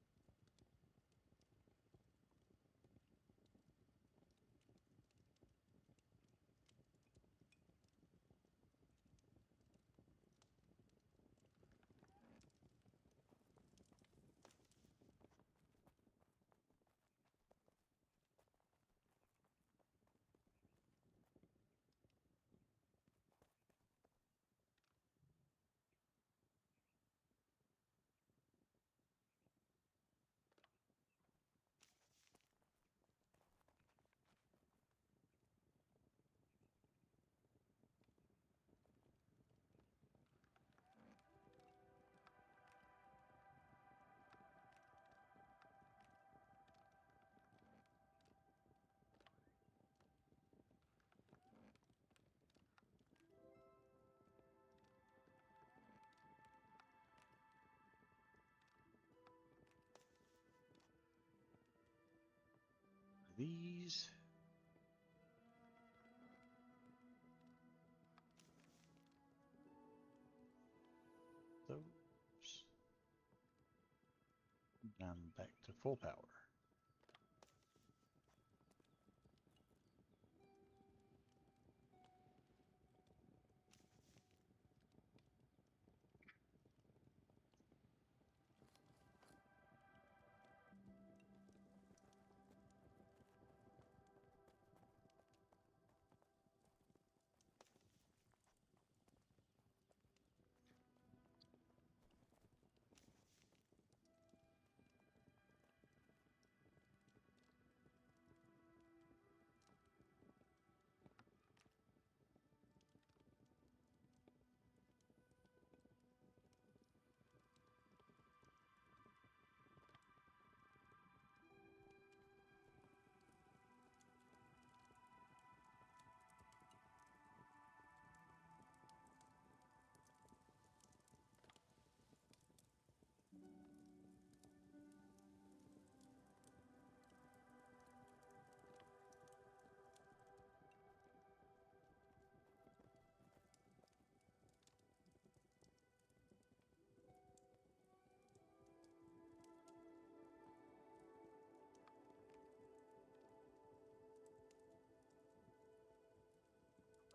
These. Those. Now I'm back to full power.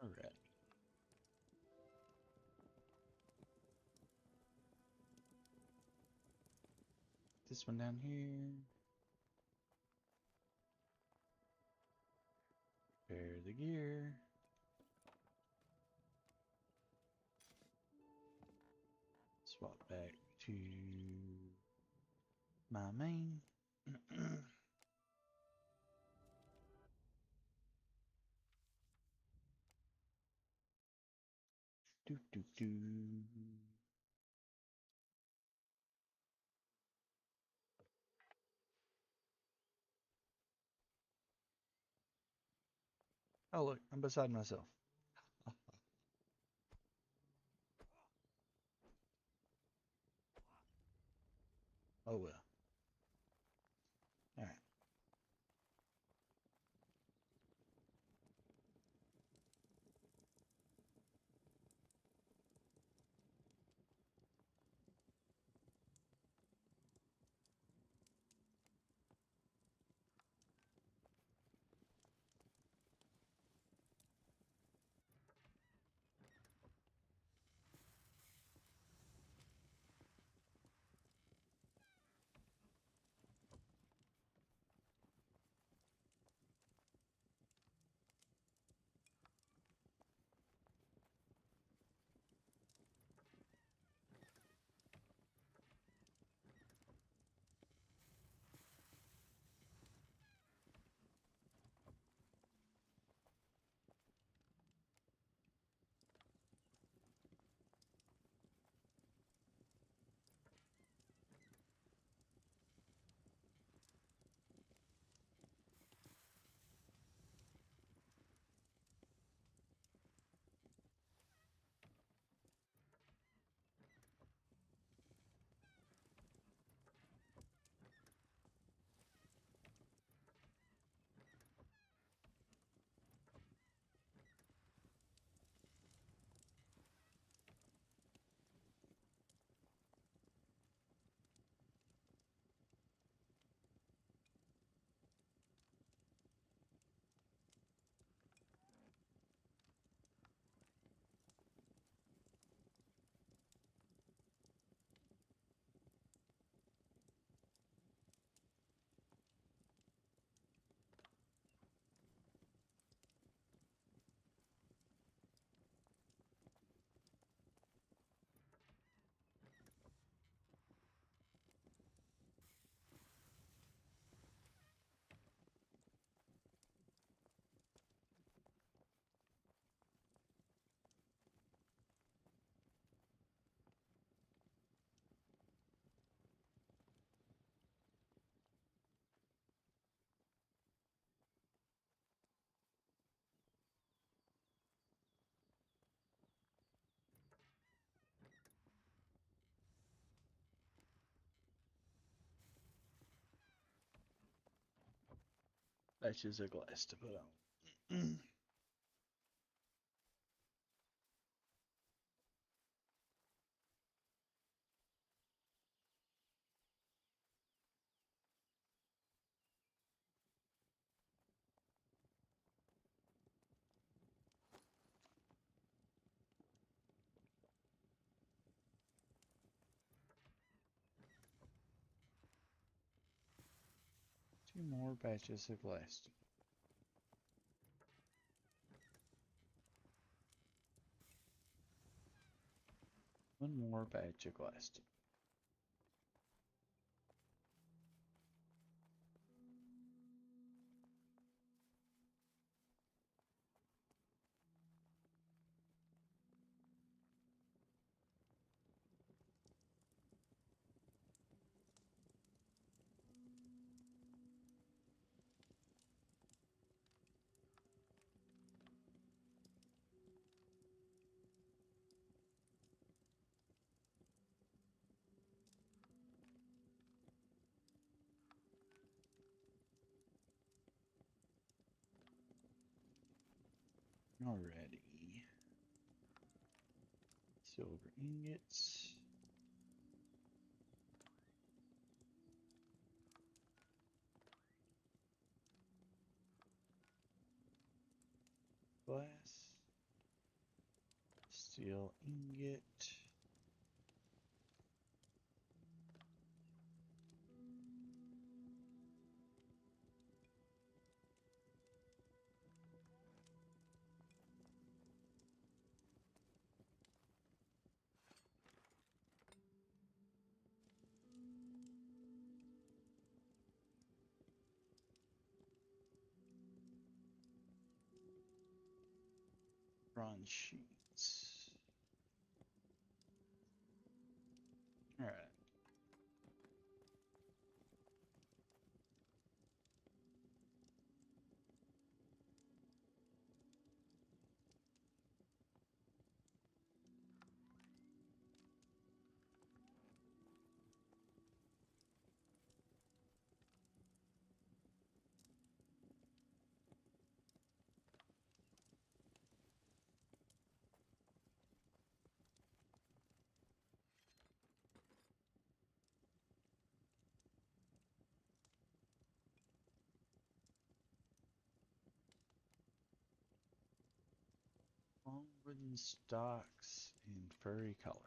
Alright. This one down here. Repair the gear. Swap back to my main. Do do do. Oh look, I'm beside myself. Oh well. Alright. Batches of glass to put on. 2 more batches of glass. One more batch of glass. Alrighty. Silver ingots. Glass. Steel ingot. Bronze sheets. All right. Long wooden stocks in furry colors.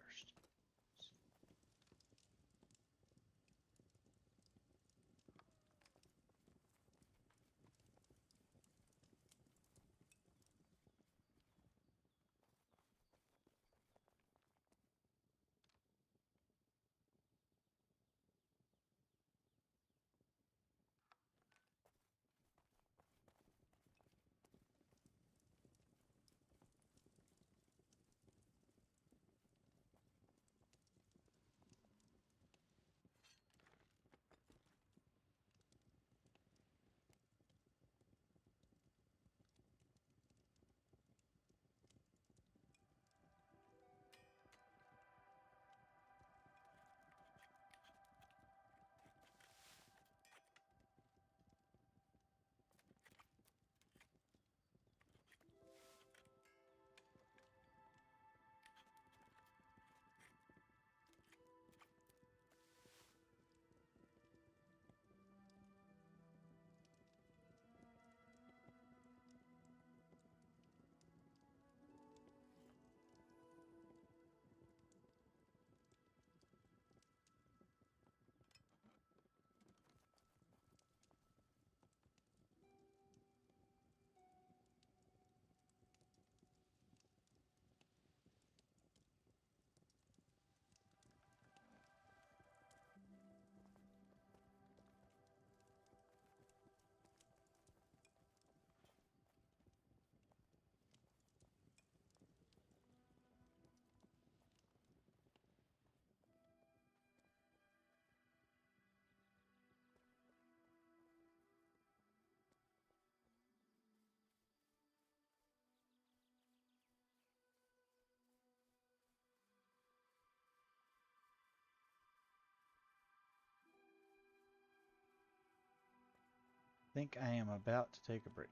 Think I am about to take a break.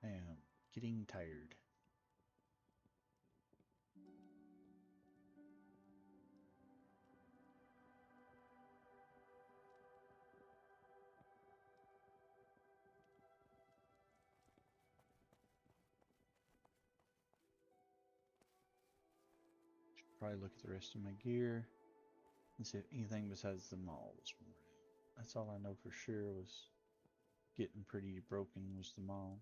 I am getting tired. Should probably look at the rest of my gear and see if anything besides the mall was worn out. That's all I know for sure was getting pretty broken was the mall.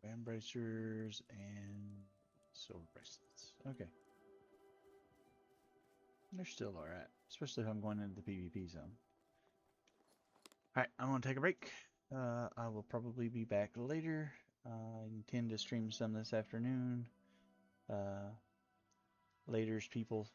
Band bracers and silver bracelets. Okay. They're still alright, especially if I'm going into the PvP zone. Alright, I'm going to take a break. I will probably be back later. I intend to stream some this afternoon. Later's people.